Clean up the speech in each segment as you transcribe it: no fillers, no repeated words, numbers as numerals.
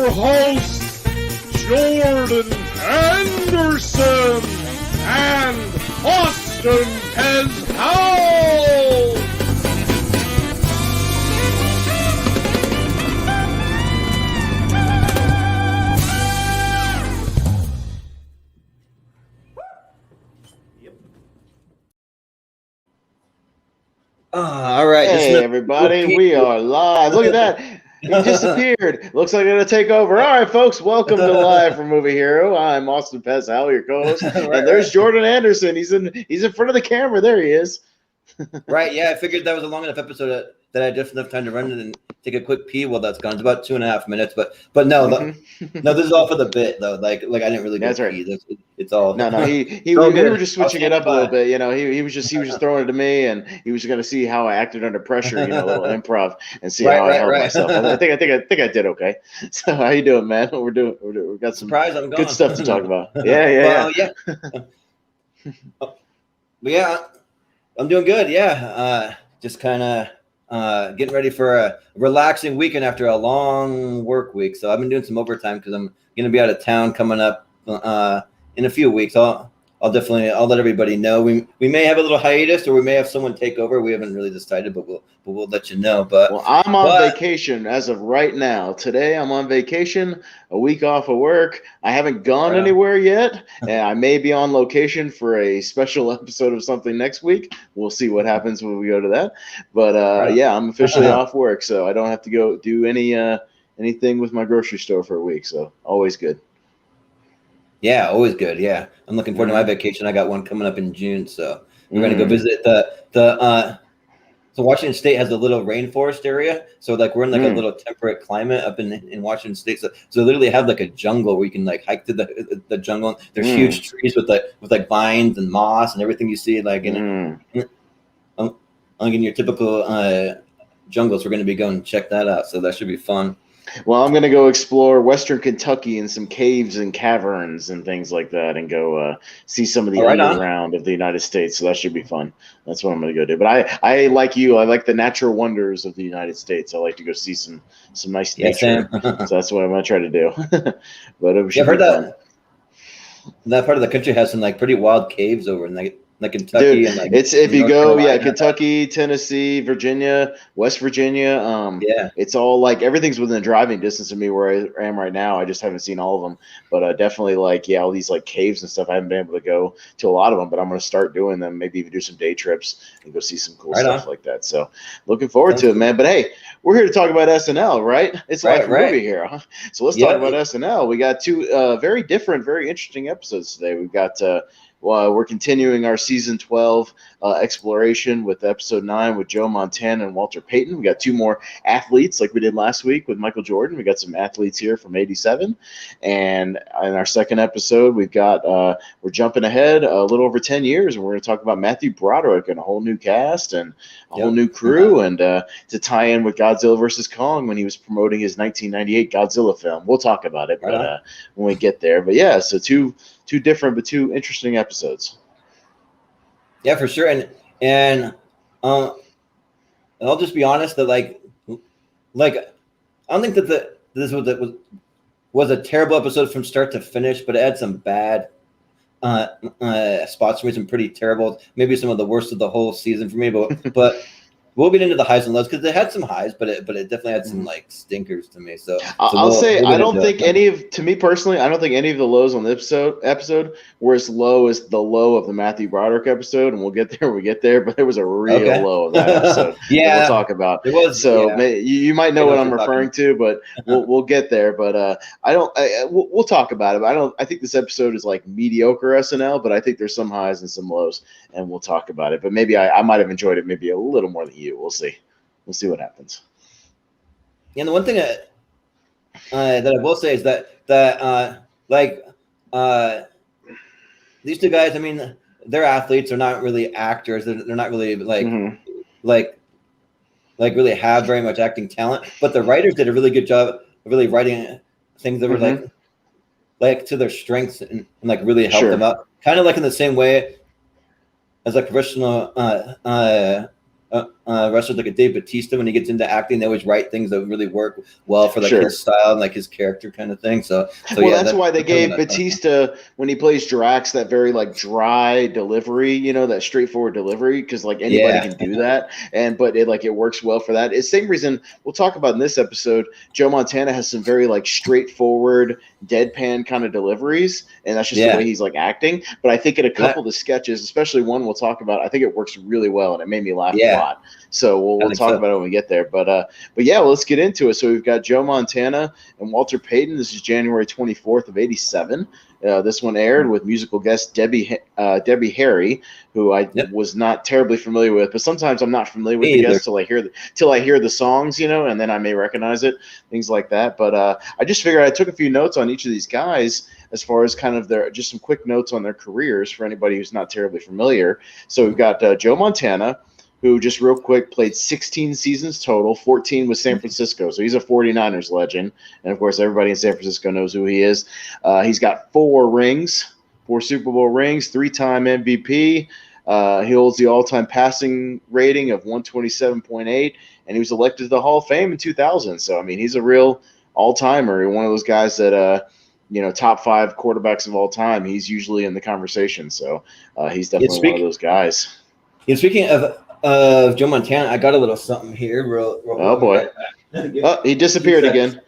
your hosts, Jordan Anderson and Austin Pez Howell. All right. Hey, everybody. We are live. Look at that. He disappeared. Looks like they're going to take over. All right, folks. Welcome to Live from Movie Hero. I'm Austin Pez Howell, your co-host. And there's Jordan Anderson. He's in front of the camera. There he is. Right. Yeah, I figured that was a long enough episode that I had just enough time to run it and take a quick pee while that's gone. It's about 2.5 minutes, but no, no, this is all for the bit though. Like I didn't really go pee. Right. It's all no. We were just switching it up a little bit. You know, he was just throwing it to me, and he was going to see how I acted under pressure. You know, a little improv, and see how I held myself. And I think I did okay. So how you doing, man? We've got some good stuff to talk about. Yeah. But yeah, I'm doing good. Yeah, just kind of getting ready for a relaxing weekend after a long work week. So I've been doing some overtime because I'm going to be out of town coming up in a few weeks. I'll let everybody know. We may have a little hiatus, or we may have someone take over. We haven't really decided, but we'll let you know. But I'm on vacation as of right now. Today I'm on vacation, a week off of work. I haven't gone anywhere yet, and I may be on location for a special episode of something next week. We'll see what happens when we go to that. But I'm officially off work, so I don't have to go do anything with my grocery store for a week. So always good. Yeah, always good. Yeah, I'm looking forward to my vacation. I got one coming up in June, so we're going to go visit So Washington State has a little rainforest area, so like we're in like a little temperate climate up in Washington State. So they literally have like a jungle where you can like hike to the jungle. There's huge trees with vines and moss and everything you see like in your typical jungles. We're going to be going to check that out, so that should be fun. Well, I'm going to go explore Western Kentucky and some caves and caverns and things like that, and go see some of the underground of the United States. So that should be fun. That's what I'm going to go do. But I like you. I like the natural wonders of the United States. I like to go see some nice nature. So that's what I'm going to try to do. But it should be fun. That part of the country has some like pretty wild caves over in like Kentucky. Dude, and like it's if you go, Kentucky, Tennessee, Virginia, West Virginia. It's all like everything's within driving distance of me where I am right now. I just haven't seen all of them, but definitely all these like caves and stuff. I haven't been able to go to a lot of them, but I'm going to start doing them. Maybe even do some day trips and go see some cool stuff like that. So looking forward to it, man. But hey, we're here to talk about SNL, right? It's like a movie here, huh? So let's talk about SNL. We got two very different, very interesting episodes today. We've got. We're continuing our season 12 exploration with episode 9 with Joe Montana and Walter Payton. We got 2 more athletes like we did last week with Michael Jordan. We got some athletes here from '87, and in our second episode, we've got we're jumping ahead a little over 10 years, and we're going to talk about Matthew Broderick and a whole new cast and a whole new crew, and to tie in with Godzilla versus Kong when he was promoting his 1998 Godzilla film. We'll talk about it, but when we get there. But yeah, so two different but 2 interesting episodes. Yeah, for sure. And I'll just be honest that like I don't think that this was a terrible episode from start to finish, but it had some bad spots for me, some pretty terrible, maybe some of the worst of the whole season for me. But we'll get into the highs and lows because it had some highs, but it definitely had some like stinkers to me. So I'll say I don't think to me personally, I don't think any of the lows on the episode were as low as the low of the Matthew Broderick episode, and we'll get there when we get there. But there was a real low of that episode. Yeah, we'll talk about. It was so you might know what I'm referring to, but we'll get there. But we'll talk about it. But I think this episode is like mediocre SNL, but I think there's some highs and some lows, and we'll talk about it. But maybe I might have enjoyed it maybe a little more than you. We'll see. We'll see what happens. Yeah, the one thing that I will say is that these 2 guys, I mean, they're athletes. They're not really actors. They're not really like really have very much acting talent. But the writers did a really good job of really writing things that were like to their strengths and like really help them out. Kind of like in the same way as a professional wrestlers like a Dave Bautista, when he gets into acting, they always write things that really work well for like his style and like his character kind of thing. So yeah, that's why they gave Bautista, when he plays Drax, that very like dry delivery, that straightforward delivery, because like anybody can do that, but it works well for that. It's the same reason we'll talk about in this episode. Joe Montana has some very like straightforward, deadpan kind of deliveries, and that's just the way he's like acting. But I think in a couple of the sketches, especially one we'll talk about, I think it works really well, and it made me laugh a lot. So we'll talk about it when we get there. But yeah, let's get into it. So we've got Joe Montana and Walter Payton. This is January 24th of '87. This one aired with musical guest Debbie Harry, who I was not terribly familiar with, but sometimes I'm not familiar with the guests till I hear the songs, and then I may recognize it, things like that. But I just figured I took a few notes on each of these guys as far as kind of just some quick notes on their careers for anybody who's not terribly familiar. So we've got Joe Montana, who just real quick played 16 seasons total, 14 with San Francisco. So he's a 49ers legend. And, of course, everybody in San Francisco knows who he is. He's got 4 Super Bowl rings, 3-time MVP. He holds the all-time passing rating of 127.8, and he was elected to the Hall of Fame in 2000. So, I mean, he's a real all-timer, one of those guys that top 5 quarterbacks of all time. He's usually in the conversation. So he's definitely one of those guys. Yeah, speaking of Joe Montana, I got a little something here. Oh boy! He disappeared again.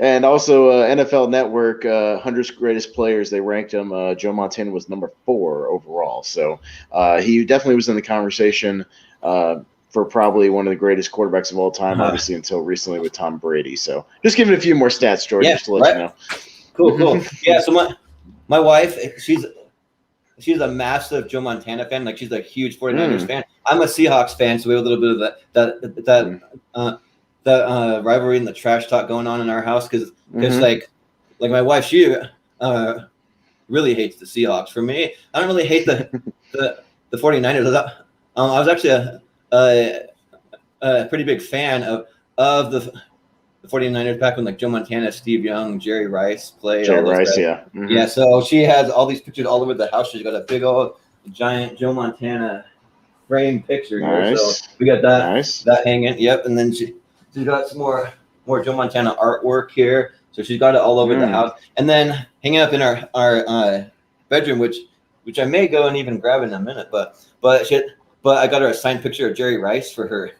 And also, NFL Network 100 greatest players. They ranked him. Joe Montana was number 4 overall. So he definitely was in the conversation for probably one of the greatest quarterbacks of all time. Obviously, until recently with Tom Brady. So just giving a few more stats, George, just to let you know. Cool. Yeah. So my wife, she's a massive Joe Montana fan. Like, she's a huge 49ers fan. I'm a Seahawks fan, so we have a little bit of that rivalry and the trash talk going on in our house, because like my wife, she really hates the Seahawks. For me, I don't really hate the 49ers. I was actually a pretty big fan of the 49ers back when like Joe Montana, Steve Young, Jerry Rice played. Yeah. So she has all these pictures all over the house. She's got a big old giant Joe Montana framed picture here. So we got that hanging. Yep. And then she's got some more Joe Montana artwork here. So she's got it all over the house. And then hanging up in our bedroom, which I may go and even grab in a minute. But I got her a signed picture of Jerry Rice for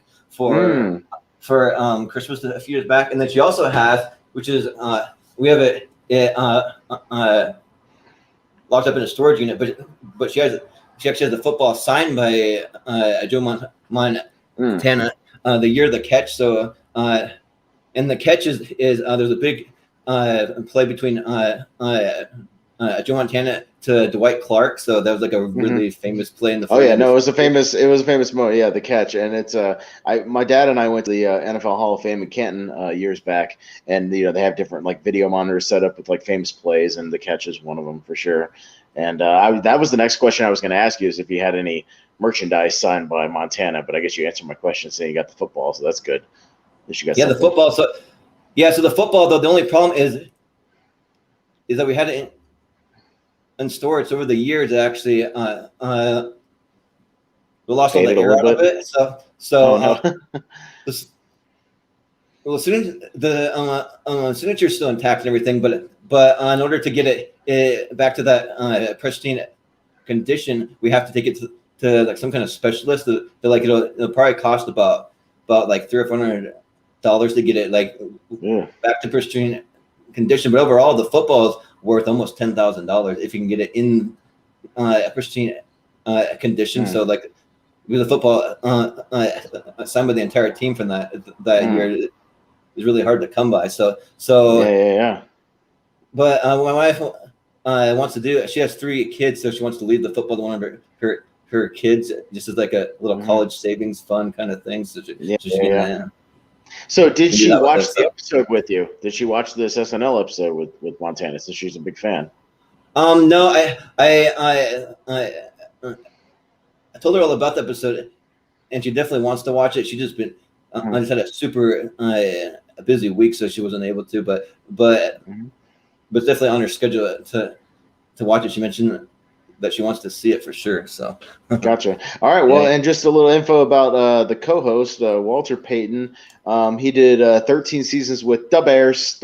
Christmas a few years back. And then she also has, which is we have it locked up in a storage unit, but she actually has the football signed by Joe Montana the year of the catch. So and the catch is there's a big play between Joe Montana to Dwight Clark. So that was like a really famous play in the. Oh yeah, no, it was a famous moment. Yeah, the catch, and it's my dad and I went to the NFL Hall of Fame in Canton years back, and they have different like video monitors set up with like famous plays, and the catch is one of them for sure. And that was the next question I was going to ask you, is if you had any merchandise signed by Montana, but I guess you answered my question saying you got the football, so that's good. You got the football. So the football though, the only problem is that we had it in storage over the years. Actually, we lost all the air out of it. Well, the signature's still intact and everything, but in order to get it back to that pristine condition, we have to take it to like some kind of specialist. That like it'll probably cost about like $300 or $400 to get it like back to pristine condition. But overall, the football is worth almost $10,000 if you can get it in pristine condition. So like with the football signed by the entire team from that year is really hard to come by. So yeah. But my wife wants to do it. She has 3 kids, so she wants to leave the football to one of her kids, just as like a little college savings fund kind of thing. So So did she watch the episode with you? Did she watch this SNL episode with Montana? So she's a big fan. No, I told her all about the episode, and she definitely wants to watch it. She just been I just had a super busy week, so she wasn't able to. But definitely on her schedule to watch it. She mentioned that she wants to see it for sure. So gotcha. All right. Well, and just a little info about the co-host, Walter Payton. He did 13 seasons with the Bears,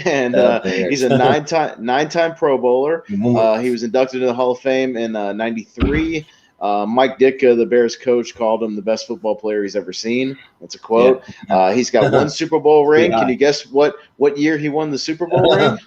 and he's a nine-time Pro Bowler. He was inducted into the Hall of Fame in '93. Mike Ditka, the Bears coach, called him the best football player he's ever seen. That's a quote. He's got one Super Bowl ring. Can you guess what year he won the Super Bowl ring?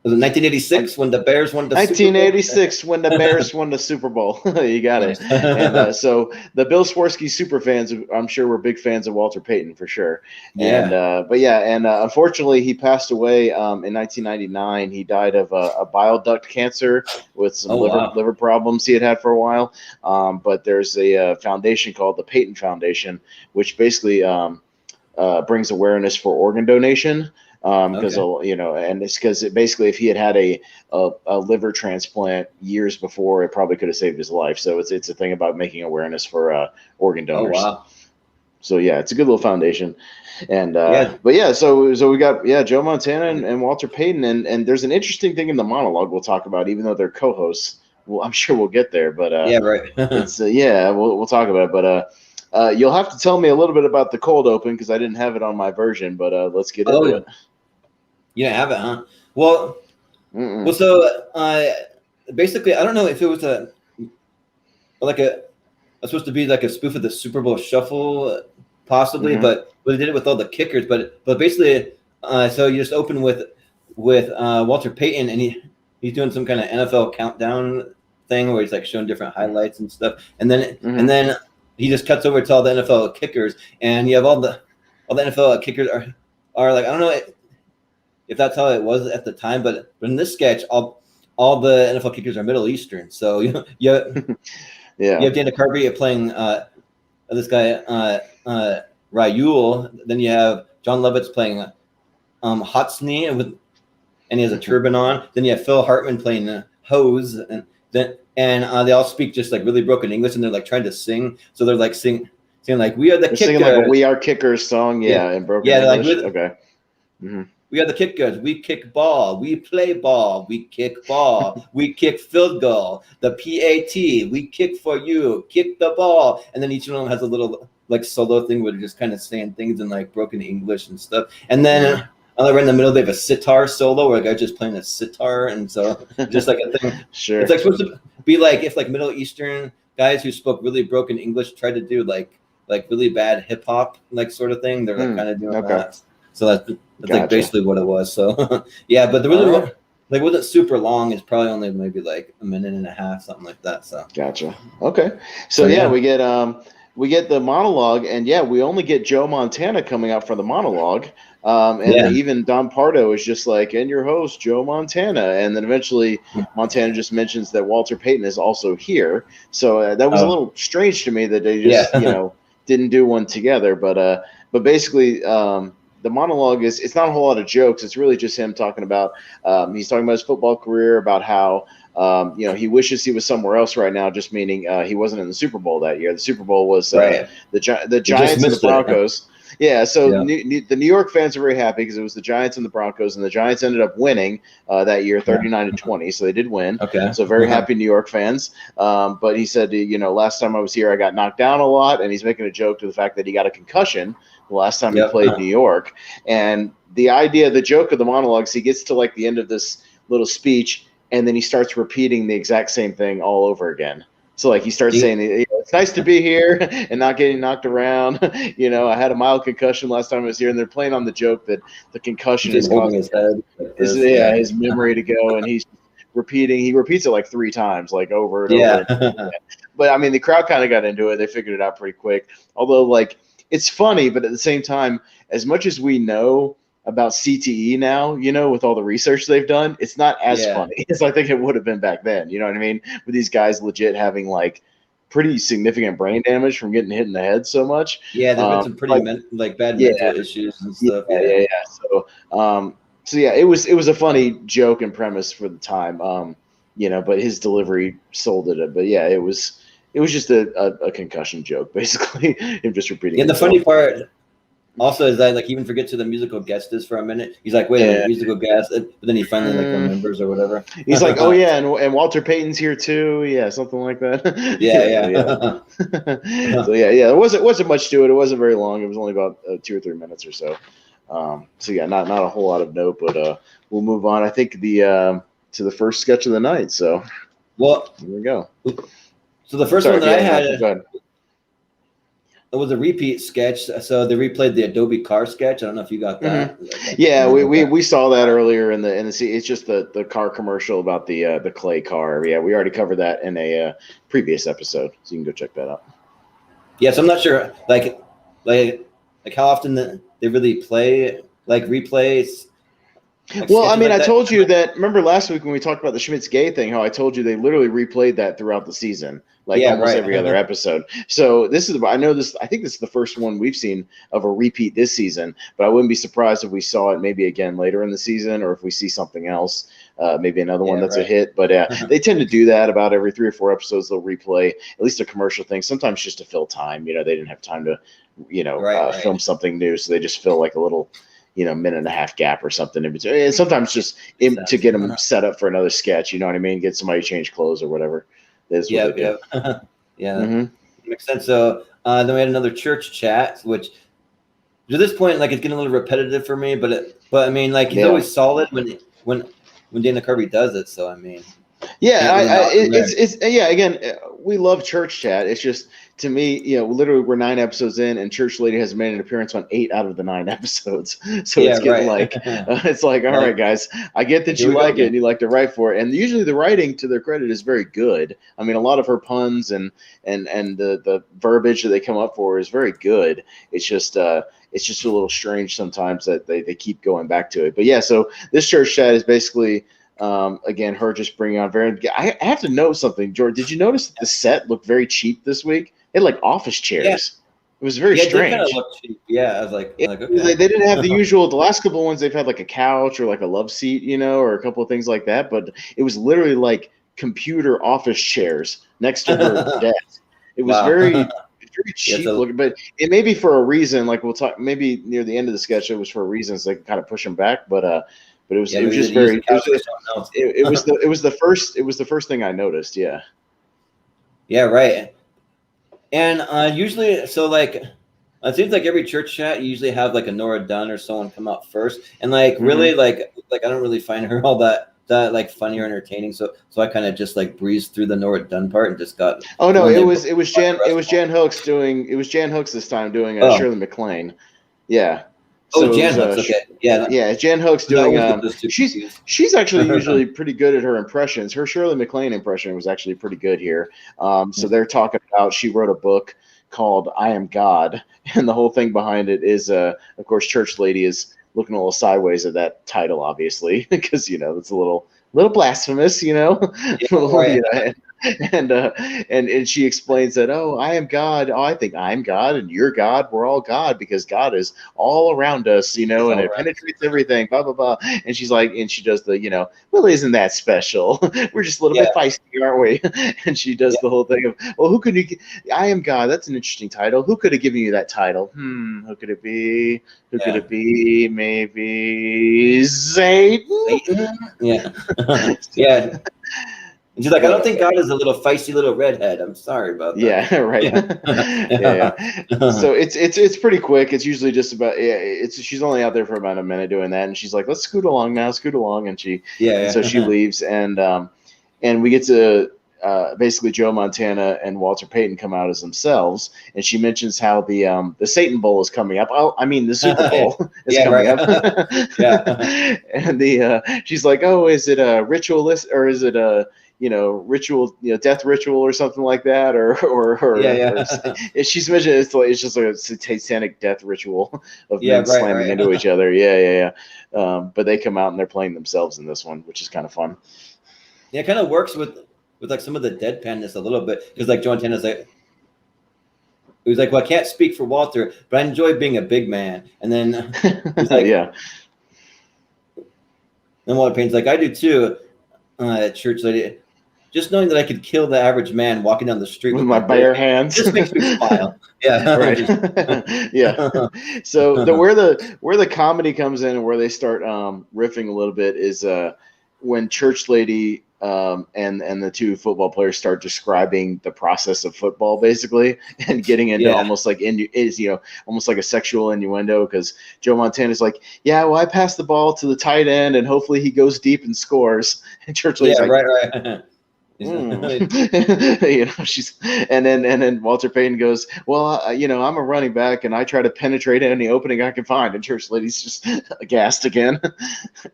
Was it 1986 when the Bears won the 1986 Super Bowl? when the Bears won the Super Bowl. You got it. And so the Bill Swarsky super fans, I'm sure, were big fans of Walter Payton for sure. Yeah. And unfortunately, he passed away in 1999. He died of a bile duct cancer with some liver problems he had for a while. But there's a foundation called the Payton Foundation, which basically brings awareness for organ donation. Because and it's because basically if he had a liver transplant years before, it probably could have saved his life. So it's a thing about making awareness for organ donors. Oh, wow. So yeah, it's a good little foundation. And so we got Joe Montana and Walter Payton, and there's an interesting thing in the monologue we'll talk about, even though they're co-hosts. Well, I'm sure we'll get there, but it's we'll talk about it, but you'll have to tell me a little bit about the cold open because I didn't have it on my version, but let's get into it. You didn't have it, huh? Well, so basically, I don't know if it was supposed to be like a spoof of the Super Bowl Shuffle, possibly, but they did it with all the kickers. But basically, so you just open with Walter Payton, and he's doing some kind of NFL countdown thing where he's like showing different highlights and stuff, and then he just cuts over to all the NFL kickers, and you have all the NFL kickers are like, I don't know if that's how it was at the time, but in this sketch, all the NFL kickers are Middle Eastern. So you have Dana Carvey playing this guy Raul. Then you have John Lovitz playing Hotsney and he has a turban on. Then you have Phil Hartman playing Hose, and they all speak just like really broken English, and they're like trying to sing. So they're like singing like "We Are the Kickers," singing like a "We Are Kickers" song, in broken English. Like okay. We are the kickers. We kick ball. We play ball. We kick ball. We kick field goal. The PAT. We kick for you. Kick the ball. And then each of them has a little like solo thing where they're just kind of saying things in like broken English and stuff. And then right in the middle, they have a sitar solo where a guy's just playing a sitar. And so just like a thing. Sure. It's like supposed to be like if like Middle Eastern guys who spoke really broken English tried to do like really bad hip hop like sort of thing. They're like kind of doing that. So that's like basically what it was. So but the really like wasn't super long. It's probably only maybe like a minute and a half, something like that. So gotcha. Okay. So we get the monologue, and we only get Joe Montana coming out for the monologue. Even Don Pardo is just like, and your host Joe Montana, and then eventually Montana just mentions that Walter Payton is also here. So that was a little strange to me that they just didn't do one together. But basically. The monologue it's not a whole lot of jokes. It's really just him talking about he's talking about his football career, about how he wishes he was somewhere else right now, just meaning he wasn't in the Super Bowl that year. The Super Bowl was the Giants and the Broncos. The New York fans are very happy because it was the Giants and the Broncos, and the Giants ended up winning that year 39-20, so they did win. Okay. So very happy New York fans. But he said, last time I was here, I got knocked down a lot, and he's making a joke to the fact that he got a concussion the last time he played New York. And the joke of the monologues, he gets to like the end of this little speech, and then he starts repeating the exact same thing all over again. So like he starts saying, it's nice to be here and not getting knocked around. I had a mild concussion last time I was here, and they're playing on the joke that the concussion is causing his memory to go, and he's repeating. He repeats it like 3 times, like over and over. And but I mean, the crowd kind of got into it. They figured it out pretty quick. Although like it's funny, but at the same time, as much as we know about CTE now, with all the research they've done, it's not as funny as I think it would have been back then. You know what I mean? With these guys legit having like pretty significant brain damage from getting hit in the head so much. Yeah, there's been some pretty bad mental issues and stuff. So it was a funny joke and premise for the time. But his delivery sold it. But it was just a concussion joke, basically. Him just repeating. And the funny part Also, is that like he even forgets who the musical guest is for a minute? He's like, wait a minute, musical guest, but then he finally like remembers or whatever. He's like, oh yeah, and Walter Payton's here too. Yeah, something like that. Yeah. So yeah. There wasn't much to it. It wasn't very long. It was only about 2 or 3 minutes or so. So yeah, not a whole lot of note, but we'll move on. I think to the first sketch of the night. So well, here we go. So the first one that I had. It was a repeat sketch, so they replayed the Adobe car sketch. I don't know if you got that. Mm-hmm. Yeah, we saw that earlier in the it's just the car commercial about the clay car. Yeah, we already covered that in a previous episode, so you can go check that out. Yes, I'm not sure, like how often they really replays. Well, I mean, I told you that. Remember last week when we talked about the Schmitz Gay thing? How I told you they literally replayed that throughout the season, almost every other episode. So I think this is the first one we've seen of a repeat this season. But I wouldn't be surprised if we saw it maybe again later in the season, or if we see something else, maybe another one that's a hit. But they tend to do that about every 3 or 4 episodes. They'll replay at least a commercial thing. Sometimes just to fill time. They didn't have time to, film something new, so they just fill like a little, minute and a half gap or something in between. And sometimes just to get them set up for another sketch, you know what I mean? Get somebody to change clothes or whatever. That's what they do. Yeah. Makes sense. So then we had another church chat, which to this point, like, it's getting a little repetitive for me, but I mean, like, he's always solid when Dana Carvey does it. So I mean, again, we love church chat. It's just, to me, literally we're 9 episodes in, and Church Lady has made an appearance on 8 out of the 9 episodes. So it's getting it's like, all right, guys, I get that you like it and you like to write for it. And usually the writing, to their credit, is very good. I mean, a lot of her puns and the verbiage that they come up for is very good. It's just a little strange sometimes that they keep going back to it. But yeah, so this church chat is basically, again, her just bringing on I have to know something, George. Did you notice that the set looked very cheap this week? It had like office chairs. Yeah. It was very strange. They kind of looked cheap. Yeah, I was like okay. They didn't have the usual. The last couple of ones, they've had like a couch or like a love seat, or a couple of things like that. But it was literally like computer office chairs next to her desk. It was very cheap looking, but it may be for a reason. Like, we'll talk maybe near the end of the sketch. It was for a reason, so they can kind of push them back. But it was just very. It was the first thing I noticed. Yeah. Yeah. Right. And usually, so like, it seems like every church chat you usually have like a Nora Dunn or someone come out first, and like really like I don't really find her all that like funny or entertaining. So I kind of just like breezed through the Nora Dunn part and just got. Oh no! It was Jan Hooks this time doing Shirley MacLaine. Yeah. So Jan Hooks, okay. Yeah, Jan Hooks doing. She's actually usually pretty good at her impressions. Her Shirley MacLaine impression was actually pretty good here. So they're talking about, she wrote a book called I Am God, and the whole thing behind it is, of course, Church Lady is looking a little sideways at that title, obviously, because it's a little blasphemous, And she explains that, I am God. Oh, I think I'm God and you're God. We're all God because God is all around us, and it penetrates everything, blah, blah, blah. And she's like, and she does the, well, isn't that special? We're just a little bit feisty, aren't we? And she does the whole thing of, well, who could I am God. That's an interesting title. Who could have given you that title? Who could it be? Who could it be? Maybe Satan? Yeah. Yeah. And she's like, I don't think God is a little feisty little redhead. I'm sorry about that. Yeah, right. Yeah. So it's pretty quick. It's usually just about she's only out there for about a minute doing that, and she's like, let's scoot along now, and so she leaves, and we get to basically Joe Montana and Walter Payton come out as themselves, and she mentions how the Satan Bowl is coming up. Oh, I mean the Super Bowl is coming up. Yeah. And she's like, oh, is it a ritualist or is it a ritual, death ritual or something like that, or she's mentioned it's just like a satanic death ritual of men slamming into each other. Yeah. But they come out and they're playing themselves in this one, which is kind of fun. Yeah, it kind of works with like some of the deadpanness a little bit, because like Joe Montana's like, he was like, well, I can't speak for Walter, but I enjoy being a big man. And then he's like, yeah. Then Walter Payton's like, I do too. Church Lady. just knowing that I could kill the average man walking down the street with my bare hands just makes me smile. Yeah, right. Yeah. So where the comedy comes in and where they start riffing a little bit is when Church Lady and the two football players start describing the process of football, basically, and getting into almost like almost like a sexual innuendo, because Joe Montana's like, yeah, well, I pass the ball to the tight end and hopefully he goes deep and scores. And Church Lady's like, right. She's and then Walter Payton goes, well, I'm a running back and I try to penetrate any opening I can find, and Church Lady's just aghast again.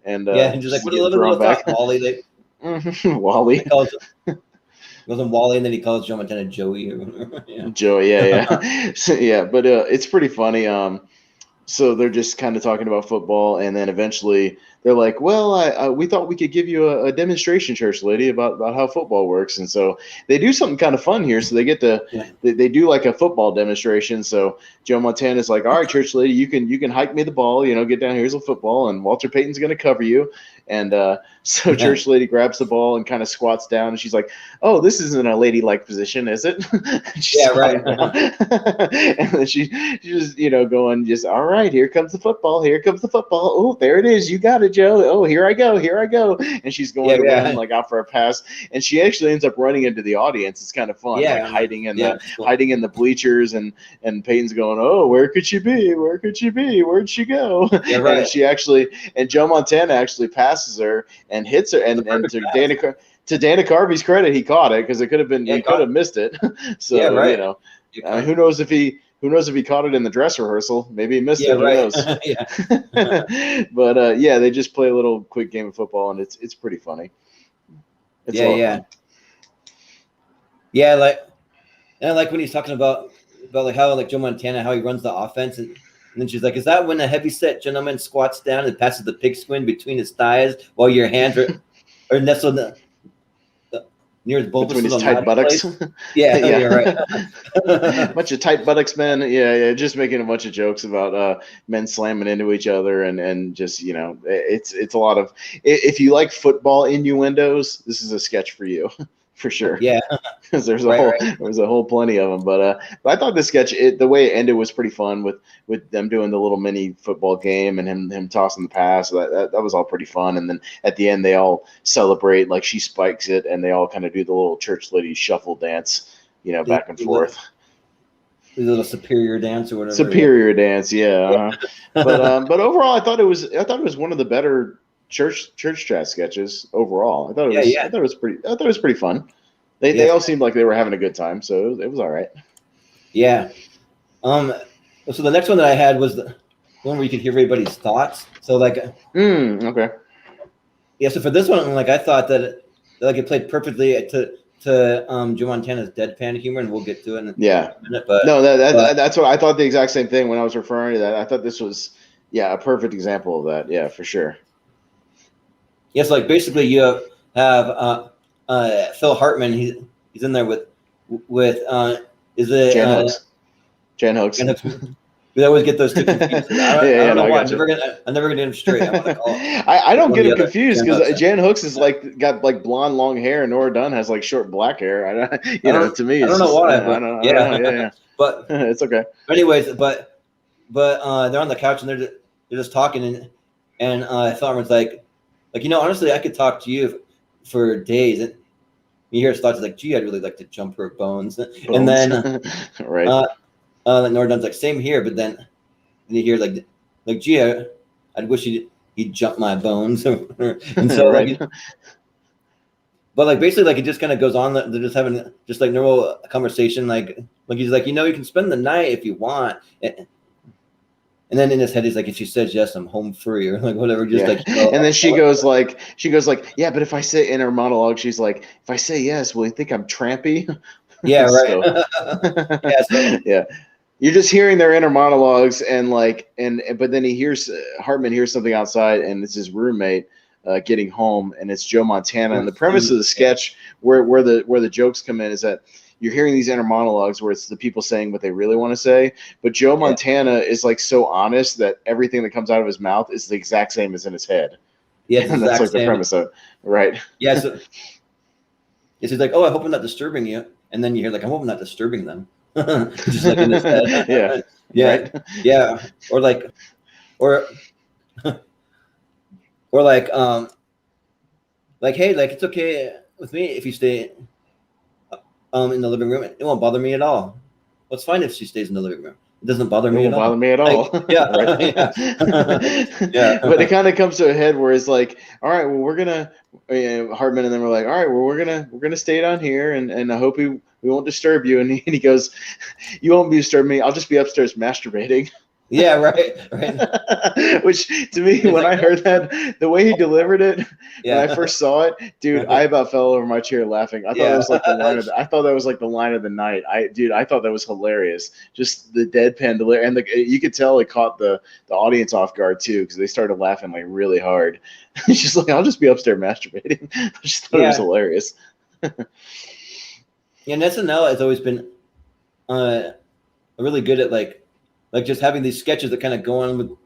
And and just like, what a little back. Wally. Wally. He calls him Wally, and then he calls Joe Montana Joey. Joey, yeah. But it's pretty funny. So they're just kind of talking about football, and then eventually they're like, well, we thought we could give you a demonstration, Church Lady, about how football works. And so they do something kind of fun here. So they get to they do like a football demonstration. So Joe Montana's like, all right, Church Lady, you can hike me the ball, get down, here's a football, and Walter Payton's going to cover you. And so Church Lady grabs the ball and kind of squats down, and she's like, oh, this isn't a ladylike position, is it? Right. And then she's just, going, just, all right, here comes the football. Oh, there it is. You got it, Joe. Oh, here I go. And she's going to run, like, out for a pass. And she actually ends up running into the audience. It's kind of fun, like hiding in the bleachers, and Peyton's going, oh, where could she be? Where'd she go? Yeah, right. And Joe Montana actually passes her and hits her, and to Dana Carvey's credit, he caught it, because it could have been he could have missed it. So who knows if he caught it in the dress rehearsal? Maybe he missed it. Who knows? But they just play a little quick game of football, and it's pretty funny. It's fun. Like when he's talking about like how like Joe Montana, how he runs the offense, and then she's like, is that when a heavyset gentleman squats down and passes the pigskin between his thighs while your hands are nestled near his between his tight buttocks? Right. Bunch of tight buttocks, men. Just making a bunch of jokes about men slamming into each other, and just, it's a lot of, if you like football innuendos, this is a sketch for you. For sure. Yeah. Because there's a whole plenty of them. But I thought the sketch, the way it ended, was pretty fun with them doing the little mini football game and him tossing the pass. That was all pretty fun. And then at the end, they all celebrate, like she spikes it, and they all kind of do the little Church Lady shuffle dance, back and forth. The little superior dance or whatever. Superior dance, yeah. But overall, I thought it was one of the better church chat sketches overall. I thought it was pretty fun. They all seemed like they were having a good time, so it was all right. Yeah. So the next one that I had was the one where you could hear everybody's thoughts. So like okay. Yeah, so for this one, like, I thought that it played perfectly to Joe Montana's deadpan humor, and we'll get to it in a minute. But that's what I thought, the exact same thing when I was referring to that. I thought this was a perfect example of that. Yeah, for sure. Yes, like basically you have Phil Hartman. He's in there with is it Jan Hooks. We always get those two confused. I don't know why. I'm never gonna get them straight. I don't get them confused, because Jan Hooks is got like blonde long hair, and Nora Dunn has like short black hair. To me, I don't know why. But it's okay. But anyways, but they're on the couch and they're just talking, and Phil Hartman's like, honestly, I could talk to you for days. And you hear his thoughts like, gee, I'd really like to jump her bones. And then right. Nora Dunn's like, same here. But then you hear like gee, I'd wish he'd jump my bones. And so right. But like basically, like, it just kind of goes on. They're just having just like normal conversation. Like he's like, you can spend the night if you want. And then in his head, he's like, if she says yes, I'm home free, or like whatever. Just like, and then she goes like, yeah, but if I say, in her monologue, she's like, if I say yes, will you think I'm trampy? Yeah, right. Yeah. You're just hearing their inner monologues, and but then Hartman hears something outside, and it's his roommate getting home, and it's Joe Montana. And the premise of the sketch, where the jokes come in, is that you're hearing these inner monologues where it's the people saying what they really want to say, but Joe Montana is like so honest that everything that comes out of his mouth is the exact same as in his head. Yeah, and that's like the premise of it, right? Yeah. He's like, "Oh, I hope I'm not disturbing you," and then you hear like, "I hope I'm not disturbing them." Just like in his head. Yeah. Yeah, Right? yeah, or or or like, hey, like it's okay with me if you stay in the living room. It won't bother me at all. Well, it's fine if she stays in the living room. It doesn't bother It me won't at all. bother me at Like, all. yeah, Right? yeah, But it kind of comes to a head where it's like, all right, well, we're gonna Hartman and then we're like, all right, well, we're gonna stay down here, and I hope we won't disturb you. And he goes, you won't be disturbing me. I'll just be upstairs masturbating. yeah, right. Which to me, when I heard that, the way he delivered it, when I first saw it, dude, I about fell over my chair laughing. I thought that was like the line of I thought that was like the line of the night. I thought that was hilarious. Just the deadpan delivery, and you could tell it caught the audience off guard too, because they started laughing like really hard. It's just like, I'll just be upstairs masturbating. I just thought it was hilarious. Yeah, and SNL has always been really good at like just having these sketches that kind of go on with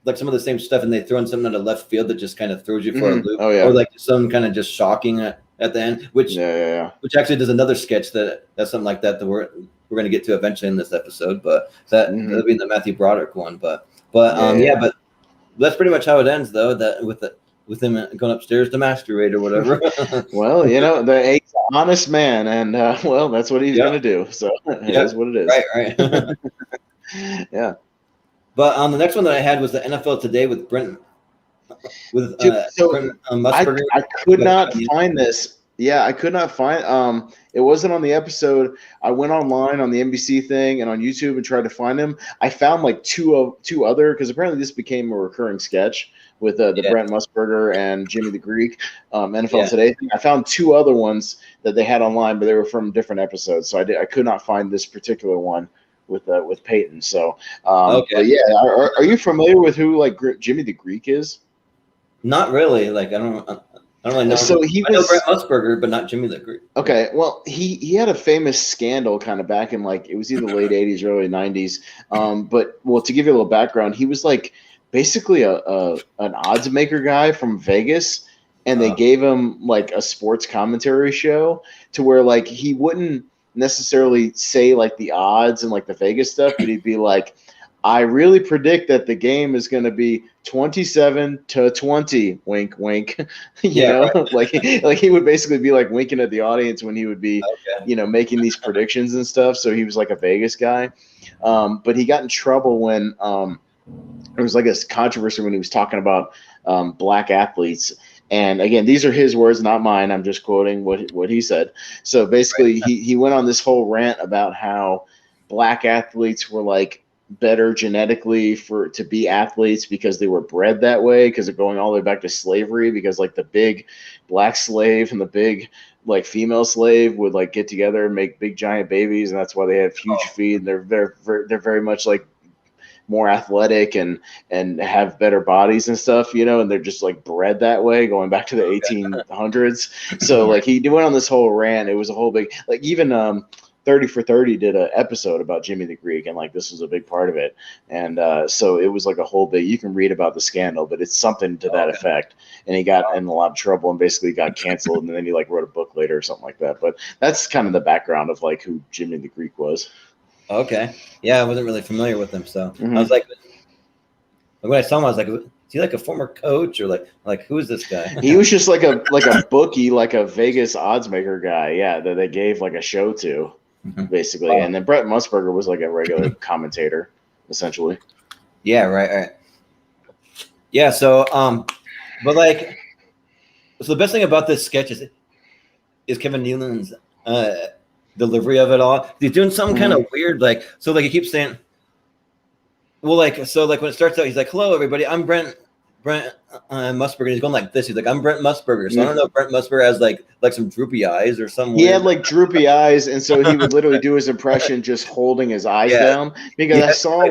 like some of the same stuff, and they throw in something out of left field that just kind of throws you for a loop. Oh, yeah. Or like some kind of just shocking at the end, which actually does another sketch that's something like that we're going to get to eventually in this episode, but that'll be in the Matthew Broderick one. But but that's pretty much how it ends, though. That with him going upstairs to masturbate or whatever. Well, he's an honest man, and well, that's what he's going to do. So it is what it is. Right. Yeah. But the next one that I had was the NFL Today with Brent Brent Musburger. I could not find this. Yeah, I could not find. It wasn't on the episode. I went online on the NBC thing and on YouTube and tried to find them. I found like two other, because apparently this became a recurring sketch with the Brent Musburger and Jimmy the Greek NFL Today thing. I found two other ones that they had online, but they were from different episodes. So I could not find this particular one with Payton. So but yeah, are you familiar with who like Jimmy the Greek is? Not really. Like I don't really know. So I know Brent Musburger, but not Jimmy the Greek. Okay, well, he had a famous scandal kind of back in like it was either late 80s, early 90s. But to give you a little background, he was like basically an odds maker guy from Vegas, and they gave him like a sports commentary show to where like he wouldn't necessarily say like the odds and like the Vegas stuff, but he'd be like, I really predict that the game is going to be 27-20. Wink, wink. you know, right. like he would basically be like winking at the audience when he would be, making these predictions and stuff. So he was like a Vegas guy. But he got in trouble when there was like a controversy when he was talking about black athletes. And again, these are his words, not mine. I'm just quoting what he said. So basically, he went on this whole rant about how black athletes were like better genetically to be athletes because they were bred that way, because they're going all the way back to slavery, because like the big black slave and the big like female slave would like get together and make big giant babies, and that's why they have huge feet, and they're very much like more athletic and have better bodies and stuff, and they're just like bred that way going back to the 1800s. So like he went on this whole rant. It was a whole big, like even 30 for 30 did an episode about Jimmy the Greek, and like this was a big part of it. And so it was like a whole big, you can read about the scandal, but it's something to that effect. And he got in a lot of trouble and basically got canceled, and then he like wrote a book later or something like that. But that's kind of the background of like who Jimmy the Greek was. Okay. Yeah, I wasn't really familiar with him, so I was like, when I saw him, I was like, is he like a former coach or like who is this guy? He was just like a bookie, like a Vegas odds maker guy. Yeah, that they gave like a show to, basically. Oh. And then Brent Musburger was like a regular commentator, essentially. Yeah. Right. Yeah. So, but like, so the best thing about this sketch is Kevin Nealon's delivery of it all. He's doing something kind of weird, like he keeps saying, well, like so like when it starts out, he's like, hello everybody, I'm Brent Musburger. He's going like this. He's like, I'm Brent Musburger. So I don't know if Brent Musburger has like some droopy eyes or something. He had like droopy eyes, and so he would literally do his impression just holding his eyes down. Because I saw I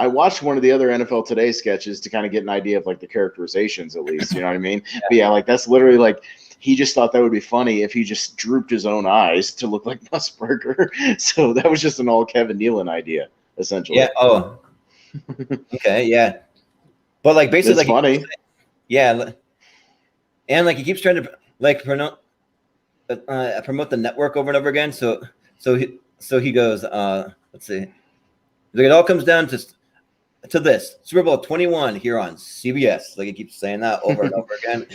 watched one of the other NFL Today sketches to kind of get an idea of like the characterizations at least, you know what I mean? Yeah. But yeah, like that's literally like he just thought that would be funny if he just drooped his own eyes to look like Musburger. So that was just an all Kevin Nealon idea, essentially. Yeah. Oh. Okay. Yeah. But like basically, it's like funny. Yeah. And like he keeps trying to like pronounce. promote the network over and over again. So he goes, let's see, like it all comes down to this Super Bowl 21 here on CBS. Like he keeps saying that over and over again.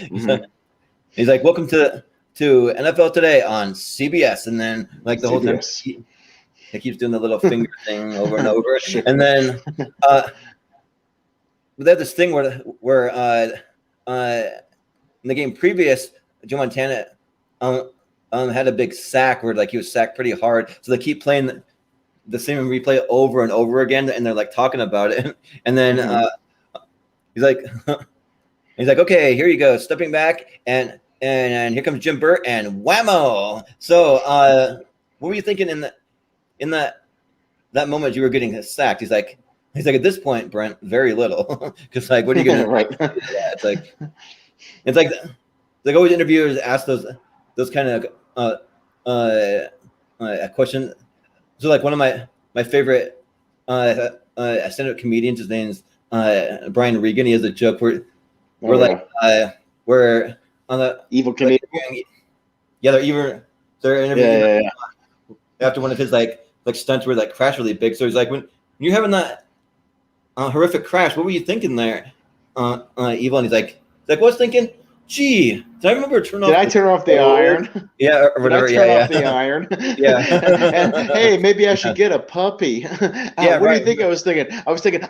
He's like, welcome to NFL Today on CBS, and then like the whole time he keeps doing the little finger thing over and over, and then they have this thing where in the game previous, Joe Montana had a big sack where like he was sacked pretty hard, so they keep playing the same replay over and over again, and they're like talking about it, and then he's like, okay, here you go, stepping back, and here comes Jim Burt, and whammo. So what were you thinking in that moment you were getting sacked? He's like at this point, Brent, very little, because like what are you gonna right? Yeah, it's like always interviewers ask those kind of questions. So like one of my favorite stand-up comedians, his name's Brian Regan. He has a joke where where on the evil comedian. They're interviewing after one of his like stunts where like crash really big. So he's like, when you're having that horrific crash, what were you thinking there, Evil? And he's like, I was thinking, gee, did I remember turn off the iron? Yeah, or whatever. Did I turn off the iron? Yeah. and, hey, maybe I should get a puppy. What do you think I was thinking? I was thinking,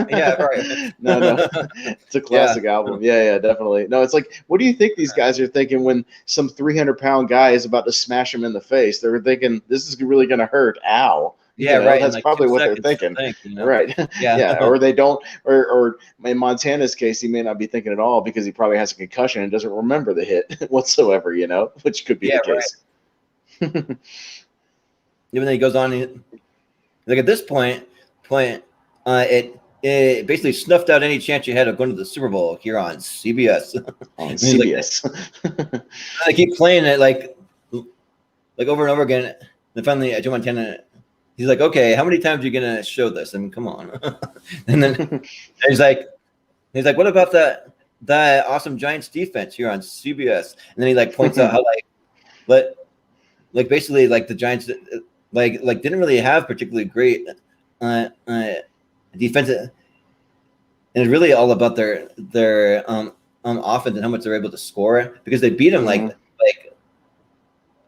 Yeah, right. No. It's a classic album. Yeah, definitely. No, it's like, what do you think these guys are thinking when some 300-pound guy is about to smash him in the face? They're thinking, this is really going to hurt. Ow. Yeah, right. That's like probably what they're thinking. Right. Yeah. Or they don't, or in Montana's case, he may not be thinking at all because he probably has a concussion and doesn't remember the hit whatsoever, which could be the case. Right. Even though he goes on, like at this point, it basically snuffed out any chance you had of going to the Super Bowl here on CBS. On CBS. I keep playing it like over and over again. And finally, Joe Montana, he's like, okay, how many times are you going to show this? I mean, come on. And then he's like, what about that awesome Giants defense here on CBS? And then he like points out how like basically like the Giants like didn't really have particularly great defense. And it's really all about their offense and how much they're able to score, because they beat them like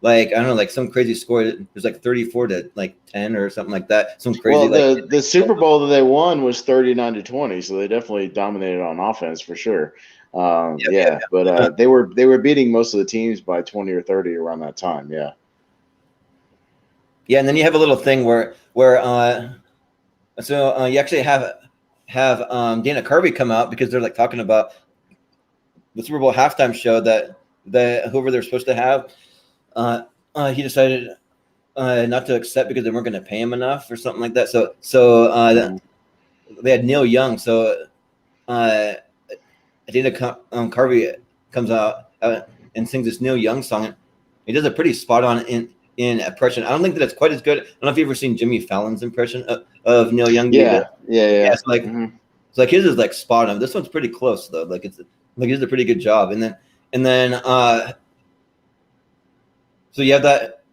I don't know, like some crazy score. There's like 34 to like 10 or something like that. Some crazy. Well, the Super Bowl that they won was 39-20, so they definitely dominated on offense for sure. But they were beating most of the teams by 20 or 30 around that time. Yeah. Yeah, and then you have a little thing where you actually have Dana Carvey come out, because they're like talking about the Super Bowl halftime show that whoever they're supposed to have. He decided not to accept because they weren't going to pay him enough or something like that. So they had Neil Young. So Dana Carvey comes out and sings this Neil Young song. He does a pretty spot on in impression. I don't think that it's quite as good. I don't know if you've ever seen Jimmy Fallon's impression of Neil Young. Yeah. It's like his is like spot on. This one's pretty close though. Like it's like he does a pretty good job. And then so you have that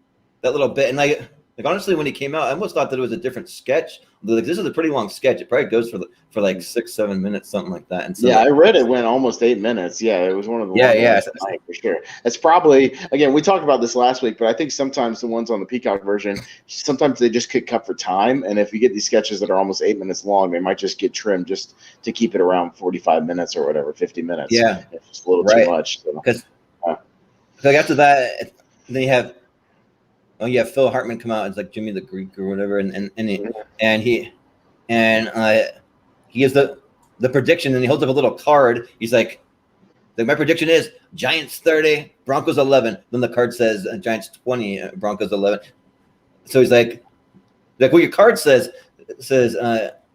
little bit, and like honestly, when he came out, I almost thought that it was a different sketch. Like this is a pretty long sketch. It probably goes for like 6-7 minutes, something like that. And so I read it went almost 8 minutes. Yeah, it was one of the ones for sure. It's probably, again, we talked about this last week, but I think sometimes the ones on the Peacock version, sometimes they just get cut for time, and if you get these sketches that are almost 8 minutes long, they might just get trimmed just to keep it around 45 minutes or whatever, 50 minutes. Yeah, it's just a little too much. Because like after that, then you have Phil Hartman come out as like Jimmy the Greek or whatever, and he has the prediction, and he holds up a little card. He's like my prediction is Giants 30, Broncos 11. Then the card says Giants 20, Broncos 11. So he's like what your card says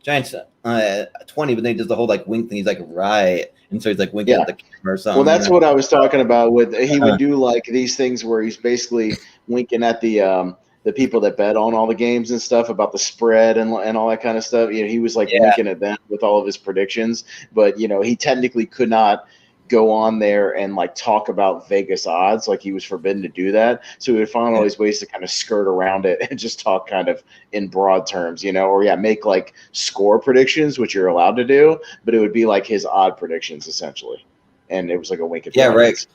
Giants 20, but then he does the whole like wink thing. He's like, right. And so he's like winking at the camera or something. Well, that's what I was talking about. He would do like these things where he's basically winking at the people that bet on all the games and stuff about the spread and all that kind of stuff. He was like winking at them with all of his predictions, but he technically could not go on there and like talk about Vegas odds. Like he was forbidden to do that. So he would find all these ways to kind of skirt around it and just talk kind of in broad terms, or make like score predictions, which you're allowed to do, but it would be like his odd predictions essentially. And it was like a wink at the audience.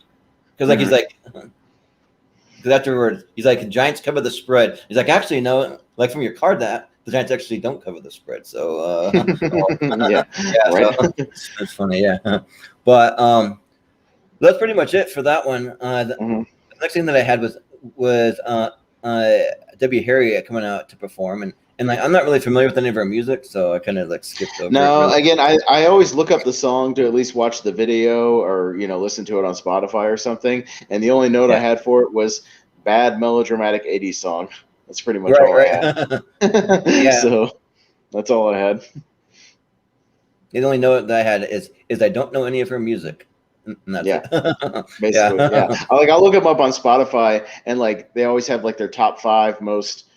Because like he's like, because afterwards he's like, Giants cover the spread. He's like, actually no, like from your card that the Giants actually don't cover the spread. So right. So that's funny, But that's pretty much it for that one. The next thing that I had was W. Harry coming out to perform, and like I'm not really familiar with any of her music, so I kind of like skipped over. No, again, I always look up the song to at least watch the video or listen to it on Spotify or something. And the only note I had for it was bad melodramatic 80s song. That's pretty much all I had. So that's all I had. The only note that I had is I don't know any of her music. And that's it. Basically, I'll look them up on Spotify, and like they always have like their top 5 most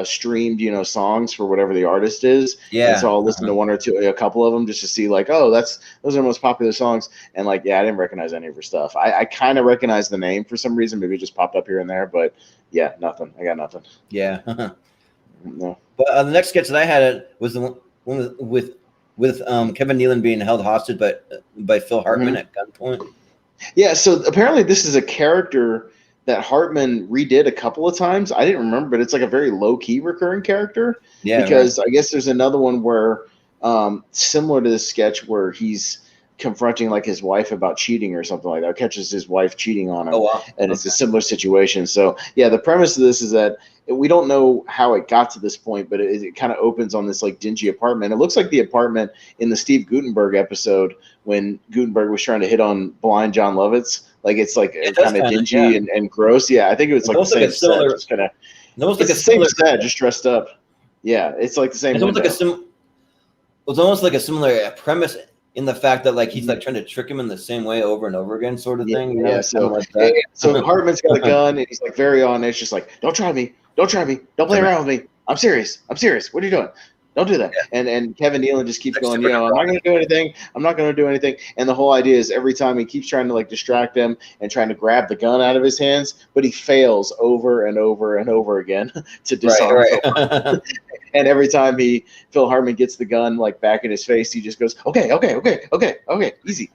streamed, songs for whatever the artist is. And so I'll listen to one or two, a couple of them just to see like, oh, those are the most popular songs. And like, I didn't recognize any of her stuff. I kind of recognize the name for some reason. Maybe it just popped up here and there, but nothing. I got nothing. Yeah. No. But the next sketch that I had was the one with Kevin Nealon being held hostage by Phil Hartman at gunpoint. Yeah, so apparently this is a character that Hartman redid a couple of times. I didn't remember, but it's like a very low-key recurring character. Yeah, because I guess there's another one where similar to this sketch where he's confronting like his wife about cheating or something like that. Catches his wife cheating on him. Oh, wow. And it's a similar situation. So the premise of this is that we don't know how it got to this point, but it kind of opens on this like dingy apartment. It looks like the apartment in the Steve Guttenberg episode when Guttenberg was trying to hit on blind John Lovitz. Like it's like kind of dingy and gross. Yeah, I think it was like the same set. Just kind of almost like a same set, just dressed up. Yeah, it's like the same. It's almost like a similar premise in the fact that like he's like trying to trick him in the same way over and over again, sort of thing. Yeah. So like that. So Hartman's got a gun and he's like very on it. Just like, don't try me, don't play around with me. I'm serious. What are you doing? Don't do that. And Kevin Nealon just keeps going, I'm not going to do anything. I'm not going to do anything. And the whole idea is every time he keeps trying to like distract him and trying to grab the gun out of his hands, but he fails over and over and over again to disarm him. And every time Phil Hartman gets the gun like back in his face, he just goes, okay, easy.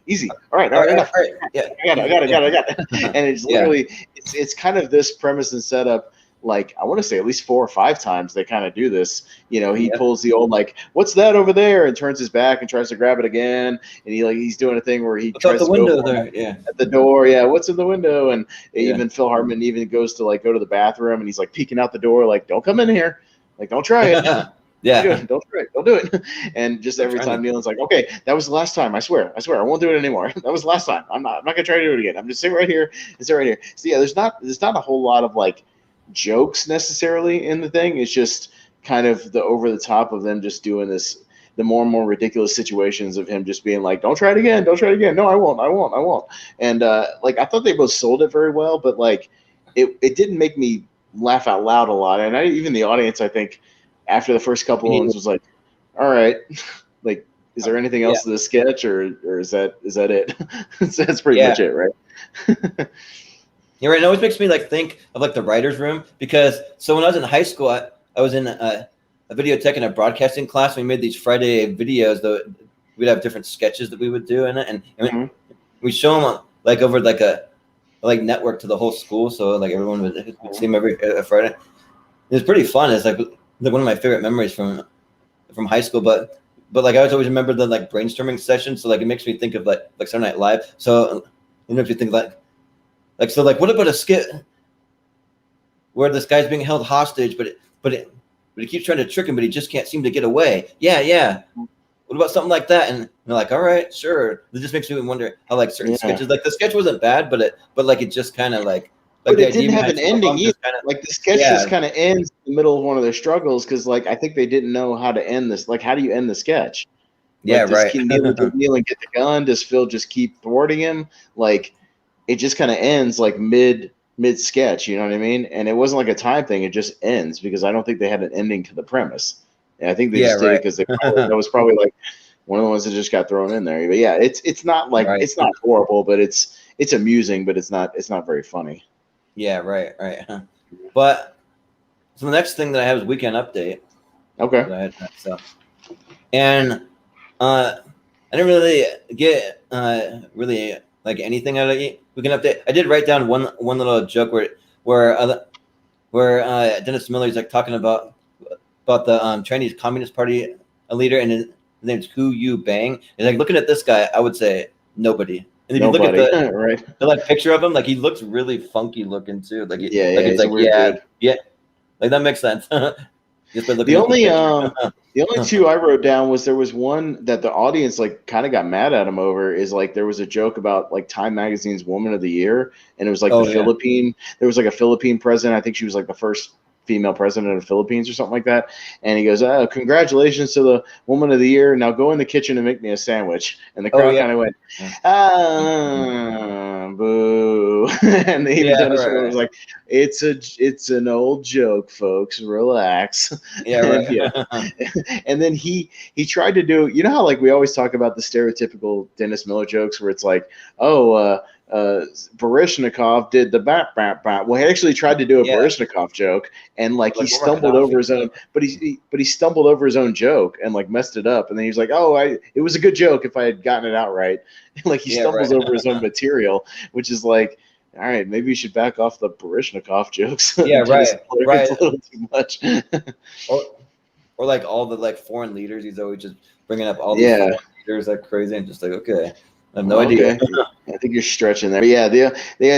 All right, enough. Yeah, I got it. And it's literally, it's kind of this premise and setup. Like I want to say at least 4 or 5 times they kind of do this. He pulls the old like, what's that over there, and turns his back and tries to grab it again. And he's doing a thing where he tries to go there, at the door. Yeah, what's in the window? And even Phil Hartman even goes to like go to the bathroom, and he's like peeking out the door, like, don't come in here, like don't try it. Don't try it. Don't do it. And just every time Nealon's like, okay, that was the last time. I swear, I won't do it anymore. That was the last time. I'm not gonna try to do it again. I'm just sitting right here. So there's not a whole lot of like jokes necessarily in the thing. It's just kind of the over the top of them just doing this, the more and more ridiculous situations of him just being like, don't try it again. No, I won't. And like I thought they both sold it very well, but like it didn't make me laugh out loud a lot. And even the audience, I think after the first couple ones was like, all right, like is there anything else to the sketch or is that it? That's pretty much it, right? You're right. It always makes me like think of like the writer's room, because so when I was in high school, I was in a videotech and a broadcasting class. We made these Friday videos that we'd have different sketches that we would do in it, and we show them like over like a network to the whole school, so like everyone would see them every Friday. It was pretty fun. It's like one of my favorite memories from high school, but like I always remember the like brainstorming sessions. So like it makes me think of like Saturday Night Live. So if you think like so like what about a skit where this guy's being held hostage, but he keeps trying to trick him, but he just can't seem to get away. Yeah. What about something like that? And they're like, all right, sure. It just makes me wonder how like certain sketches, like the sketch wasn't bad, but it just kind of like but it didn't have an ending either. Like the sketch just kind of ends in the middle of one of their struggles, because like I think they didn't know how to end this. Like, how do you end the sketch? Like, right. Does Nealon get the gun? Does Phil just keep thwarting him? Like, it just kind of ends like mid sketch. You know what I mean? And it wasn't like a time thing. It just ends because I don't think they had an ending to the premise. And I think they just did it because that was probably like one of the ones that just got thrown in there. But yeah, it's not like it's not horrible, but it's amusing, but it's not very funny. Yeah, right. But so the next thing that I have is weekend update. Okay. And I didn't really get really like anything out of weekend update. I did write down one little joke where Dennis Miller's like talking about the Chinese Communist Party leader, and his name's Hu Yu Bang. And like looking at this guy, I would say nobody. And if you look at the like picture of him, like he looks really funky looking too. Like it's like like that makes sense. The only two I wrote down was there was one that the audience like kind of got mad at him over, is like there was a joke about like Time Magazine's Woman of the Year, and it was like Philippine. There was like a Philippine president. I think she was like the first female president of the Philippines or something like that. And he goes, congratulations to the Woman of the Year. Now go in the kitchen and make me a sandwich. And the crowd kind of went, boo. And Dennis was like, it's an old joke, folks. Relax. And then he tried to do, you know how like we always talk about the stereotypical Dennis Miller jokes where it's like, Baryshnikov did the bat. Well, he actually tried to do a Baryshnikov joke, and like he stumbled over his own, but he stumbled over his own joke and like messed it up. And then he was like, it was a good joke if I had gotten it out right. Like he stumbles over his own material, which is like, all right, maybe you should back off the Baryshnikov jokes. Right. It's a little too much. or like all the like foreign leaders, he's always just bringing up all these foreign leaders like crazy, and just like, okay. I have no idea. I think you're stretching there. But yeah, they had they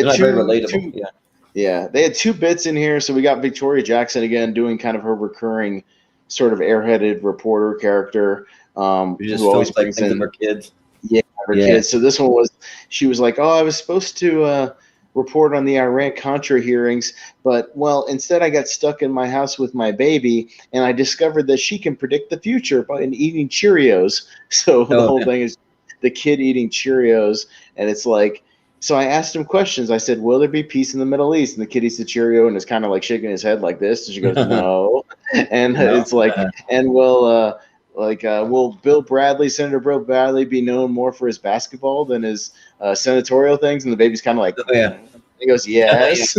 had two bits in here. So we got Victoria Jackson again doing kind of her recurring sort of airheaded reporter character. Who just always like things of her kids. Yeah, her kids. So this one she was like, I was supposed to report on the Iran-Contra hearings, but instead I got stuck in my house with my baby, and I discovered that she can predict the future by eating Cheerios. So the whole thing is the kid eating Cheerios, and it's like, so I asked him questions. I said, will there be peace in the Middle East? And the kid eats the Cheerio and is kind of like shaking his head like this. And she goes, no. And it's like, and will Senator Bill Bradley be known more for his basketball than his senatorial things? And the baby's kind of like, He goes, yes.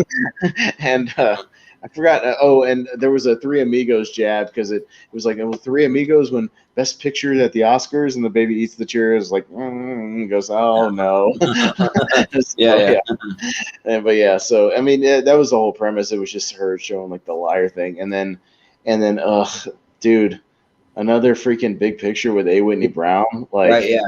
And I forgot. And there was a Three Amigos jab, because it was like, Three Amigos win Best Picture at the Oscars, and the baby eats the Cheerios like, goes, oh no. So I mean, that was the whole premise. It was just her showing like the liar thing, and then, dude, another freaking Big Picture with A. Whitney Brown. Like, get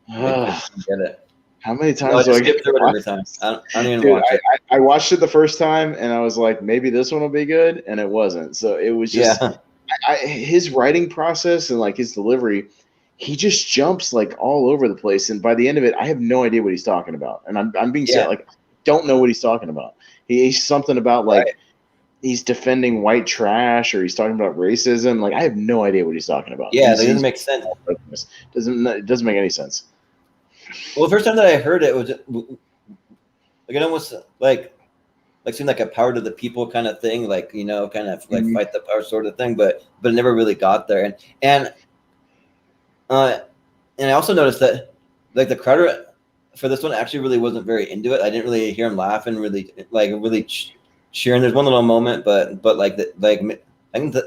it. How many times do I get through it every time? I don't even watch it. I watched it the first time, and I was like, maybe this one will be good, and it wasn't. So it was just his writing process and like his delivery. He just jumps like all over the place, and by the end of it, I have no idea what he's talking about. And I'm being sad, like, don't know what he's talking about. He's something about like he's defending white trash, or he's talking about racism. Like, I have no idea what he's talking about. Yeah, that doesn't make sense. It doesn't make any sense. Well, the first time that I heard it was like, it almost like seemed like a power to the people kind of thing, like, kind of like fight the power sort of thing, but it never really got there. And I also noticed that like the crowd for this one actually really wasn't very into it. I didn't really hear him laughing, really cheering. There's one little moment, but like I think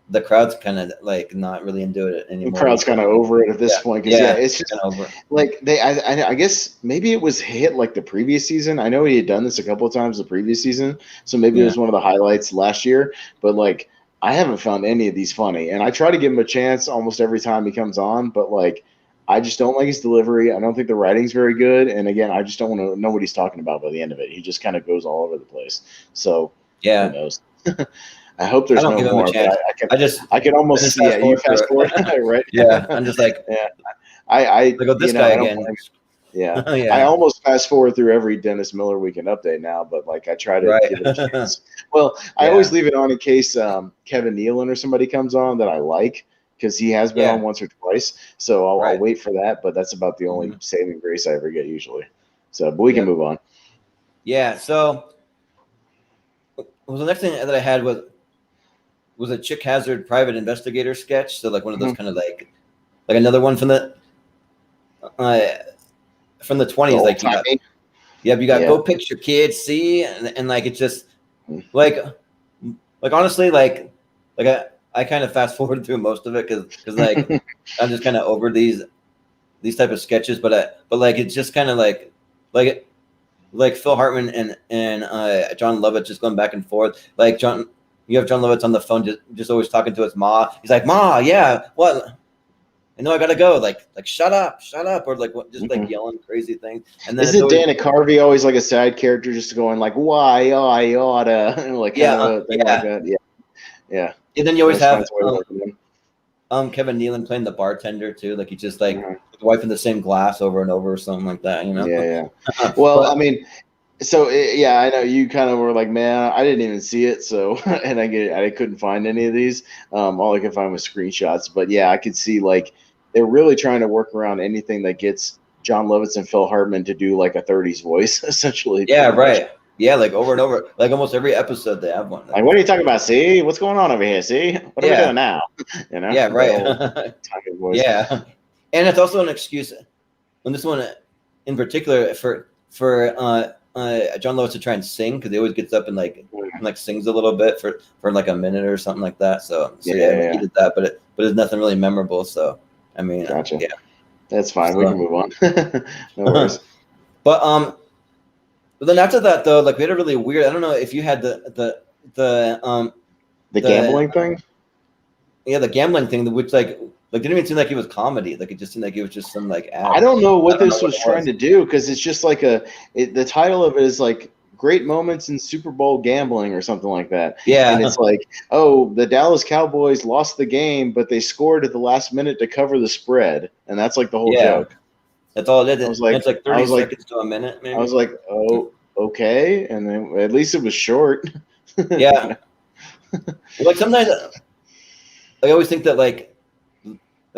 the crowd's kind of like not really into it anymore. The crowd's kind of over it at this point. It's just kind of over. Like I guess maybe it was hit like the previous season. I know he had done this a couple of times the previous season, so maybe it was one of the highlights last year. But like, I haven't found any of these funny, and I try to give him a chance almost every time he comes on. But like, I just don't like his delivery. I don't think the writing's very good, and again, I just don't want to know what he's talking about by the end of it. He just kind of goes all over the place. So who knows? I hope there's no more. I can almost see it. You fast forward, right? Yeah, I'm just like, I look at this guy again. I almost fast forward through every Dennis Miller Weekend Update now, but like, I try to give it a chance. Well, I always leave it on in case Kevin Nealon or somebody comes on that I like, because he has been on once or twice. So I'll wait for that, but that's about the only saving grace I ever get usually. So, but we can move on. Yeah. So, the next thing that I had was a Chick Hazard private investigator sketch. So like one of those kind of like another one from the 20s, like you got Go Picture Kids, see, and like it's just like honestly, like I kind of fast forward through most of it because like I'm just kind of over these type of sketches, but like it's just kind of like Phil Hartman and John Lovitz just going back and forth. Like you have John Lovitz on the phone just always talking to his ma. He's like, "Ma, yeah, what? I know I gotta go." Like shut up, or like just like yelling crazy things. And then isn't Dana Carvey always like a side character, just going like, "Why I oughta," like kind of a thing like that. Yeah. And then you always have Kevin Nealon playing the bartender too. Like he just like wiping the same glass over and over or something like that. You know? Yeah. Well, I mean. So I know you kind of were like, man, I didn't even see it. So, and I couldn't find any of these. All I could find was screenshots. But yeah, I could see like they're really trying to work around anything that gets John Lovitz and Phil Hartman to do like a 30s voice, essentially. Yeah, right. Yeah, like over and over, like almost every episode they have one. Like, what are you talking about? See, what's going on over here? See, what are we doing now? You know? Yeah, right. Yeah, and it's also an excuse. When this one, in particular, for John Lovitz to try and sing because he always gets up and like sings a little bit for like a minute or something like that. So he did that, but it's nothing really memorable. So I mean, gotcha. Yeah, that's fine. We can move on. No worries. But then after that though, like we had a really weird. I don't know if you had the gambling thing. Yeah, the gambling thing, which like didn't even seem like it was comedy. Like it just seemed like it was just some like ad. I don't know what this was trying to do because it's just like the title of it is like Great Moments in Super Bowl Gambling or something like that. Yeah. And it's like, oh, the Dallas Cowboys lost the game, but they scored at the last minute to cover the spread. And that's like the whole joke. That's all it is. It's like 30 seconds to a minute, maybe. I was like, oh, okay. And then at least it was short. Yeah. Like sometimes I always think that like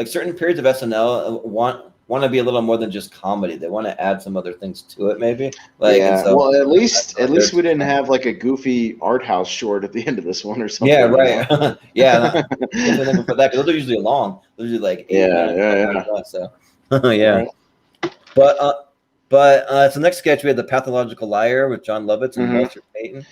certain periods of SNL want to be a little more than just comedy. They want to add some other things to it, maybe. Like, yeah. So, well, at least we didn't have like a goofy art house short at the end of this one or something. Yeah, right. Yeah. For that, because those are usually long. Those are usually like 8 minutes. Yeah. So yeah. Right. But so next sketch we had The Pathological Liar with John Lovitz and Walter Payton.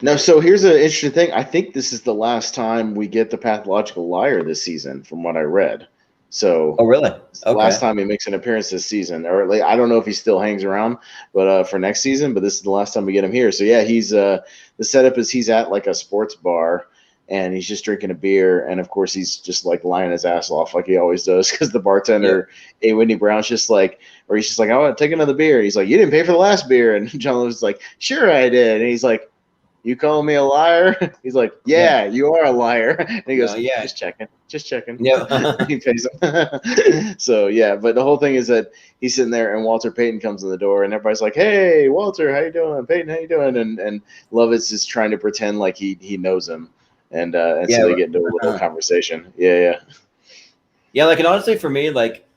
No, so here's an interesting thing. I think this is the last time we get the Pathological Liar this season, from what I read. So, oh really? It's the last time he makes an appearance this season, or like, I don't know if he still hangs around, but for next season. But this is the last time we get him here. So yeah, he's the setup is he's at like a sports bar, and he's just drinking a beer, and of course he's just like lying his ass off like he always does, because the bartender, A. Whitney Brown's just like, or he's just like, I want to take another beer. He's like, you didn't pay for the last beer, and John was like, sure I did, and he's like, you calling me a liar? He's like, yeah, you are a liar. And he goes, yeah, just checking. Yeah. He pays him. So, yeah, but the whole thing is that he's sitting there and Walter Payton comes in the door and everybody's like, hey, Walter, how you doing? Payton, how you doing? And Lovitz is trying to pretend like he knows him. And so they get into a little conversation. Yeah. Yeah, like, and honestly for me, like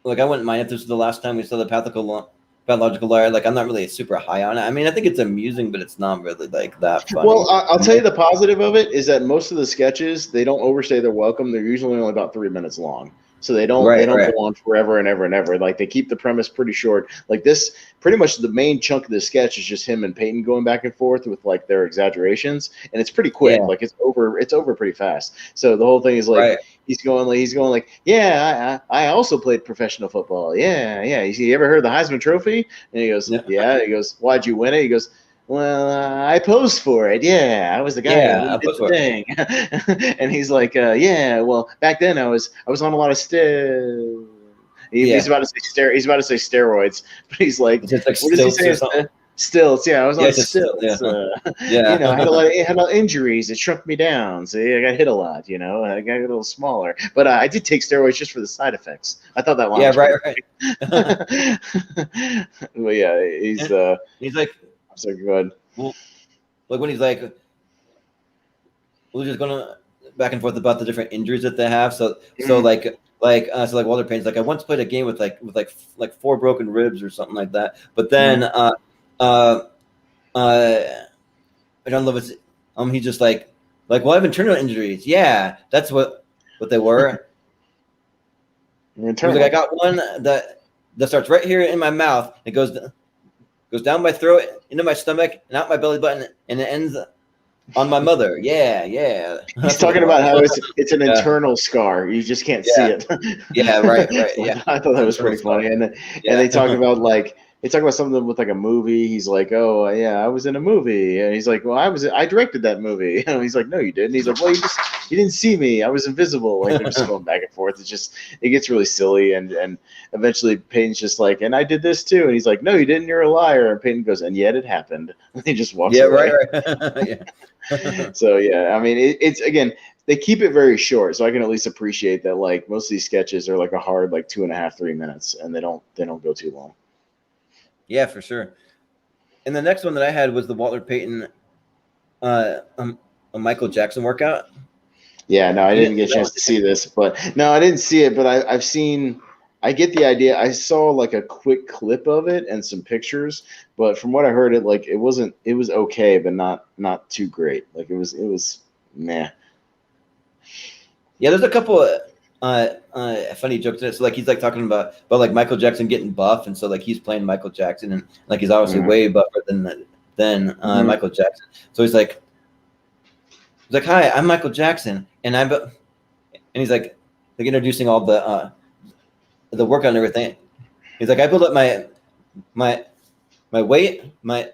I wouldn't mind if this was the last time we saw the Pathological Liar. Like, I'm not really super high on it. I mean, I think it's amusing, but it's not really like that funny. Well, I'll tell you the positive of it is that most of the sketches, they don't overstay their welcome. They're usually only about 3 minutes long. So they don't go on forever and ever and ever. Like, they keep the premise pretty short. Like this, pretty much the main chunk of the sketch is just him and Payton going back and forth with like their exaggerations, and it's pretty quick. Like it's over pretty fast. So the whole thing is like he's going like, yeah, I also played professional football. Yeah. You ever heard of the Heisman Trophy? And he goes, yeah. He goes, why'd you win it? He goes, well, I posed for it. Yeah, I was the guy who did the thing. And he's like, yeah, well, back then I was on a lot of He's about to say He's about to say steroids, but he's like, what does he say? Stilts. Yeah, I was on stilts. You know, I had a lot of injuries. It shrunk me down. So I got hit a lot. You know, I got a little smaller. But I did take steroids just for the side effects. I thought that line. Yeah, right. But yeah, he's like. So go ahead. Well, like when he's like, we're just going back and forth about the different injuries that they have. So like Walter Payton's like, I once played a game with 4 broken ribs or something like that. But then John Lovitz, he's just like, well, I've been internal injuries. Yeah, that's what they were. He's like, I got one that starts right here in my mouth. It goes down my throat, into my stomach, and out my belly button, and it ends on my mother. Yeah. He's talking about how it's an internal scar. You just can't see it. Yeah, right. Yeah. I thought that was pretty funny. And they talk about something with like a movie. He's like, oh yeah, I was in a movie, and he's like, well, I directed that movie. And he's like, no, you didn't. He's like, well, you didn't see me. I was invisible. Like they're just going back and forth. It gets really silly, and eventually Payton's just like, and I did this too. And he's like, no, you didn't. You're a liar. And Payton goes, and yet it happened. And he just walks away. Right. Yeah. So yeah, I mean, it's again, they keep it very short, so I can at least appreciate that. Like most of these sketches are like a hard 2.5, 3 minutes, and they don't go too long. Yeah, for sure. And the next one that I had was the Walter Payton, a Michael Jackson workout. Yeah, no, I didn't get a chance to see this, but no, I didn't see it, but I've seen. I get the idea. I saw like a quick clip of it and some pictures, but from what I heard, it was okay, but not too great. Like it was meh. Yeah, there's a couple of funny jokes in it. So like he's like talking about like Michael Jackson getting buff, and so like he's playing Michael Jackson, and like he's obviously way buffer than Michael Jackson. So he's like, hi, I'm Michael Jackson, and he's like introducing all the workout and everything. He's like, I built up my weight, my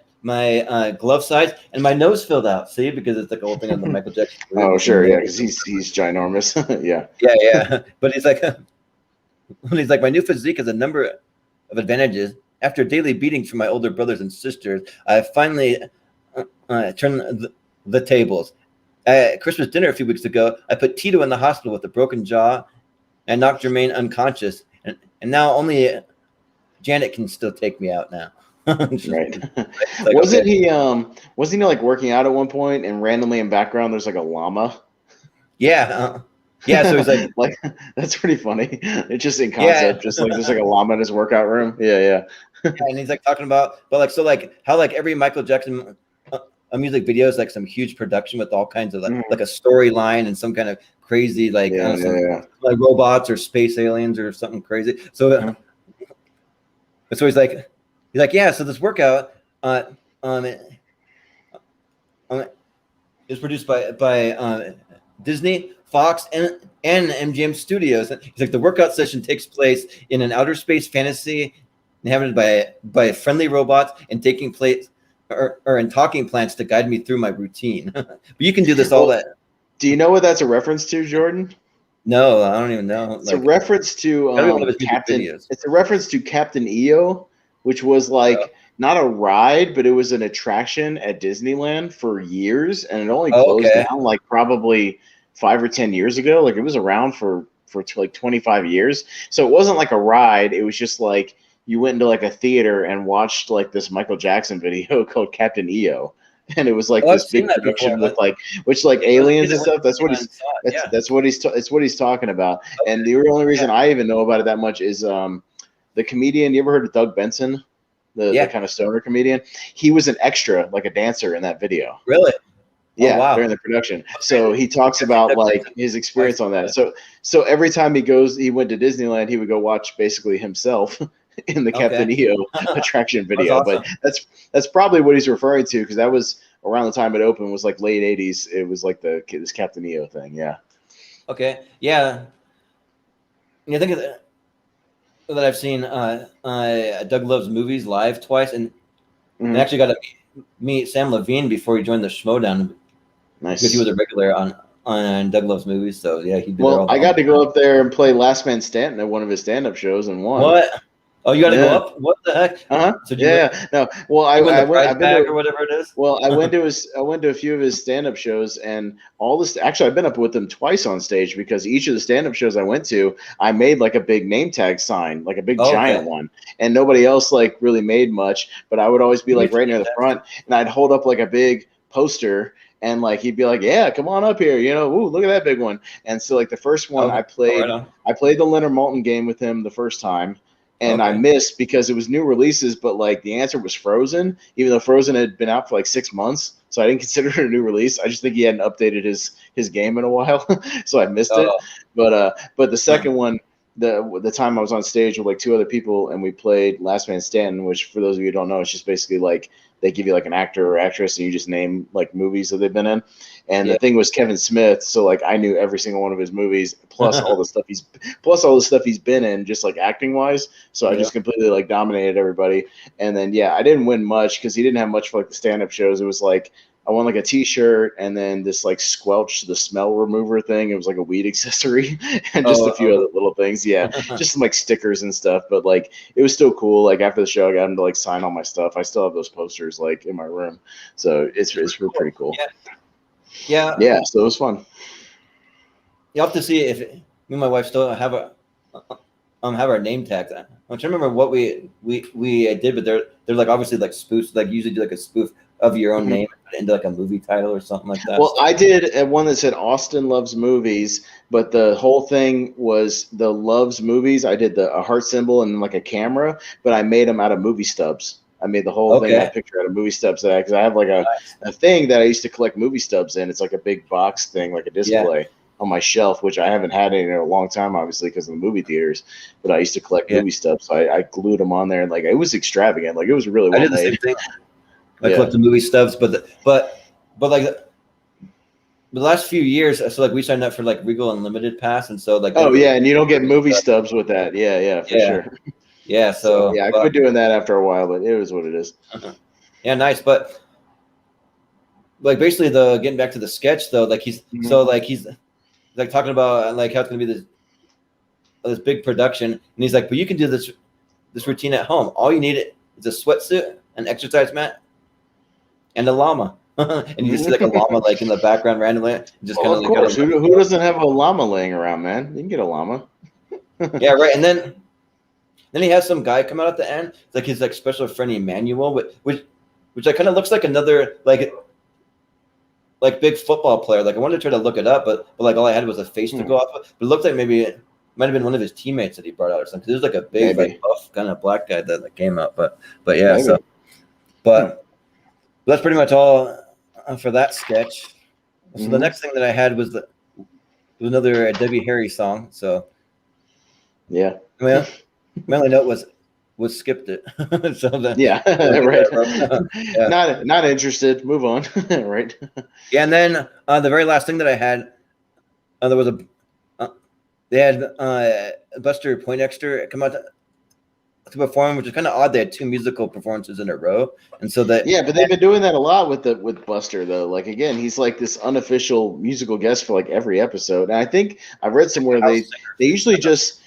glove size, and my nose filled out. See, because it's like a whole thing on the Michael Jackson. Oh, sure, yeah, because he's ginormous. Yeah. Yeah. But he's like, my new physique has a number of advantages. After daily beatings from my older brothers and sisters, I finally turned the tables. At Christmas dinner a few weeks ago, I put Tito in the hospital with a broken jaw and knocked Jermaine unconscious. And now only Janet can still take me out now. Right. Wasn't he like working out at one point, and randomly in background there's like a llama? Yeah. So he's like that's pretty funny. It's just in concept, just like there's like a llama in his workout room. Yeah, and he's like talking about, but how every Michael Jackson a music video is like some huge production with all kinds of like a storyline and some kind of crazy like robots or space aliens or something crazy. So so he's like, yeah. So this workout is produced by Disney, Fox, and MGM Studios. He's like, the workout session takes place in an outer space fantasy inhabited by friendly robots and taking place or in talking plants to guide me through my routine. But you can do this all that. Do you know what that's a reference to, Jordan? No, I don't even know. It's a reference to Captain. It's a reference to Captain EO, which was not a ride, but it was an attraction at Disneyland for years, and it only closed down like probably 5 or 10 years ago. Like it was around for like 25 years. So it wasn't like a ride. It was just like you went into like a theater and watched like this Michael Jackson video called Captain EO. And it was like this big production with aliens and stuff. That's what he's talking about. Okay. And the only reason I even know about it that much is the comedian. You ever heard of Doug Benson? The kind of stoner comedian. He was an extra, like a dancer in that video. Really? Yeah, during the production. So he talks about like his experience on that. So every time he went to Disneyland, he would go watch basically himself in the Captain EO attraction video. Awesome. But that's probably what he's referring to, because that was around the time it opened, was like late 80s. It was like this Captain EO thing. Yeah. Okay. Yeah. You think of that I've seen Doug Loves Movies live twice, and actually got to meet Sam Levine before he joined the Schmodown. Nice. Because he was a regular on Doug Loves Movies. So yeah, he'd be there all the time. I got to go up there and play Last Man Stanton at one of his stand-up shows and won. What? Oh, you got to go up? What the heck? So no. Well, I've been to, or whatever it is. Well, I went to a few of his stand-up shows, and all this. Actually, I've been up with him twice on stage, because each of the stand-up shows I went to, I made like a big name tag sign, like a big giant one, and nobody else like really made much. But I would always be like right near the front, and I'd hold up like a big poster. And like he'd be like, "Yeah, come on up here, ooh, look at that big one." And so like the first one I played the Leonard Maltin game with him the first time, and I missed because it was new releases, but like the answer was Frozen, even though Frozen had been out for like 6 months, so I didn't consider it a new release. I just think he hadn't updated his game in a while, so I missed it. But the second one, the time I was on stage with like 2 other people, and we played Last Man Standing, which for those of you who don't know, it's just basically like they give you like an actor or actress, and you just name like movies that they've been in. And the thing was Kevin Smith, so like I knew every single one of his movies, plus all the stuff he's been in, just like acting wise. So I just completely like dominated everybody. And then I didn't win much because he didn't have much for like the stand up shows. It was like I won like a T-shirt and then this like Squelch the smell remover thing. It was like a weed accessory and just a few other little things. Yeah, just some like stickers and stuff. But like it was still cool. Like after the show, I got him to like sign all my stuff. I still have those posters like in my room, so it's pretty cool. Yeah. So it was fun. You have to see if me and my wife still have our name tags. I'm trying to remember what we did, but they're like obviously like spoofs. Like usually do like a spoof of your own name into like a movie title or something like that. Well, I did one that said Austin Loves Movies, but the whole thing was the Loves Movies. I did a heart symbol and like a camera, but I made them out of movie stubs. I made the whole thing, that picture out of movie stubs because I have like a thing that I used to collect movie stubs in. It's like a big box thing, like a display on my shelf, which I haven't had in a long time, obviously, because of the movie theaters. But I used to collect movie stubs, so I glued them on there, and like it was extravagant. Like it was really well made. I did the same thing. I collected movie stubs, but like the last few years, so like we signed up for like Regal Unlimited Pass, and so like and you don't get movie stubs with that. For sure. Yeah, so I quit doing that after a while, but it was what it is. Yeah, nice. But like basically, getting back to the sketch though, like he's like talking about like how it's gonna be this big production, and he's like, but you can do this routine at home. All you need is a sweatsuit, an exercise mat, and a llama. And you just see like a llama like in the background randomly. Just kind of course, who doesn't have a llama laying around, man? You can get a llama. Yeah, right. And then he has some guy come out at the end. It's like his like special friend Emmanuel, which like kind of looks like another like big football player. Like I wanted to try to look it up, but like all I had was a face to go off of. But it looked like maybe it might have been one of his teammates that he brought out or something. Because there's like a big like buff kind of black guy that like came out. But yeah, maybe. So but that's pretty much all for that sketch. So the next thing that I had was another Debbie Harry song. So yeah. Well, my only note was skipped it. So right. Not interested. Move on. Right. Yeah, and then the very last thing that I had, there was they had Buster Poindexter come out to perform, which is kind of odd. They had 2 musical performances in a row, and so that but they've been doing that a lot with Buster though. Like again, he's like this unofficial musical guest for like every episode, and I think I've read somewhere they usually just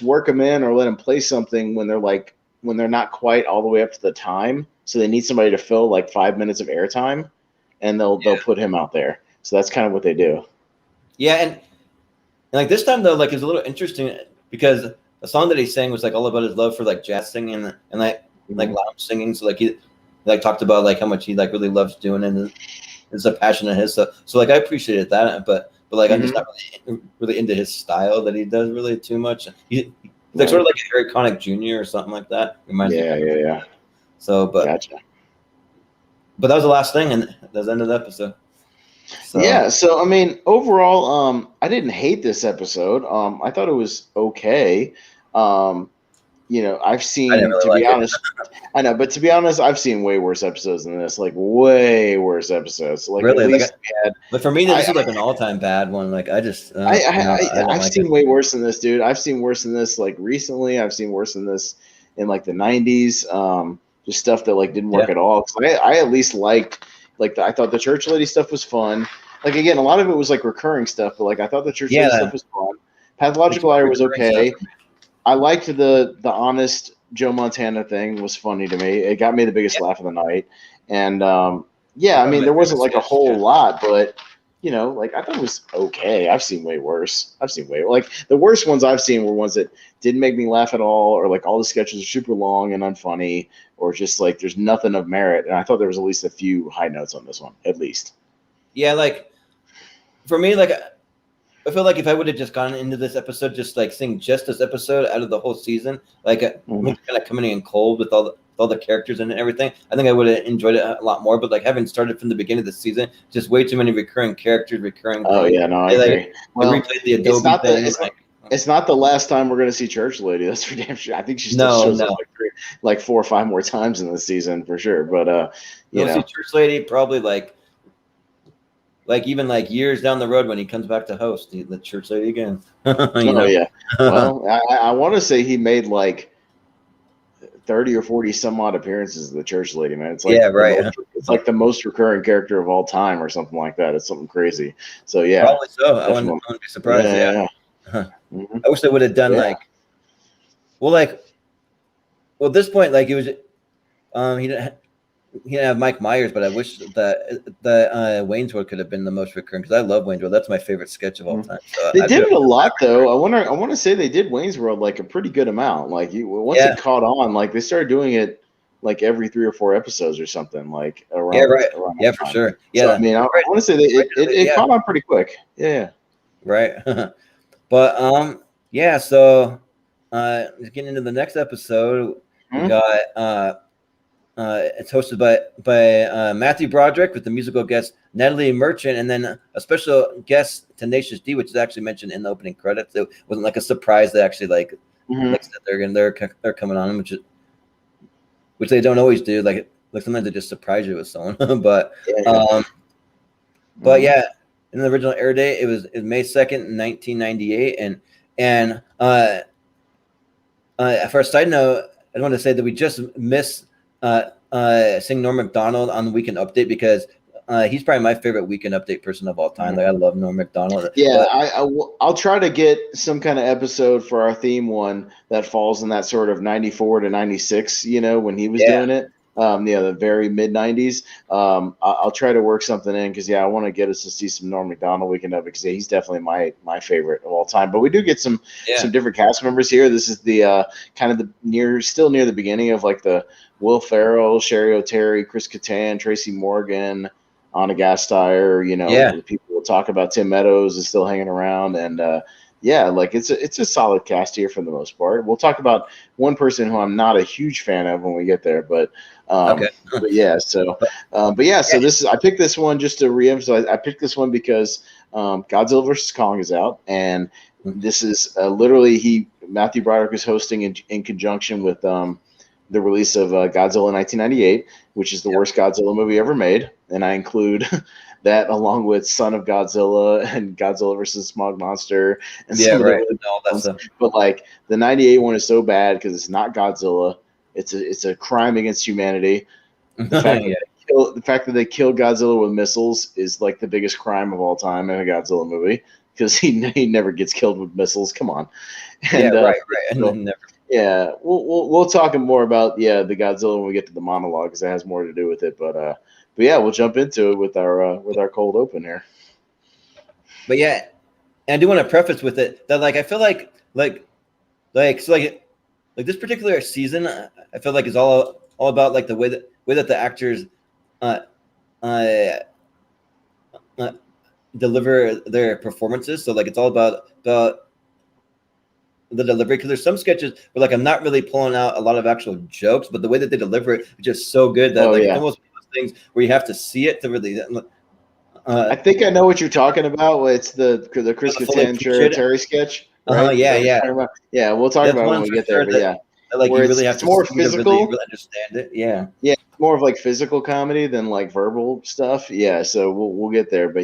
work them in or let them play something when they're not quite all the way up to the time. So they need somebody to fill like 5 minutes of airtime, and they'll put him out there. So that's kind of what they do. Yeah, and like this time though, like it's a little interesting because the song that he sang was like all about his love for like jazz singing and like lounge singing. So like he like talked about like how much he like really loves doing it and it's a passion of his. So like I appreciated that, but like I'm just not really into his style that he does really too much. He's like sort of like Eric Connick Jr. or something like that. Yeah. So gotcha. But that was the last thing, and that was the end of the episode. So I mean, overall, I didn't hate this episode. I thought it was okay. I've seen, be honest, I know, but to be honest, I've seen way worse episodes than this, like way worse episodes. Like really, at least but for me, this is like an all-time bad one. Like I've seen way worse than this, dude. I've seen worse than this, like recently. I've seen worse than this in like the '90s. Just stuff that like didn't work at all. Because I at least liked, like I thought the church lady stuff was fun. Like again, a lot of it was like recurring stuff, but like I thought the church lady stuff was fun. Pathological Liar was okay. I liked the honest Joe Montana thing was funny to me. It got me the biggest laugh of the night. And I mean, there wasn't like a whole lot, but like I thought it was okay. I've seen way worse. Like the worst ones I've seen were ones that didn't make me laugh at all, or like all the sketches are super long and unfunny, or just like there's nothing of merit. And I thought there was at least a few high notes on this one, at least. Yeah, like for me, like I feel like if I would have just gone into this episode, just like seeing just this episode out of the whole season, like kind of coming in cold with all the characters and everything, I think I would have enjoyed it a lot more. But like having started from the beginning of the season, just way too many recurring characters, I agree. Well, replayed the Adobe thing. it's not the last time we're going to see Church Lady. That's for damn sure. I think she still shows up like 4 or 5 more times in the season for sure. But you know, see Church Lady probably like even like years down the road when he comes back to host the Church Lady again. Yeah. Well, I want to say he made like 30 or 40 some odd appearances of the Church Lady, man. It's like it's like the most recurring character of all time or something like that. It's something crazy. So yeah, probably so. I wouldn't be surprised. Yeah. Mm-hmm. I wish they would have done at this point, like it was, he didn't have Mike Myers, but I wish that Wayne's World could have been the most recurring because I love Wayne's World. That's my favorite sketch of all time. So they did it a lot, though. I want to say they did Wayne's World like a pretty good amount. Like once it caught on, like they started doing it like every 3 or 4 episodes or something. Like around around for sure. Yeah, so, I mean, I want to say that it caught on pretty quick. Yeah. Right. But yeah. So getting into the next episode, we got it's hosted by Matthew Broderick with the musical guest Natalie Merchant, and then a special guest Tenacious D, which is actually mentioned in the opening credits. It wasn't like a surprise. They actually like they're coming on, which they don't always do. Like sometimes they just surprise you with someone. But yeah, in the original air date, it was May 2nd, 1998, and for a side note, I want to say that we just missed seeing Norm Macdonald on the Weekend Update because he's probably my favorite Weekend Update person of all time. Like I love Norm Macdonald. Yeah, I'll try to get some kind of episode for our theme one that falls in that sort of 94 to 96. You know, when he was doing it. The very mid 90s. I'll try to work something in because I want to get us to see some Norm Macdonald Weekend Up because he's definitely my favorite of all time. But we do get some different cast members here. This is the kind of still near the beginning of like the Will Ferrell, Sherry O'Terry, Chris Kattan, Tracy Morgan, Anna Gasteyer. You know, the people will talk about. Tim Meadows is still hanging around, and like it's a solid cast here for the most part. We'll talk about one person who I'm not a huge fan of when we get there, but so this is I picked this one just to reemphasize. I picked this one because Godzilla vs. Kong is out, and this is literally Matthew Broderick is hosting in conjunction with the release of Godzilla 1998, which is the worst Godzilla movie ever made, and I include that along with Son of Godzilla and Godzilla vs. Smog Monster and some of all that stuff. But like the 98 one is so bad because it's not Godzilla. It's a crime against humanity. The fact that they kill Godzilla with missiles is like the biggest crime of all time in a Godzilla movie because he never gets killed with missiles. Come on. And, we'll talk more about the Godzilla when we get to the monologue because it has more to do with it. But we'll jump into it with our cold open here. But yeah, and I do want to preface with it that like I feel like this particular season, I feel like is all about like the way that the actors deliver their performances. So like it's all about the delivery because there's some sketches where like I'm not really pulling out a lot of actual jokes, but the way that they deliver it is just so good that it's almost one of those things where you have to see it to really. I think I know what you're talking about. It's the Chris Kattan Terry sketch. Right? We'll talk about it when we get there. But like you really have to more physical, really understand it. Yeah, it's more of like physical comedy than like verbal stuff. Yeah, so we'll get there. But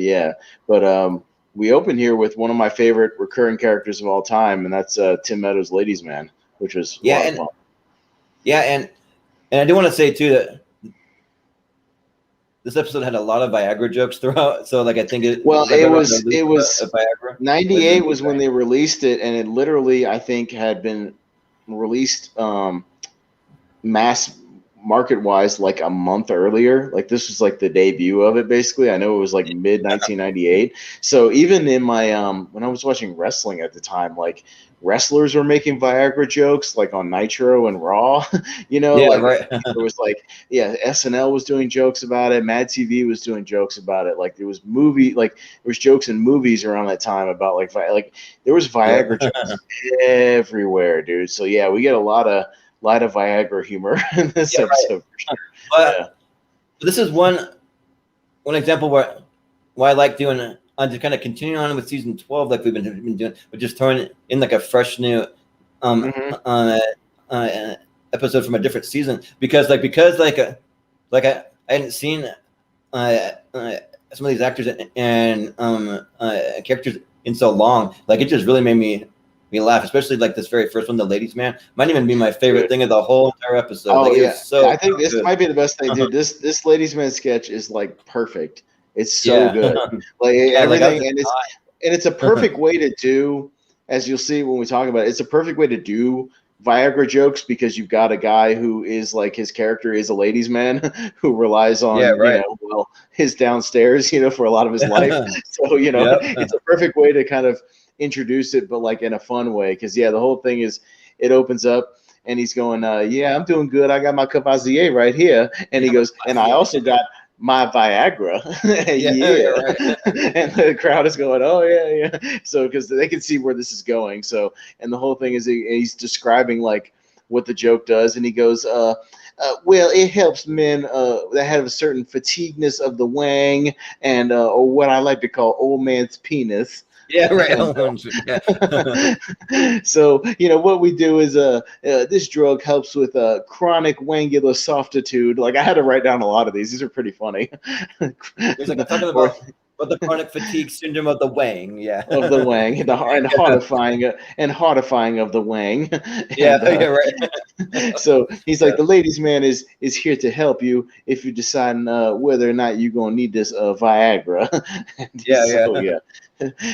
we open here with one of my favorite recurring characters of all time, and that's Tim Meadows' Ladies Man, which was a lot of fun. Yeah, and I do want to say too that this episode had a lot of Viagra jokes throughout. So like I think it was Viagra. 98 was when they released it, and it literally I think had been released mass market wise like a month earlier. Like this was like the debut of it basically. I know it was like mid 1998. So even in my when I was watching wrestling at the time, like wrestlers were making Viagra jokes like on Nitro and Raw. You know, it was like SNL was doing jokes about it. Mad TV was doing jokes about it. Like there was jokes in movies around that time about like there was Viagra jokes everywhere, dude. So yeah, we get a lot of Viagra humor in this episode. But this is one example where I like doing just kind of continuing on with season 12, like we've been doing, but just throwing in like a fresh new episode from a different season because I hadn't seen some of these actors and characters in so long. Like it just really made me laugh, especially like this very first one, the ladies' man. Might even be my favorite thing of the whole entire episode. Oh like, yeah, I think good. this might be the best thing, dude. This ladies' man sketch is like perfect. It's so good, like everything, and it's a perfect way to do. As you'll see when we talk about it, it's a perfect way to do Viagra jokes because you've got a guy who is like his character is a ladies' man who relies on his downstairs, for a lot of his life. So it's a perfect way to kind of introduce it, but like in a fun way. Because the whole thing is it opens up and he's going, I'm doing good. I got my Cavazier right here, and he goes, and I also got my Viagra. And the crowd is going, oh yeah. So because they can see where this is going. So, and the whole thing is he's describing like what the joke does, and he goes, well, it helps men that have a certain fatigueness of the wang and or what I like to call old man's penis. Yeah, right. So what we do is this drug helps with chronic wangular softitude. Like I had to write down a lot of these. These are pretty funny. There's like talking about the chronic fatigue syndrome of the wang. Of the wang, and horrifying of the wang. Right. So he's like, the ladies' man is here to help you if you decide whether or not you're gonna need this Viagra.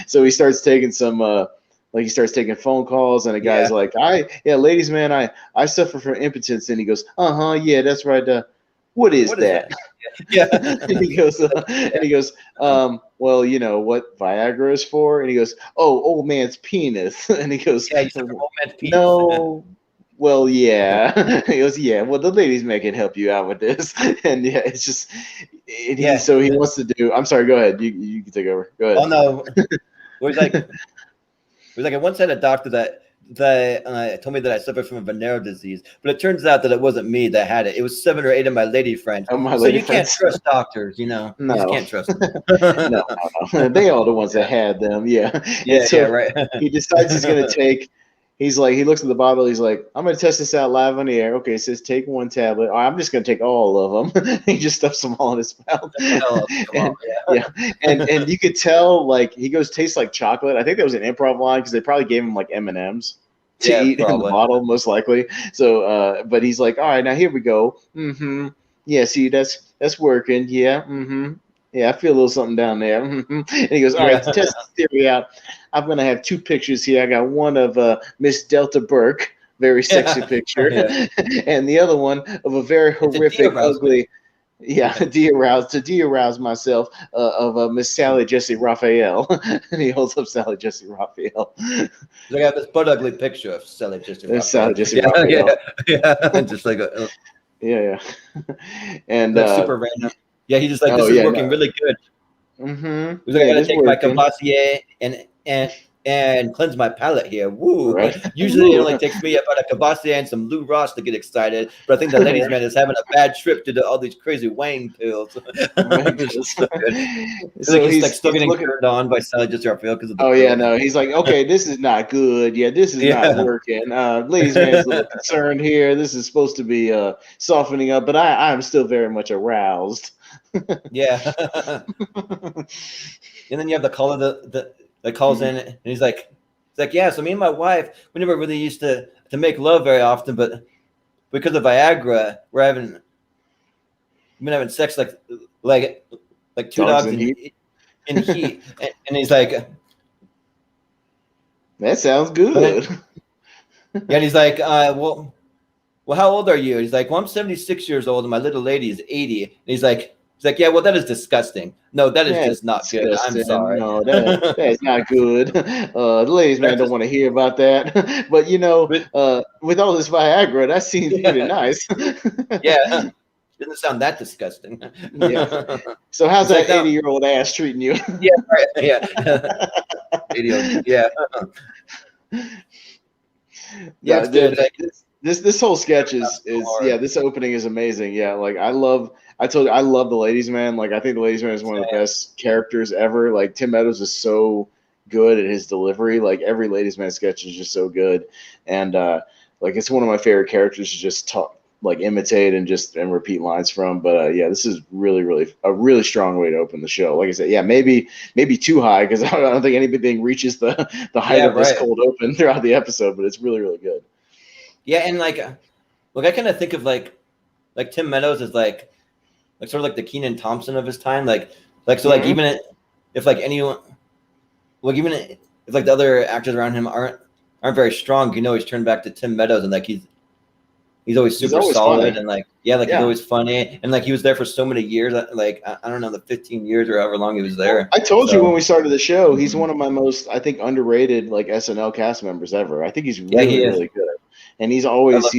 So he starts taking some he starts taking phone calls, and the guy's like, ladies' man, I suffer from impotence, and he goes, yeah, that's right. What is that? And he goes, well, you know what Viagra is for? And he goes, oh, old man's penis. And he goes, you said old man's penis. No. Well, yeah. He goes, yeah. Well, the ladies' man can help you out with this, and it's just, so he wants to do. I'm sorry. Go ahead. You can take over. Go ahead. Oh no. It was like I once had a doctor that told me that I suffered from a venereal disease, but it turns out that it wasn't me that had it. It was 7 or 8 of my lady friends. Can't trust doctors, No. You just can't trust them. No. They are the ones that had them. Yeah. Right. He decides he's going to take. He's like, he looks at the bottle. He's like, I'm going to test this out live on the air. Okay, it says take 1 tablet. I'm just going to take all of them. He just stuffs them all in his mouth. And you could tell, like, he goes, tastes like chocolate. I think that was an improv line because they probably gave him like M&Ms to eat in the bottle, most likely. So, but he's like, all right, now here we go. Mm-hmm. Yeah, see, that's working. Yeah. Mm-hmm. Yeah, I feel a little something down there. And he goes, all right, to test this theory out, I'm going to have 2 pictures here. I got one of Miss Delta Burke, very sexy picture, and the other one of a very horrific, ugly, de-arouse myself, of Miss Sally Jesse Raphael. And he holds up Sally Jesse Raphael. I got this butt ugly picture of Sally Jesse Raphael. Sally Jesse Raphael. Just like a... And that's super random. Yeah, he's just like, this is working really good. Mm-hmm. He's like, I gotta take my Cavazier and cleanse my palate here. Woo! Right. Usually it only takes me about a Cavazier and some Lou Ross to get excited, but I think the ladies' man is having a bad trip to all these crazy wang pills. So he's like still getting turned on by Sally Jesse Raphael because of the no, he's like, okay, this is not good. Yeah, this is not working. Ladies' man's a little concerned here. This is supposed to be softening up, but I'm still very much aroused. And then you have the caller that calls in, and he's like, so me and my wife, we never really used to make love very often, but because of Viagra, we've been having sex like 2 dogs in heat. And he's like, that sounds good. And he's like, well, how old are you? He's like, well, I'm 76 years old, and my little lady is 80. And he's like, yeah, well, that is disgusting. No, that is just not good. I'm sorry. No, that is not good. The ladies' man don't want to hear about that. But with all this Viagra, that seems pretty nice. Doesn't sound that disgusting. So how's that 80-year-old ass treating you? 80-year-old. It's good. This whole sketch is this opening is amazing. Yeah, like I love the Ladies Man. Like I think the Ladies Man is one of the best characters ever. Like Tim Meadows is so good at his delivery. Like every Ladies Man sketch is just so good, and like it's one of my favorite characters to just talk, like imitate and repeat lines from. But this is really a really strong way to open the show. Like I said, maybe too high because I don't think anything reaches the height of this cold open throughout the episode. But it's really good. Yeah, and like I kind of think of like Tim Meadows as like sort of like the Kenan Thompson of his time. Like even if like anyone, like even if like the other actors around him aren't very strong, he's turned back to Tim Meadows, and like he's always super solid funny. And like he's always funny, and like he was there for so many years. Like I don't know, the 15 years or however long he was there. I told you when we started the show, he's one of my most underrated like SNL cast members ever. I think he's really good. And he's always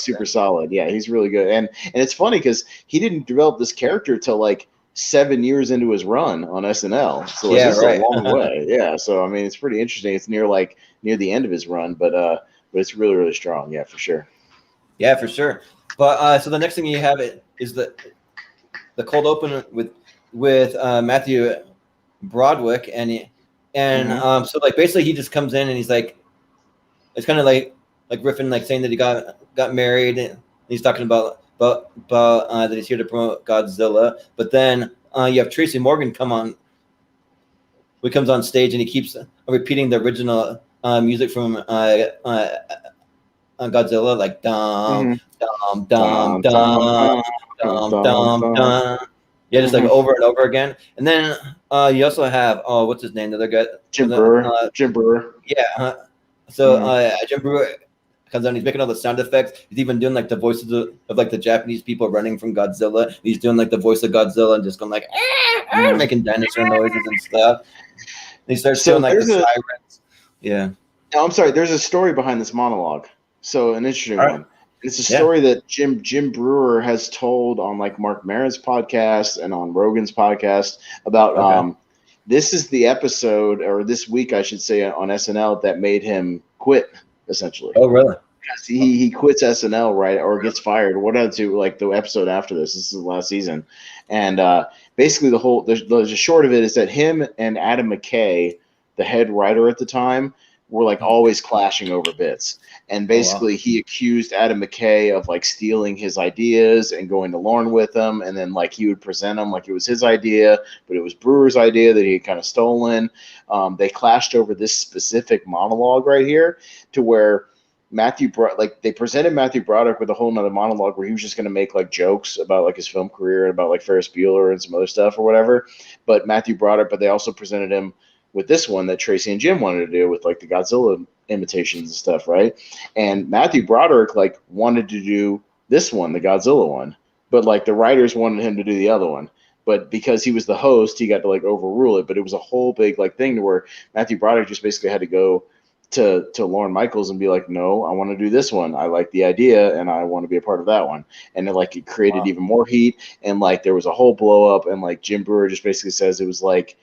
super solid. Yeah, he's really good. And it's funny because he didn't develop this character till like 7 years into his run on SNL. So it's a long way. Yeah. So I mean, it's pretty interesting. It's near the end of his run, but it's really strong. Yeah, for sure. Yeah, for sure. But so the next thing you have is the cold open with Matthew Broderick so like basically he just comes in and he's like, it's kind of like Griffin like saying that he got married and he's talking about that he's here to promote Godzilla. But then you have Tracy Morgan comes on stage and he keeps repeating the original music from Godzilla, like dum dum dum dum dum dum dum. Yeah, just like over and over again. And then you also have what's his name? The other guy, Jim Brewer. Yeah. So Jim Brewer comes on, he's making all the sound effects. He's even doing like the voices of like the Japanese people running from Godzilla. He's doing like the voice of Godzilla and just going like making dinosaur noises and stuff. And he starts doing like the sirens. Yeah. No, I'm sorry. There's a story behind this monologue. So an interesting one. It's a story that Jim Brewer has told on like Mark Maron's podcast and on Rogan's podcast about this is the episode, or this week I should say, on SNL that made him quit. Essentially. Oh, really? Because he quits SNL, right, or gets fired. What did I do? Like the episode after this. This is the last season, and basically the short of it is that him and Adam McKay, the head writer at the time, were like always clashing over bits. And basically he accused Adam McKay of like stealing his ideas and going to Lorne with them, and then like he would present them like it was his idea, but it was Brewer's idea that he had kind of stolen. They clashed over this specific monologue right here, to where they presented Matthew Broderick with a whole nother monologue where he was just going to make like jokes about like his film career and about like Ferris Bueller and some other stuff or whatever. But they also presented him with this one that Tracy and Jim wanted to do with like the Godzilla imitations and stuff, right? And Matthew Broderick like wanted to do this one, the Godzilla one, but like the writers wanted him to do the other one. But because he was the host, he got to like overrule it. But it was a whole big like thing to where Matthew Broderick just basically had to go to Lorne Michaels and be like, no, I want to do this one. I like the idea and I want to be a part of that one. And then like it created even more heat, and like there was a whole blow up, and like Jim Brewer just basically says it was like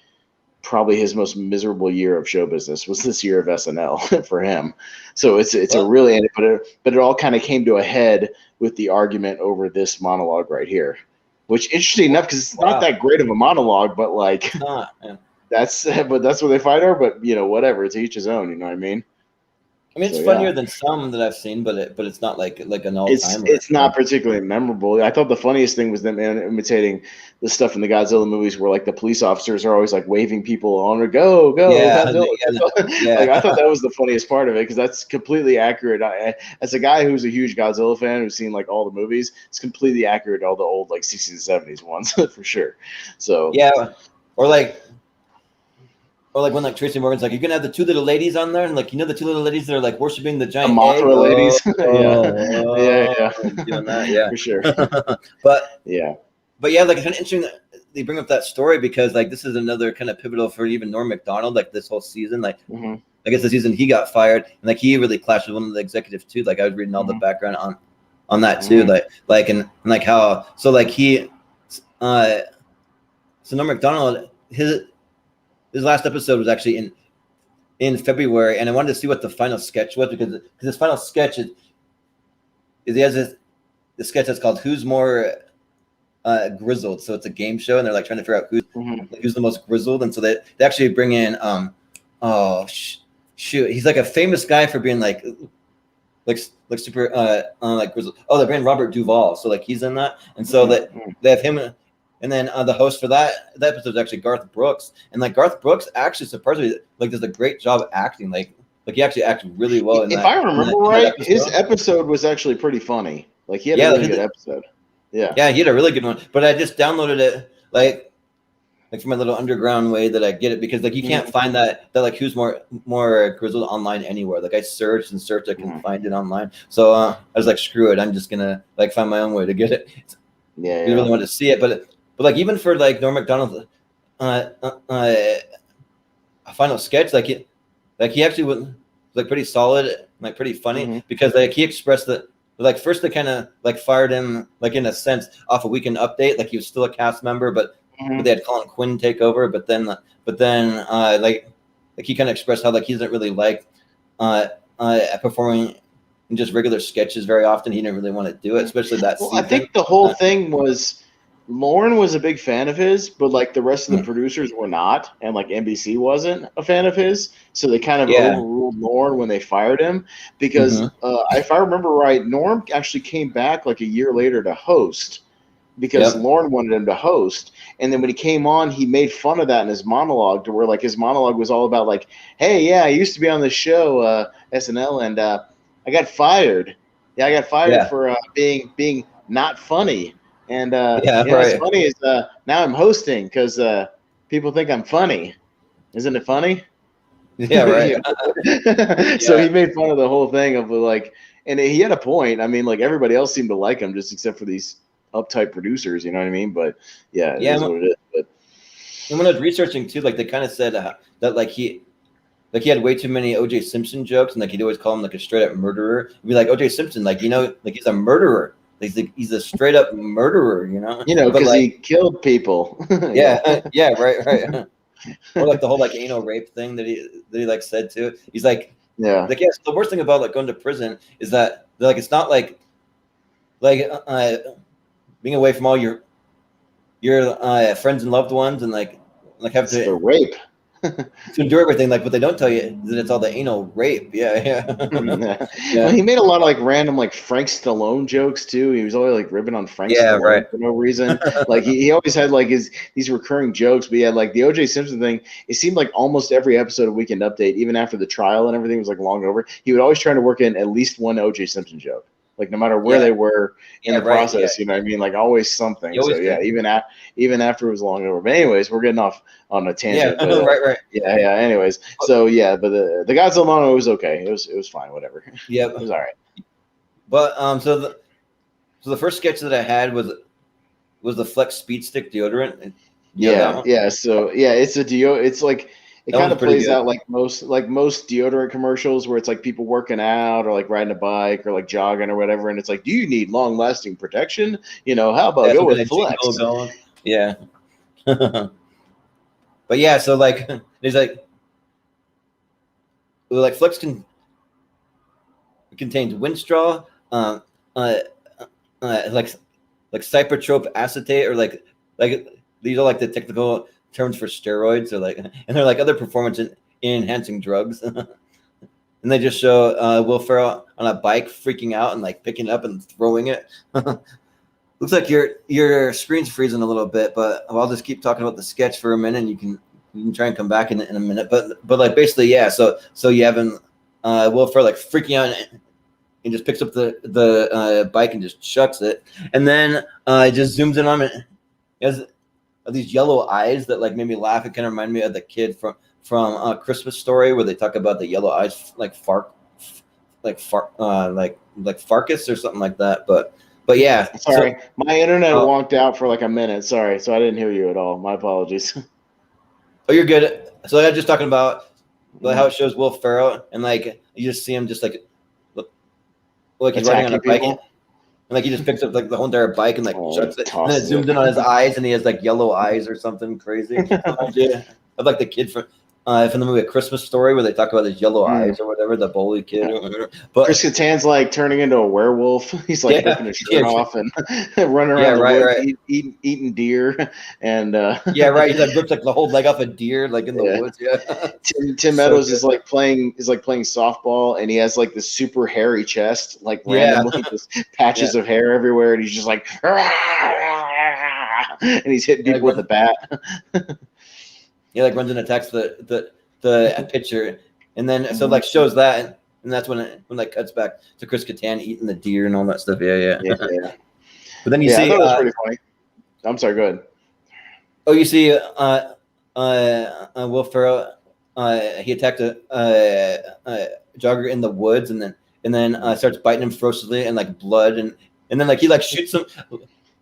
probably his most miserable year of show business was this year of SNL for him. So it's a really, but it all kind of came to a head with the argument over this monologue right here, which interesting enough, because it's not that great of a monologue, but like it's not, yeah. that's what they fight over. But whatever, it's each his own. You know what I mean? I mean, it's funnier than some that I've seen, but it's not like an all-timer. It's not particularly memorable. I thought the funniest thing was them imitating the stuff in the Godzilla movies where like the police officers are always like waving people on or go Godzilla. Yeah. Like I thought that was the funniest part of it, because that's completely accurate. As a guy who's a huge Godzilla fan who's seen like all the movies, it's completely accurate to all the old like 60s and 70s ones for sure. So or like when like Tracy Morgan's like, you're gonna have the two little ladies on there, and like the two little ladies that are like worshiping the giant Mothra ladies. Doing that, for sure. But like it's kind of interesting that they bring up that story, because like this is another kind of pivotal for even Norm Macdonald. Like this whole season, like I guess the season he got fired, and like he really clashed with one of the executives too. Like I was reading all the background on that too. Like and like how so like he so Norm Macdonald his last episode was actually in February, and I wanted to see what the final sketch was, because his final sketch he has this sketch that's called "Who's More Grizzled." So it's a game show, and they're like trying to figure out who's the most grizzled, and so they actually bring in shoot, he's like a famous guy for being like super like grizzled. Oh, they're bringing Robert Duvall, so like he's in that, and so that they have him. And then the host for that episode is actually Garth Brooks, and like Garth Brooks actually surprisingly like does a great job acting. Like he actually acts really well. If I remember right, his episode was actually pretty funny. Like he had a really good episode. Yeah, he had a really good one. But I just downloaded it like from my little underground way that I get it, because like you can't find that like who's more grizzled online anywhere. Like I searched, I can find it online. So I was like, screw it, I'm just gonna like find my own way to get it. Yeah, you really want to see it, but like even for like Norm Macdonald's final sketch, like he actually was like pretty solid, like pretty funny, because like he expressed that like first they kind of like fired him like in a sense off a Weekend Update, like he was still a cast member, but they had Colin Quinn take over, but then like he kind of expressed how like he doesn't really like performing in just regular sketches very often. He didn't really want to do it, especially that season. I think the whole thing was Lauren was a big fan of his, but like the rest of the producers were not, and like NBC wasn't a fan of his, so they kind of overruled Lauren when they fired him, because if I remember right, Norm actually came back like a year later to host, because Lauren wanted him to host, and then when he came on, he made fun of that in his monologue, to where like his monologue was all about like, hey, yeah, I used to be on the show SNL, and I got fired. Yeah, I got fired for being not funny. And what's funny is now I'm hosting because people think I'm funny. Isn't it funny? Yeah, right. So he made fun of the whole thing of like, and he had a point. I mean, like everybody else seemed to like him, just except for these uptight producers. You know what I mean? But it is what it is. But and when I was researching too, like they kind of said that like he had way too many O.J. Simpson jokes, and like he'd always call him like a straight up murderer. He'd be like, O.J. Simpson, like like he's a murderer. He's a straight up murderer, because like, he killed people. right. Or like the whole like anal rape thing that he like said too. He's like, like the worst thing about like going to prison is that like it's not like being away from all your friends and loved ones, and like have to the rape. To endure everything, like what they don't tell you is that it's all the anal rape. Well, he made a lot of like random like Frank Stallone jokes too. He was always like ribbing on Frank Stallone for no reason. Like he always had like these recurring jokes. But yeah, like the O.J. Simpson thing, it seemed like almost every episode of Weekend Update, even after the trial and everything was like long over, he would always try to work in at least one O.J. Simpson joke. Like no matter where they were in the process, you know what I mean? Like always something. So even after it was long over. But anyways, we're getting off on a tangent. Yeah, but, right. Yeah. Anyways, so yeah, but the Godzilla mono was okay. It was fine. Whatever. Yeah, it was all right. But so the first sketch that I had was the Flex Speed Stick deodorant. Yeah. So yeah, it's a deo. It's like. It kind of plays out like most deodorant commercials, where it's like people working out or like riding a bike or like jogging or whatever, and it's like, do you need long lasting protection? How about go with Flex? Yeah. But yeah, so like there's like Flex contains Winstraw, like cypertrope acetate, or like these are like the technical terms for steroids, or like, and they're like other performance enhancing drugs. And they just show Will Ferrell on a bike freaking out and like picking it up and throwing it. Looks like your screen's freezing a little bit, but I'll just keep talking about the sketch for a minute, and you can try and come back in a minute. But like basically, yeah. So you have Will Ferrell like freaking out and just picks up the bike and just chucks it, and then it just zooms in on it. It has these yellow eyes that like made me laugh. It kind of reminded me of the kid from Christmas Story, where they talk about the yellow eyes like Farkus or something like that. But yeah. Sorry, my internet wonked out for like a minute. Sorry, so I didn't hear you at all. My apologies. Oh, you're good. So I was just talking about how it shows Will Ferrell, and like you just see him just like he's riding on a bike. And like he just picks up like the whole entire bike and like chucks it, and then it zooms in on his eyes, and he has like yellow eyes or something crazy. Of like the kid from from the movie A Christmas Story, where they talk about his yellow eyes or whatever, the bully kid. Yeah. But Chris Kattan's like turning into a werewolf. He's like ripping his shirt off and running around the woods, eating deer. And He's like rips like the whole leg off a deer, like in the woods. Yeah. Tim Meadows is like playing softball, and he has like this super hairy chest, like randomly just patches of hair everywhere, and he's just like, and he's hitting people with a bat. Like runs and attacks the pitcher, and then so like shows that, and that's when like cuts back to Chris Kattan eating the deer and all that stuff. Yeah. But then you see, I thought it was pretty funny. I'm sorry, go ahead. Oh, you see, Will Ferrell, he attacked a jogger in the woods, and then starts biting him ferociously, and like blood, and then like he like shoots him.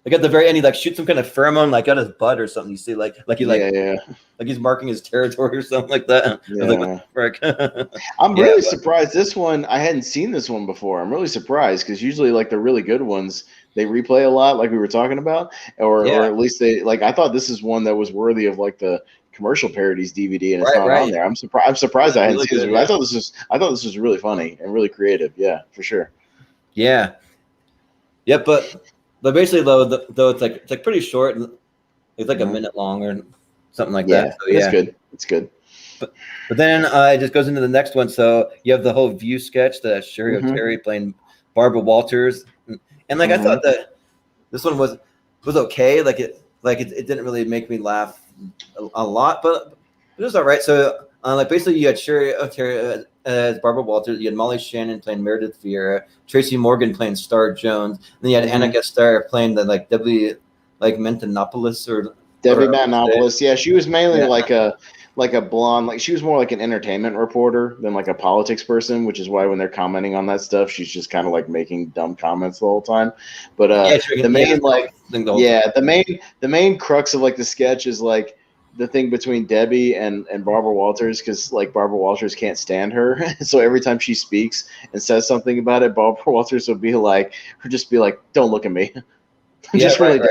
Like at the very end, he like shoots some kind of pheromone like out his butt or something. You see, like he's marking his territory or something like that. Yeah. I was like, what the frick? I'm really surprised. This one, I hadn't seen this one before. I'm really surprised because usually like the really good ones, they replay a lot, like we were talking about, or at least they like. I thought this is one that was worthy of like the commercial parodies DVD, and it's not on there. I'm surprised I hadn't seen this. I thought this was really funny and really creative. Yeah, for sure. Yeah. But basically, though it's like pretty short. It's like a minute long or something like that. So, it's good. It's good. But then it just goes into the next one. So you have the whole View sketch that Sherry O'Terry playing Barbara Walters, and like I thought that this one was okay. Like it didn't really make me laugh a lot, but it was all right. So like basically, you had Sherry O'Terry as Barbara Walters, you had Molly Shannon playing Meredith Vieira, Tracy Morgan playing Star Jones, and then you had Anna Gasteyer playing the like Debbie like Mentonopoulos or Debbie Mentonopoulos. Yeah, she was mainly like a blonde, like she was more like an entertainment reporter than like a politics person, which is why when they're commenting on that stuff, she's just kind of like making dumb comments the whole time. But the main crux of like the sketch is like the thing between Debbie and Barbara Walters, because like Barbara Walters can't stand her, so every time she speaks and says something about it, Barbara Walters will just be like, "Don't look at me." Just really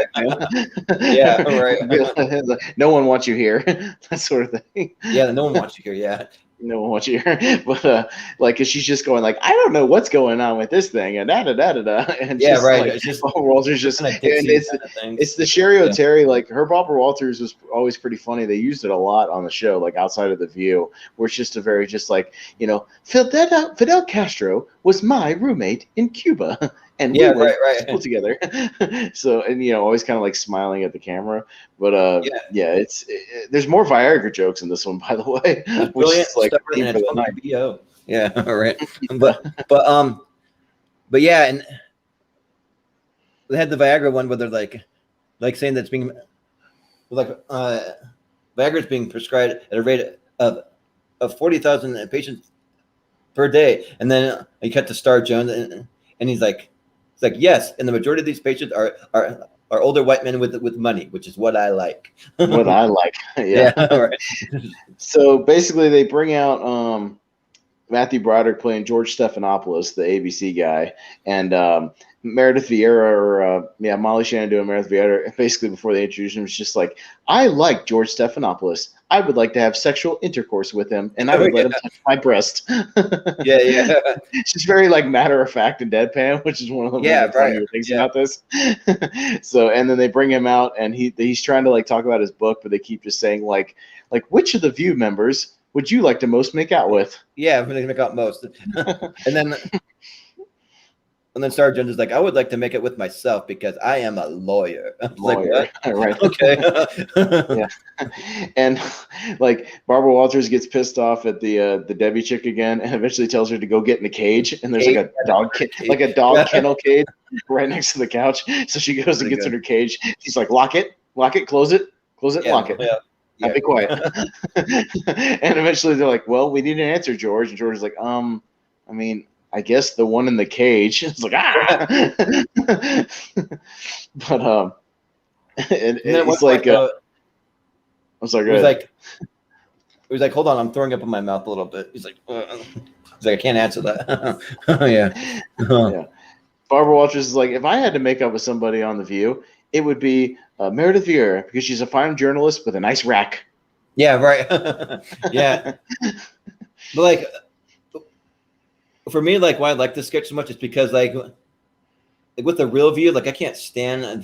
no one wants you here. That sort of thing. Yeah, no one wants you here. Yeah. No one wants you here. But like, cause she's just going like, I don't know what's going on with this thing, and and it's just Barbara Walters just and it's the Sherry O'Terry, like her Barbara Walters was always pretty funny. They used it a lot on the show, like outside of the View, where it's just a very just like, you know, Fidel Castro was my roommate in Cuba. And we were school together. So, and you know, always kind of like smiling at the camera. But there's more Viagra jokes in this one, by the way. Which is like yeah, all right. But yeah, and they had the Viagra one where they're like saying that it's being like Viagra is being prescribed at a rate of 40,000 patients per day, and then you cut to Star Jones and he's like. It's like, yes, and the majority of these patients are older white men with money, which is what I like. What I like, yeah. All right. So basically, they bring out Matthew Broderick playing George Stephanopoulos, the ABC guy, and Meredith Vieira, or Molly Shannon doing Meredith Vieira. Basically, before they introduced him, it's just like, I like George Stephanopoulos. I would like to have sexual intercourse with him, and I would let him touch my breast. Yeah. It's just very like matter of fact and deadpan, which is one of the funnier things about this. So, and then they bring him out, and he's trying to like talk about his book, but they keep just saying like which of the View members would you like to most make out with? Yeah, they make out most, and then Star Jones is like, I would like to make it with myself because I am a lawyer. I was like, what? Right. Okay. Yeah. And like Barbara Walters gets pissed off at the Debbie chick again, and eventually tells her to go get in the cage. And there's like a dog kennel cage right next to the couch. So she goes and gets in her cage. She's like, lock it, close it, lock it. Yeah. Be quiet. And eventually they're like, well, we need an answer, George. And George is like, I mean, I guess the one in the cage. It's like, but it's like, I'm sorry. Go ahead. He was like, hold on, I'm throwing up in my mouth a little bit. He's like, I can't answer that. Yeah. Yeah. Barbara Walters is like, if I had to make up with somebody on The View, it would be Meredith Vieira, because she's a fine journalist with a nice rack. Yeah, right. Yeah, but like for me, like why I like this sketch so much is because like with the real view, like I can't stand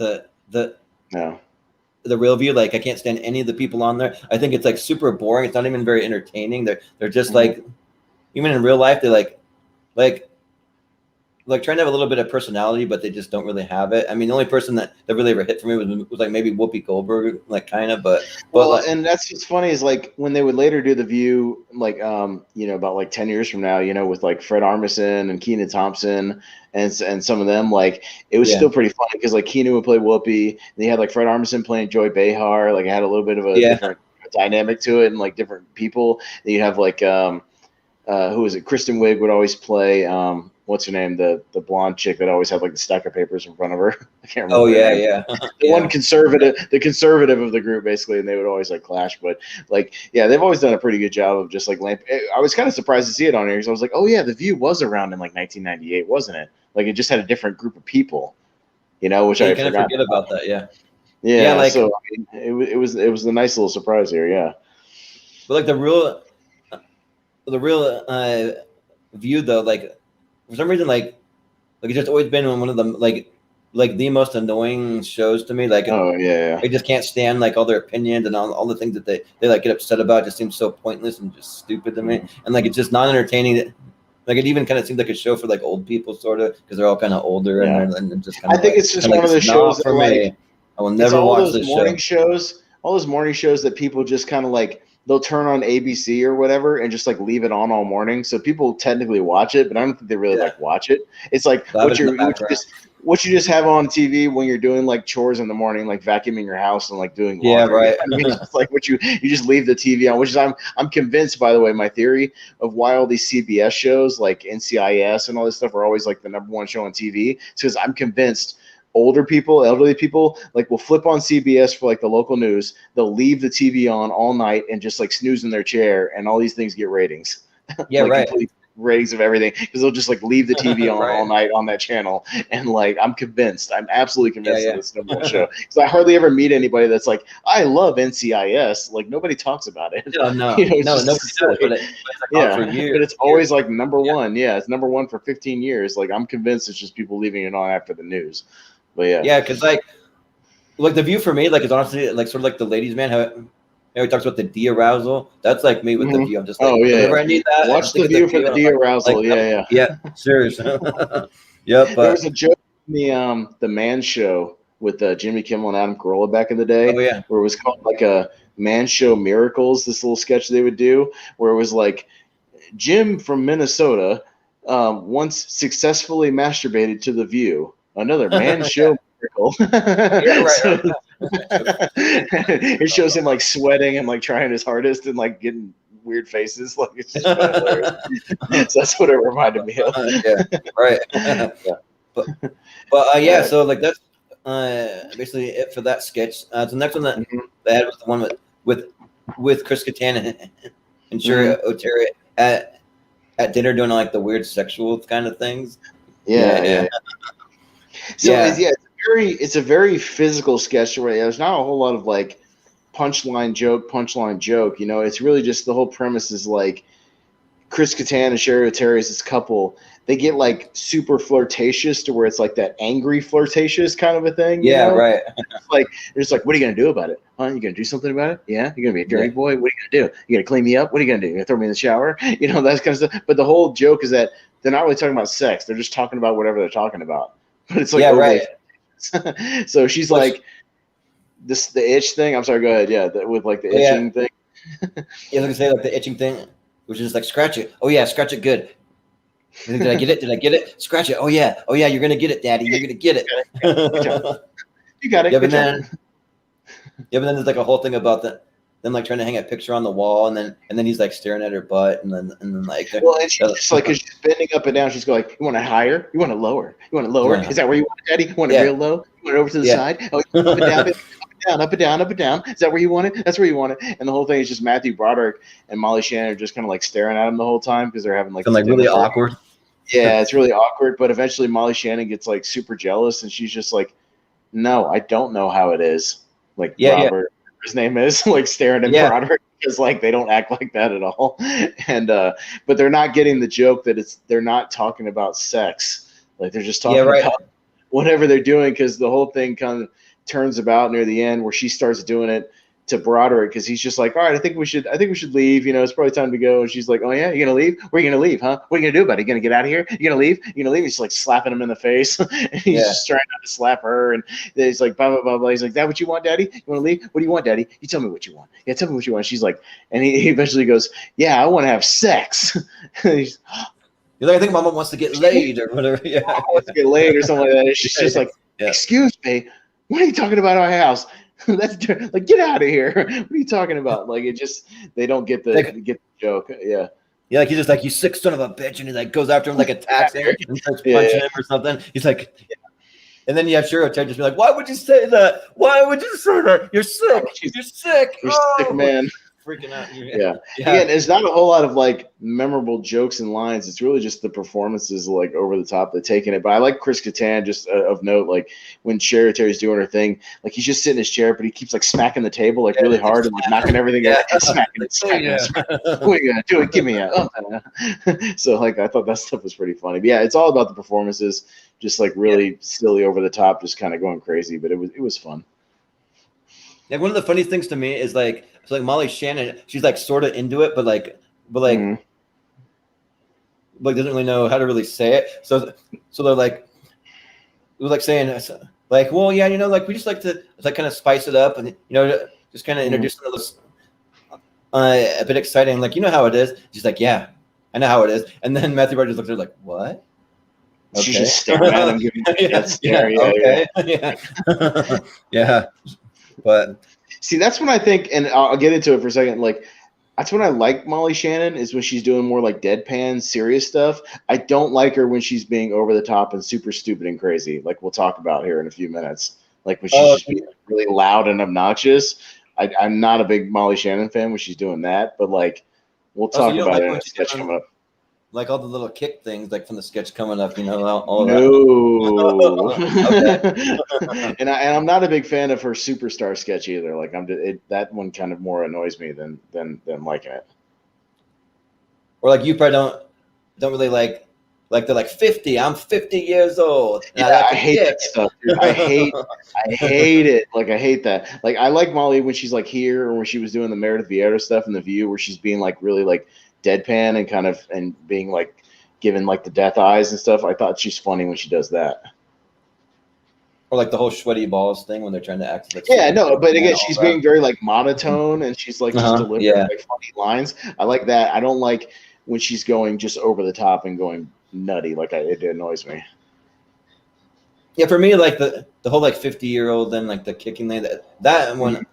No. the real view. Like I can't stand any of the people on there. I think it's like super boring. It's not even very entertaining. They're just like, even in real life, they're like trying to have a little bit of personality, but they just don't really have it. I mean, the only person that really ever hit for me was like maybe Whoopi Goldberg, like kind of, but like, and that's what's funny is like when they would later do the View, like about like 10 years from now, with like Fred Armisen and Kenan Thompson and some of them, like it was still pretty funny because like Kenan would play Whoopi, and they had like Fred Armisen playing Joy Behar, like it had a little bit of a different dynamic to it and like different people. Then you have like who is it? Kristen Wiig would always play what's her name? The blonde chick that always had like the stack of papers in front of her. I can't remember. Oh yeah. The one conservative of the group, basically, and they would always like clash. But like, yeah, they've always done a pretty good job of just like I was kind of surprised to see it on here because I was like, oh yeah, The View was around in like 1998, wasn't it? Like it just had a different group of people, which I kind of forget about that. Yeah. Yeah. Like, so I mean, it was a nice little surprise here. Yeah. But like the real View though, like for some reason, like it's just always been one of the like the most annoying shows to me. Like, I just can't stand like all their opinions and all the things that they like get upset about. Just seems so pointless and just stupid to me. And like it's just not entertaining. Like it even kind of seems like a show for like old people, sort of, because they're all kind of older and just. Kind I think it's just one of those shows for me. I will never watch this show. All those morning shows that people just kind of like. They'll turn on ABC or whatever and just like leave it on all morning. So people technically watch it, but I don't think they really like watch it. It's like what you just have on TV when you're doing like chores in the morning, like vacuuming your house and like doing laundry. Yeah, right. I mean, it's like what you just leave the TV on, which is I'm convinced, by the way, my theory of why all these CBS shows like NCIS and all this stuff are always like the number one show on TV. It's because I'm convinced elderly people, like will flip on CBS for like the local news. They'll leave the TV on all night and just like snooze in their chair, and all these things get ratings. Yeah, like right. Complete ratings of everything because they'll just like leave the TV on all night on that channel. And like I'm absolutely convinced that it's number one show because I hardly ever meet anybody that's like, I love NCIS. Like nobody talks about it. No, nobody does. But it's like for years. But it's always like number one. Yeah, it's number one for 15 years. Like I'm convinced it's just people leaving it on after the news. But yeah, because like The View for me, like, is honestly like sort of like the ladies' man. How he talks about the de-arousal. That's like me with The View. I'm just like, whenever I need that, watch The View for the de-arousal. Like, yeah, serious. Yep. There was a joke in the Man Show with Jimmy Kimmel and Adam Carolla back in the day. Oh yeah, where it was called like a Man Show Miracles. This little sketch they would do where it was like Jim from Minnesota once successfully masturbated to The View. Another Man Show miracle. It shows him like sweating and like trying his hardest and like getting weird faces. Like it's just hilarious. So that's what it reminded me of. Right. So like that's basically it for that sketch. The next one that they had was the one with Chris Kattan and Sherry O'Terry at dinner doing like the weird sexual kind of things. Yeah. So it's a very physical sketch where there's not a whole lot of like punchline joke. It's really just the whole premise is like Chris Kattan and Sherry O'Terry is this couple. They get like super flirtatious to where it's like that angry flirtatious kind of a thing. Right. It's like they're just like, what are you gonna do about it? Huh? You gonna do something about it? Yeah. You're gonna be a dirty boy. What are you gonna do? You gonna clean me up? What are you gonna do? You gonna throw me in the shower? That kind of stuff. But the whole joke is that they're not really talking about sex. They're just talking about whatever they're talking about. But it's like right. So she's like the itch thing. I'm sorry. Go ahead. Yeah, with like the itching thing. Yeah, like I say, like the itching thing, which is like scratch it. Oh yeah, scratch it good. Did I get it? Did I get it? Scratch it. Oh yeah. You're gonna get it, Daddy. You're gonna get it. You got it. But then there's like a whole thing about them like trying to hang a picture on the wall, and then he's like staring at her butt, and then like. Well, and she's just like, 'cause she's bending up and down. She's going like, you want it higher? You want it lower? You want it lower? Is that where you want it, Daddy? You want it real low? You want it over to the side? Oh, up and down, up and down, up and down. Is that where you want it? That's where you want it. And the whole thing is just Matthew Broderick and Molly Shannon are just kind of like staring at him the whole time because they're having like really awkward. Yeah, it's really awkward. But eventually Molly Shannon gets like super jealous, and she's just like, no, I don't know how it is. Like Robert. his name is, like staring at Broderick, because like they don't act like that at all. And but they're not getting the joke that they're not talking about sex. Like they're just talking about whatever they're doing, because the whole thing kind of turns about near the end where she starts doing it to Broderick, because he's just like, all right, I think we should leave. It's probably time to go. And she's like, oh yeah, you're gonna leave? Where are you gonna leave, huh? What are you gonna do about it? You gonna get out of here? You gonna leave? You gonna leave? He's like slapping him in the face. And he's just trying not to slap her. And he's like, blah blah blah blah. He's like, that what you want, Daddy? You want to leave? What do you want, Daddy? You tell me what you want. Yeah, tell me what you want. She's like, and he eventually goes, yeah, I want to have sex. He's, you're like, I think Mama wants to get laid or whatever. Yeah, Mama wants to get laid or something like that. And she's just like, excuse me, what are you talking about our house? That's like, get out of here. What are you talking about? Like, it just, they don't get the joke. Yeah. Yeah, like he's just like, you sick son of a bitch, and he like goes after him, like attacks him and starts punching him or something. He's like, and then you have Shiro just be like, why would you say that? Why would you say that? You're sick. You're sick. You're sick, man. Freaking out. Yeah. Again, it's not a whole lot of like memorable jokes and lines. It's really just the performances like over the top, they're taking it. But I like Chris Kattan, just of note, like when Sherry Terry's doing her thing, like he's just sitting in his chair, but he keeps like smacking the table like really hard and like knocking everything out, smacking it. What are you gonna do? It, give me a. So like I thought that stuff was pretty funny. But yeah, it's all about the performances, just like really silly, over the top, just kind of going crazy. But it was fun. Yeah, one of the funniest things to me is like, it's like Molly Shannon, she's like sort of into it, but doesn't really know how to really say it. So they're like, saying like, well, yeah, like we just like to like kind of spice it up and just kind of introduce those a bit exciting, like how it is. She's like, yeah, I know how it is. And then Matthew Broderick looks at her like, what? Okay. She's just staring at him, giving that stare. Yeah. But see, that's when I think, and I'll get into it for a second. Like, that's when I like Molly Shannon, is when she's doing more like deadpan, serious stuff. I don't like her when she's being over the top and super stupid and crazy, like we'll talk about here in a few minutes. Like when she's just being really loud and obnoxious. I'm not a big Molly Shannon fan when she's doing that, but like we'll talk about it in a sketch coming up. Like all the little kick things, like from the sketch coming up, all no. And I'm not a big fan of her superstar sketch either. Like that one kind of more annoys me than liking it. Or like you probably don't really like they're like 50. I'm 50 years old. Yeah, I hate that stuff, dude. I hate it. Like I hate that. Like I like Molly when she's like here, or when she was doing the Meredith Vieira stuff in The View, where she's being like really like deadpan and kind of and being like given like the death eyes and stuff. I thought she's funny when she does that. Or like the whole sweaty balls thing when they're trying to act like but again, she's being very like monotone and she's like just delivering like funny lines. I like that. I don't like when she's going just over the top and going nutty. Like it annoys me. Yeah, for me, like the whole like 50-year-old and like the kicking thing, that one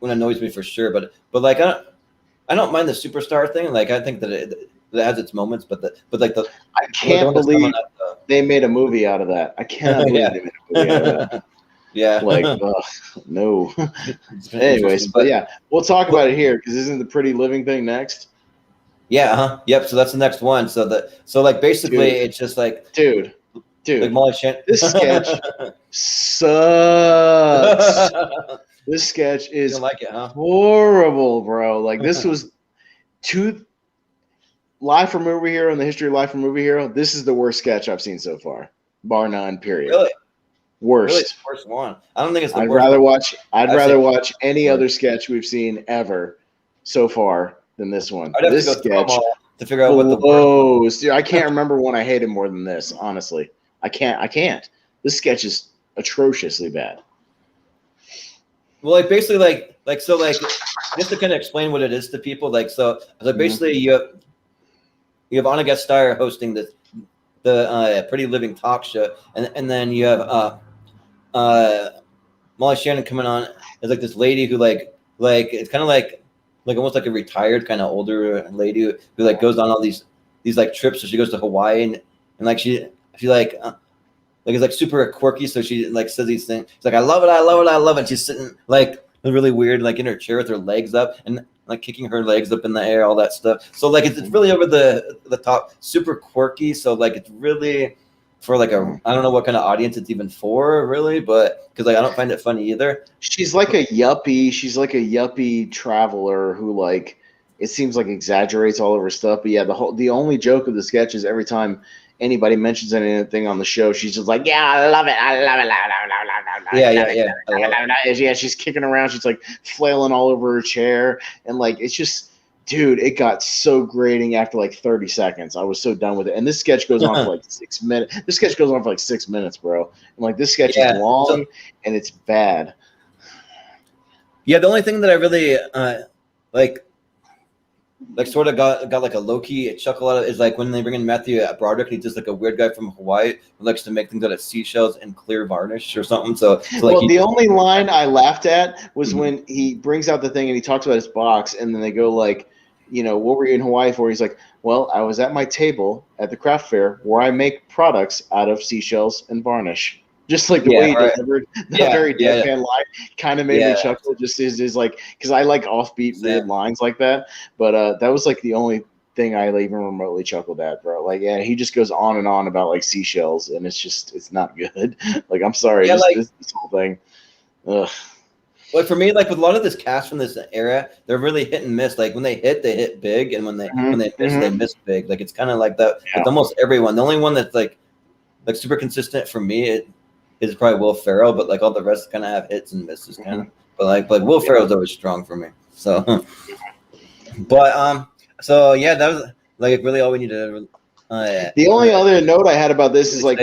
annoys me for sure. But like I don't mind the superstar thing. Like I think that it has its moments, but I can't believe they made a movie out of that. I cannot believe they made a movie out of that. Yeah, like no. Anyways, but yeah, we'll talk about it here, because isn't the Pretty Living thing next? Yeah. Yep. So that's the next one. So like basically it's just like dude. Like Molly Shannon. This sketch sucks. This sketch is horrible, bro. Like this was Live from Movie Hero, in the history of Live from Movie Hero. This is the worst sketch I've seen so far, bar none. Period. Really? Worst. Really, it's the worst one. I don't think it's the I'd worst. I'd rather watch any other sketch we've seen ever so far than this one. I'd have this to go sketch through them all to figure out what the worst. Dude, I can't remember one I hated more than this. Honestly, I can't. This sketch is atrociously bad. Well, like basically, like just to kind of explain what it is to people, like so basically you have Anna Gasteyer hosting the Pretty Living talk show, and then you have Molly Shannon coming on as like this lady who like it's kind of like almost like a retired kind of older lady who like goes on all these like trips. So she goes to Hawaii and like she like is like super quirky. So she like says these things. She's like, I love it. And she's sitting like really weird, like in her chair with her legs up and like kicking her legs up in the air, all that stuff. So like it's really over the top, super quirky. So like it's really for like I don't know what kind of audience it's even for really, but because like I don't find it funny either. She's like a yuppie. She's like a yuppie traveler who like it seems like exaggerates all over stuff. But yeah, the only joke of the sketch is every time anybody mentions anything on the show, she's just like, yeah, I love it. I love it. Yeah, she's kicking around. She's like flailing all over her chair. And like, it's just, dude, it got so grating after like 30 seconds. I was so done with it. And this sketch goes on for like 6 minutes. This sketch goes on for like 6 minutes, bro. And like, this sketch is long and it's bad. Yeah, the only thing that I really like sort of got like a low-key chuckle out of is like when they bring in Matthew Broderick, he's just like a weird guy from Hawaii who likes to make things out of seashells and clear varnish or something. So like well, the only line I laughed at was when he brings out the thing and he talks about his box, and then they go like, you know, what were you in Hawaii for? He's like, well, I was at my table at the craft fair where I make products out of seashells and varnish. Just like the way he delivered that very deadpan line kind of made me chuckle. Just is like, because I like offbeat weird lines like that. But that was like the only thing I even remotely chuckled at, bro. Like, yeah, he just goes on and on about like seashells, and it's not good. Like, I'm sorry, this whole thing. Ugh. Like for me, like with a lot of this cast from this era, they're really hit and miss. Like when they hit big, and when they miss, they miss big. Like it's kind of like that with almost everyone. The only one that's like super consistent for me is probably Will Ferrell, but like all the rest kind of have hits and misses, kind of. But like Will Ferrell's always strong for me. So, but so yeah, that was like really all we needed. The only other note I had about this is like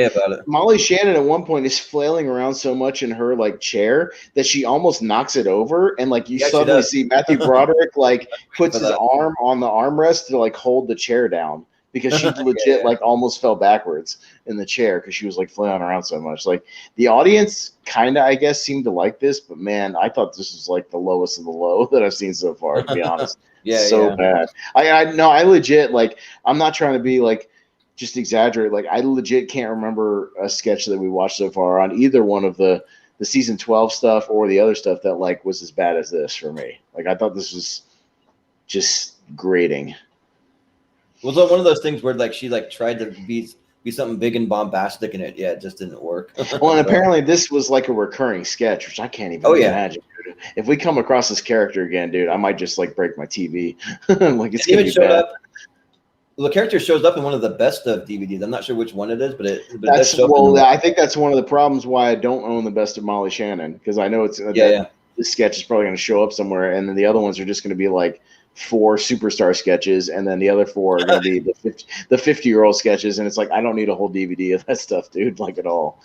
Molly Shannon at one point is flailing around so much in her like chair that she almost knocks it over, and like you suddenly see Matthew Broderick like puts his arm on the armrest to like hold the chair down. Because she legit like almost fell backwards in the chair because she was like flailing around so much. Like the audience kind of, I guess, seemed to like this, but man, I thought this was like the lowest of the low that I've seen so far. To be honest, bad. I legit like I'm not trying to be like just exaggerate. Like I legit can't remember a sketch that we watched so far on either one of the season 12 stuff or the other stuff that like was as bad as this for me. Like I thought this was just grating. Was it one of those things where like she like tried to be something big and bombastic and it just didn't work? Well, and apparently this was like a recurring sketch, which I can't even imagine. Dude. If we come across this character again, dude, I might just like break my TV. Like it's gonna be bad. The character shows up in one of the best of DVDs. I'm not sure which one it is, but I think that's one of the problems why I don't own the best of Molly Shannon, because I know it's this sketch is probably going to show up somewhere, and then the other ones are just going to be like 4 superstar sketches, and then the other 4 are going to be the 50-year-old sketches, and it's like I don't need a whole DVD of that stuff, dude, like at all.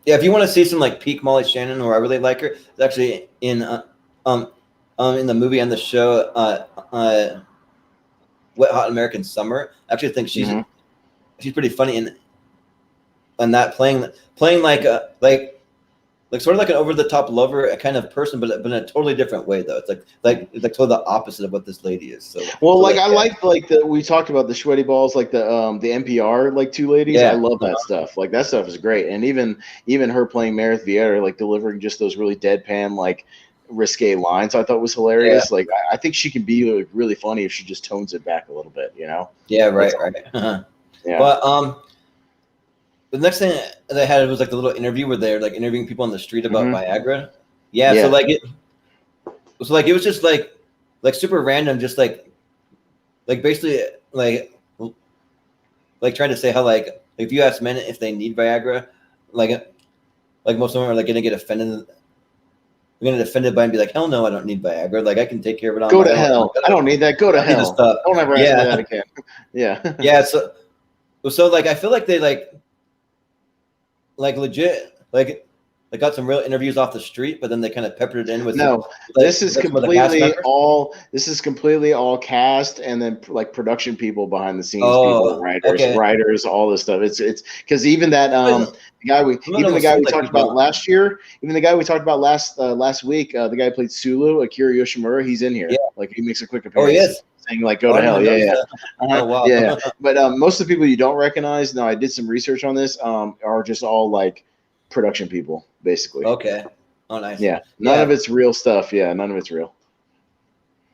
Yeah, if you want to see some like peak Molly Shannon, or I really like her, it's actually in the movie and the show Wet Hot American Summer. I actually think she's pretty funny in that playing like sort of like an over the top lover, a kind of person, but in a totally different way though. It's like totally the opposite of what this lady is. So I like we talked about the sweaty balls, like the NPR like 2 ladies. Yeah. I love that stuff. Like that stuff is great, and even her playing Meredith Vieira, like delivering just those really deadpan like risque lines, I thought was hilarious. Like I think she can be like, really funny if she just tones it back a little bit, you know? Yeah, right. Yeah. But the next thing they had was like the little interview where they're like interviewing people on the street about Viagra. Yeah. So it was just like super random, just like basically like trying to say how like if you ask men if they need Viagra, like most of them are like gonna get offended. We're gonna defend it by and be like, hell no, I don't need Viagra. Like I can take care of it on my own. Go to hell. I don't need that. Go to hell. Don't ever ask me that again. Yeah. Yeah. So like I feel like they like legit like they got some real interviews off the street, but then they kind of peppered it in with this is completely all cast, and then like production people behind the scenes, people, writers, all this stuff. It's because even that the guy we talked about last year, even the guy we talked about last week, the guy who played Sulu, Akira Yoshimura, he's in here. Yeah. Like he makes a quick appearance. Oh, he is. Saying like go to hell. Oh, wow. Yeah. But most of the people you don't recognize, I did some research on this, are just all like production people, basically. Okay. Oh, nice. Yeah. None of it's real stuff. Yeah, none of it's real.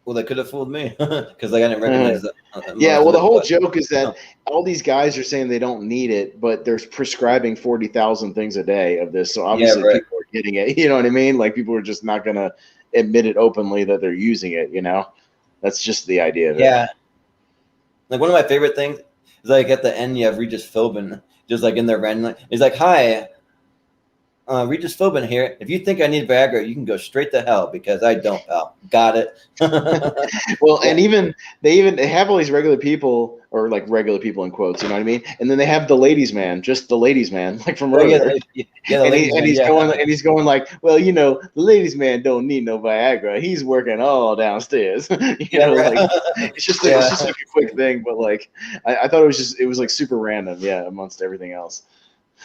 well, they could have fooled me because like I didn't recognize that. Yeah, well, the whole joke is that all these guys are saying they don't need it, but they're prescribing 40,000 things a day of this. So obviously people are getting it. You know what I mean? Like people are just not going to admit it openly that they're using it, you know? That's just the idea of it. Yeah. Like one of my favorite things is like at the end you have Regis Philbin just like in there randomly. He's like, "Hi, Regis Philbin here. If you think I need Viagra, you can go straight to hell because I don't, pal." Got it. Well, and they have all these regular people, or like regular people in quotes, you know what I mean? And then they have the ladies' man, just the ladies' man, like from earlier. He's going like, "Well, you know, the ladies' man don't need no Viagra. He's working all downstairs." You know, like it's just like a quick thing, but like I thought it was like super random, amongst everything else.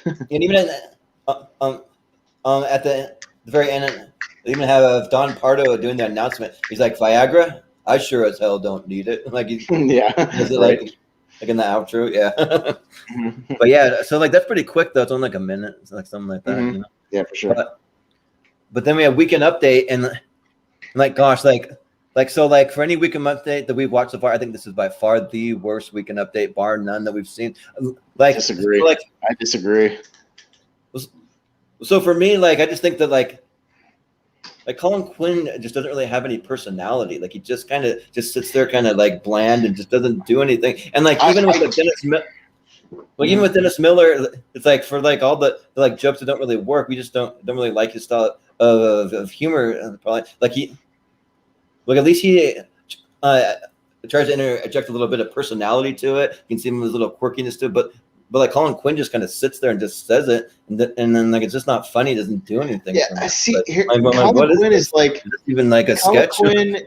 And even at the very end, they even have Don Pardo doing the announcement. He's like, "Viagra? I sure as hell don't need it." Like, does it right. like in the outro, But yeah, so like that's pretty quick though. It's only like a minute, like something like that. You know? Yeah, for sure. But then we have weekend update, and like, gosh, like so, like for any weekend update that we've watched so far, I think this is by far the worst weekend update, bar none, that we've seen. Like, I disagree. So for me, like, I just think that like Colin Quinn just doesn't really have any personality. Like he just kind of just sits there, kind of like bland, and just doesn't do anything. And like even with Dennis Miller, it's like for like all the like jokes that don't really work, we just don't really like his style of humor. Probably like at least he tries to interject a little bit of personality to it. You can see him with his little quirkiness to it, but like Colin Quinn just kind of sits there and just says it, and then like it's just not funny. It doesn't do anything. Yeah, I see. Colin Quinn is like even like a Colin sketch. Quinn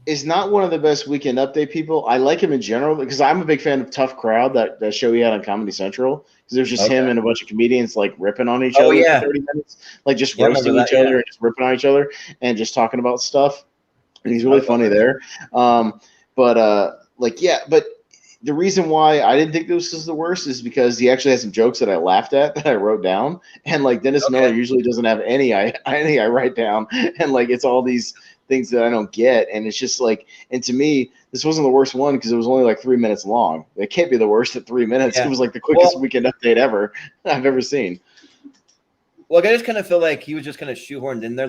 is not one of the best weekend update people. I like him in general because I'm a big fan of Tough Crowd, that show he had on Comedy Central. Because there's just him and a bunch of comedians like ripping on each other for 30 minutes, like just roasting each other and just ripping on each other and just talking about stuff. And he's really funny there. But the reason why I didn't think this was the worst is because he actually had some jokes that I laughed at that I wrote down, and like Dennis Miller usually doesn't have any I write down, and like it's all these things that I don't get, and it's just like, and to me this wasn't the worst one because it was only like 3 minutes long. It can't be the worst at 3 minutes. It was like the quickest weekend update ever I've ever seen. Well, I just kind of feel like he was just kind of shoehorned in there,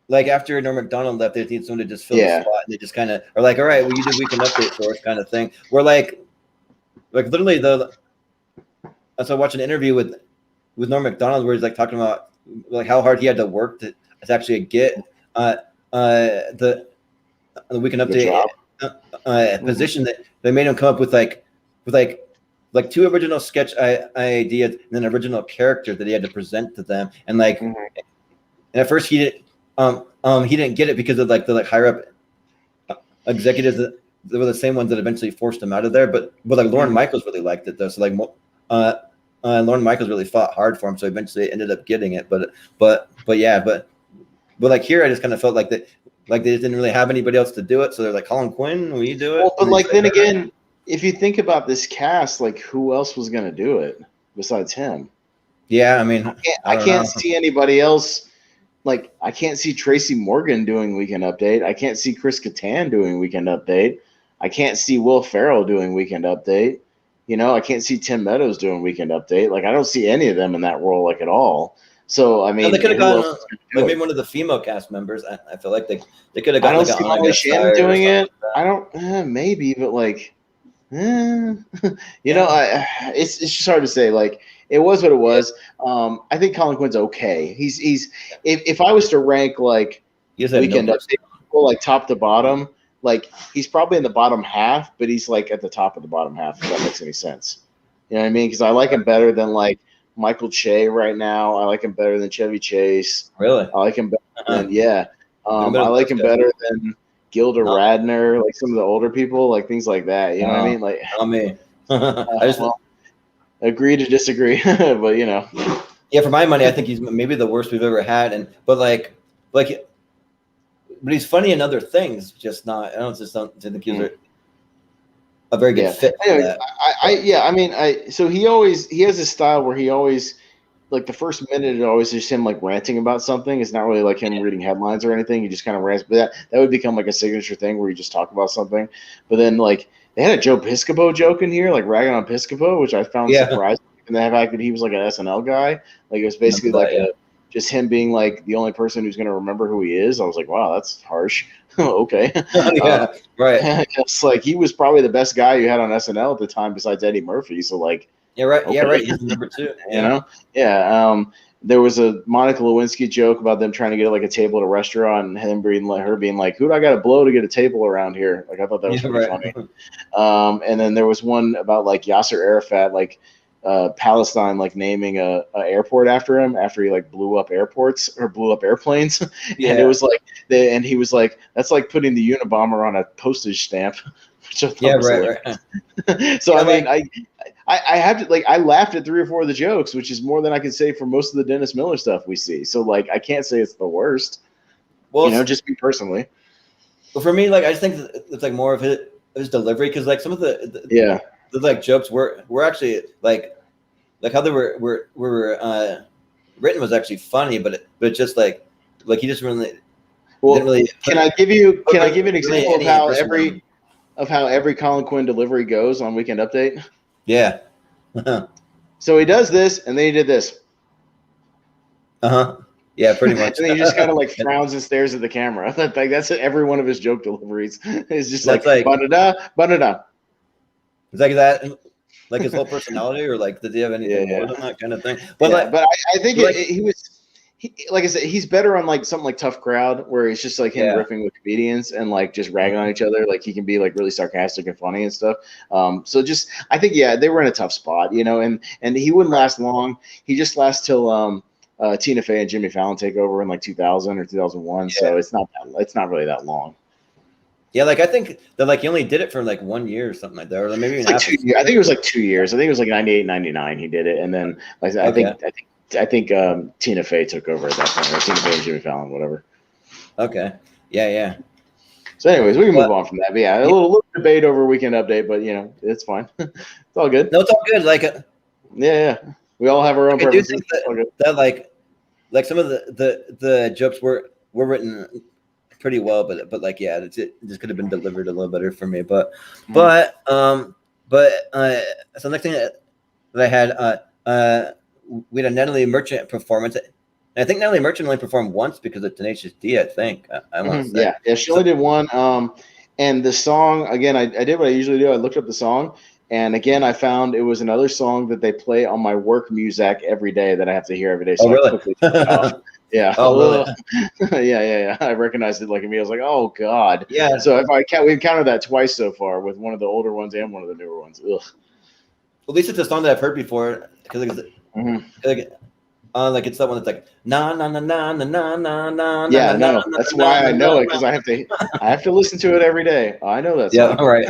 like after Norm Macdonald left, they needed someone to just fill the spot, and they just kind of are like, "All right, well, you do weekend update for us," kind of thing. We're like literally I watched an interview with Norm Macdonald where he's like talking about like how hard he had to work to actually get the weekend update position that they made him come up with like two original sketch ideas and then original characters that he had to present to them, and like and at first he didn't get it because of like the like higher up executives that were the same ones that eventually forced him out of there. But like Lorne Michaels really liked it though. So like Lorne Michaels really fought hard for him. So eventually ended up getting it. But like here, I just kind of felt like that, like they didn't really have anybody else to do it. So they're like, "Colin Quinn, will you do it?" Well, but like then again, if you think about this cast, like who else was going to do it besides him? Yeah, I mean, I can't see anybody else. Like, I can't see Tracy Morgan doing Weekend Update. I can't see Chris Kattan doing Weekend Update. I can't see Will Ferrell doing Weekend Update. You know, I can't see Tim Meadows doing Weekend Update. Like, I don't see any of them in that role, like, at all. So, I mean, they could have gone maybe one of the female cast members. I feel like they could have gone. I don't see Molly Shannon doing it. I don't, maybe, but like, you know, it's just hard to say. Like, it was what it was. I think Colin Quinn's okay. He's if I was to rank like Weekend Update, like top to bottom, like he's probably in the bottom half, but he's like at the top of the bottom half. If that makes any sense, you know what I mean? Because I like him better than like Michael Che right now. I like him better than Chevy Chase. Really? I like him better than I like him better than Gilda Radner, like some of the older people, like things like that. You know what I mean? Like, I mean, I just agree to disagree, but you know. Yeah, for my money, I think he's maybe the worst we've ever had, but he's funny in other things, just not. I don't think he's a very good fit. Anyway, so he has this style where he always like the first minute, it always just him like ranting about something. It's not really like him reading headlines or anything. He just kind of rants. But that would become like a signature thing where you just talk about something. But then like they had a Joe Piscopo joke in here, like ragging on Piscopo, which I found surprising. And the fact that he was like an SNL guy, like it was basically just him being like the only person who's going to remember who he is. I was like, wow, that's harsh. Okay. Right. It's like he was probably the best guy you had on SNL at the time besides Eddie Murphy. So like, yeah, right. okay. Yeah, right. He's number 2. You know? Yeah. There was a Monica Lewinsky joke about them trying to get like a table at a restaurant and him being like, her being like, who do I got to blow to get a table around here? Like, I thought that was pretty funny. And then there was one about like Yasser Arafat, like Palestine, like naming a airport after him after he like blew up airports or blew up airplanes. And it was like, and he was like, that's like putting the Unabomber on a postage stamp. Which I thought was right. So, I mean, I have to, like, I laughed at 3 or 4 of the jokes, which is more than I can say for most of the Dennis Miller stuff we see. So, like, I can't say it's the worst. Well, just me personally. Well, for me, like, I just think it's like more of his delivery, because like some of the like jokes were actually like how they were written was actually funny, but just like he just really didn't really. Can I give you an example of how every Colin Quinn delivery goes on Weekend Update? Yeah. So he does this, and then he did this. Yeah, pretty much. And then he just kind of like frowns and stares at the camera. Like that's every one of his joke deliveries. It's just like ba-da-da, ba-da-da. Is like that like his whole personality, or like did he have anything more than that kind of thing? But I think he was. Like I said, he's better on like something like Tough Crowd, where it's just like him riffing with comedians and like just ragging on each other. Like he can be like really sarcastic and funny and stuff. So just I think they were in a tough spot, you know, and he wouldn't last long. He just lasts till Tina Fey and Jimmy Fallon take over in like 2000 or 2001. So it's not really that long. Yeah, like I think that like he only did it for like 1 year or something like that, or maybe even like 2 years. I think it was like 2 years. I think it was like 98, 99 he did it, and then like I think Tina Fey took over at that point, or Tina Fey and Jimmy Fallon, whatever. Okay. Yeah. So, anyways, we can move on from that. But yeah, a little debate over Weekend Update, but you know, it's fine. It's all good. No, it's all good. Like, yeah, we all have our own preferences. I do think that like some of the jokes were written pretty well, but like it just could have been delivered a little better for me. But so next thing that I had we had a Natalie Merchant performance. And I think Natalie Merchant only performed once because of Tenacious D, I think. I want to say. Yeah, she only did one. And the song, again, I did what I usually do. I looked up the song, and again, I found it was another song that they play on my work music every day that I have to hear every day. So really? I quickly took it off. Yeah. Oh, really? Yeah. I recognized it like me. I was like, oh, God. Yeah. So we've counted that twice so far with one of the older ones and one of the newer ones. Ugh. Well, at least it's a song that I've heard before, because like it's that one that's like na na na na na na na na. Yeah, no, that's why I know it, because I have to listen to it every day. I know that song. Yeah, right.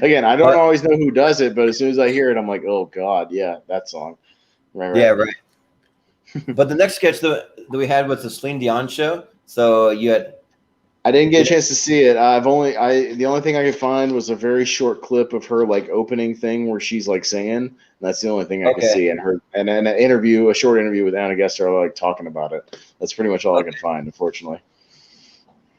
Again, I don't always know who does it, but as soon as I hear it, I'm like, oh God, yeah, that song. Right. Yeah, right. But the next sketch that we had was the Celine Dion show. So you had. I didn't get a chance to see it. The only thing I could find was a very short clip of her like opening thing where she's like singing. That's the only thing I could see, and a short interview with Anna Gesser like talking about it. That's pretty much all I could find, unfortunately.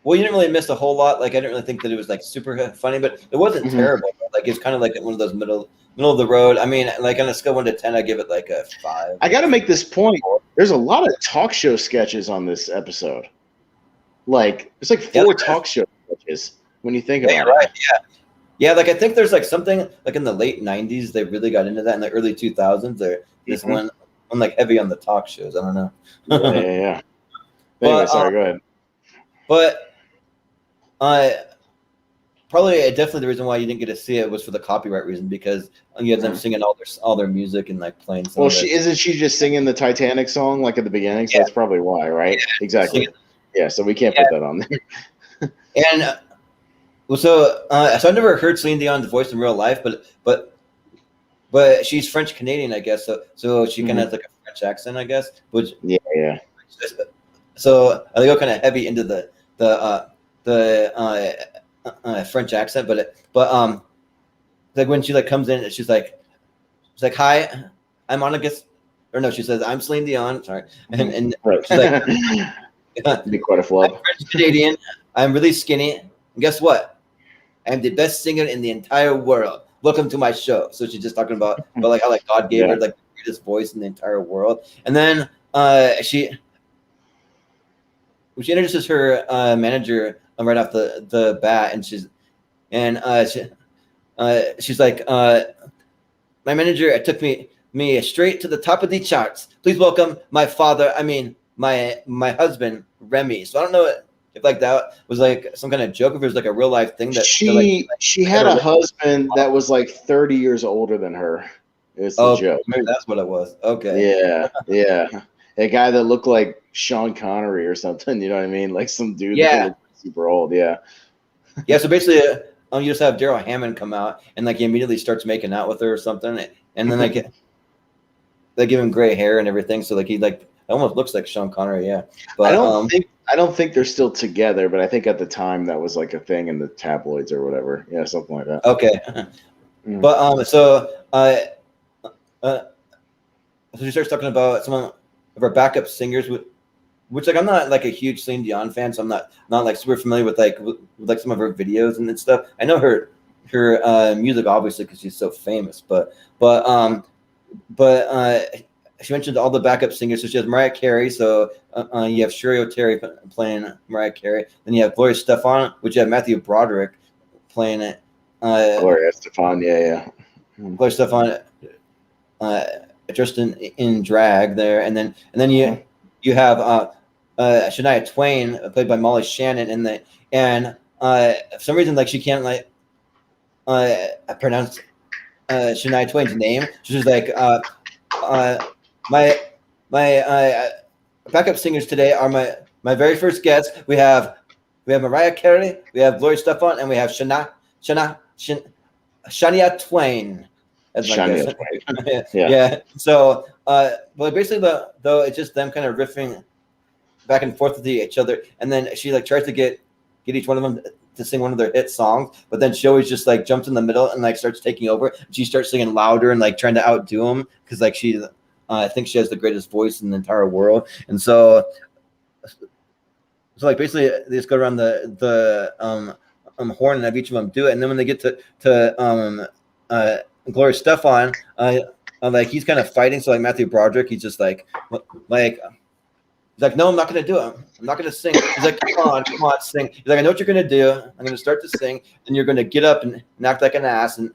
Well, you didn't really miss a whole lot. Like I didn't really think that it was like super funny, but it wasn't terrible. Like it's kind of like one of those middle of the road. I mean, like on a scale 1 to 10, I give it like a 5. I got to make this point. There's a lot of talk show sketches on this episode. Like it's like 4 talk show sketches when you think about it. Right. Yeah. Like I think there's like something like in the late 90s they really got into that. In the early 2000s, this one like heavy on the talk shows. I don't know. Yeah. Anyway, sorry. Go ahead. But definitely the reason why you didn't get to see it was for the copyright reason, because you had them singing all their music and like playing. Well, isn't she just singing the Titanic song like at the beginning? So that's probably why, right? Yeah, exactly. Yeah, so we can't put that on there. And so I've never heard Celine Dion's voice in real life, but she's French Canadian, I guess. So she kind of has like a French accent, I guess. Which so I go kind of heavy into the French accent, but like when she like comes in, she's like, hi, I'm Anna or no, she says, I'm Celine Dion. Sorry. And right. she's like, be quite a flub. I'm French Canadian. I'm really skinny. And guess what? I'm the best singer in the entire world. Welcome to my show. So she's just talking about like how like God gave her like the greatest voice in the entire world. And then she introduces her manager right off the bat, and she's like, my manager took me straight to the top of the charts. Please welcome my father. I mean, my husband, Remy. So I don't know if like that was like some kind of joke, if it was like a real life thing that she had a husband that was like 30 years older than her. It's a joke. Maybe that's what it was. Okay. Yeah. A guy that looked like Sean Connery or something. You know what I mean? Like some dude that looked super old. Yeah. Yeah. So basically, you just have Daryl Hammond come out and like he immediately starts making out with her or something, and then like they give him gray hair and everything. So like he like almost looks like Sean Connery. Yeah. But I don't think they're still together, but I think at the time that was like a thing in the tabloids or whatever. Yeah, something like that. Okay. But so she starts talking about some of her backup singers, which like I'm not like a huge Celine Dion fan, so I'm not like super familiar with like some of her videos and stuff. I know her music obviously because she's so famous, but she mentioned all the backup singers. So she has Mariah Carey. So you have Sherry O'Terry playing Mariah Carey. Then you have Gloria Stefan, which you have Matthew Broderick playing it. Gloria Stefan, yeah. Gloria Stefan dressed in drag there, and then you have Shania Twain played by Molly Shannon, and for some reason like she can't like pronounce Shania Twain's name. She's like my backup singers today are my very first guests. We have Mariah Carey, we have Gloria Stefan, and we have Shania Twain. Shania Twain. Yeah. So, but basically, though, it's just them kind of riffing back and forth with each other, and then she like tries to get each one of them to sing one of their hit songs, but then she always just like jumps in the middle and like starts taking over. She starts singing louder and like trying to outdo him because like she thinks she has the greatest voice in the entire world, and so like basically they just go around the horn and have each of them do it, and then when they get to Gloria Stefan, like he's kind of fighting. So like Matthew Broderick, he's just like he's like, no, I'm not gonna do it. I'm not gonna sing. He's like, come on, sing. He's like, I know what you're gonna do. I'm gonna start to sing, and you're gonna get up and act like an ass and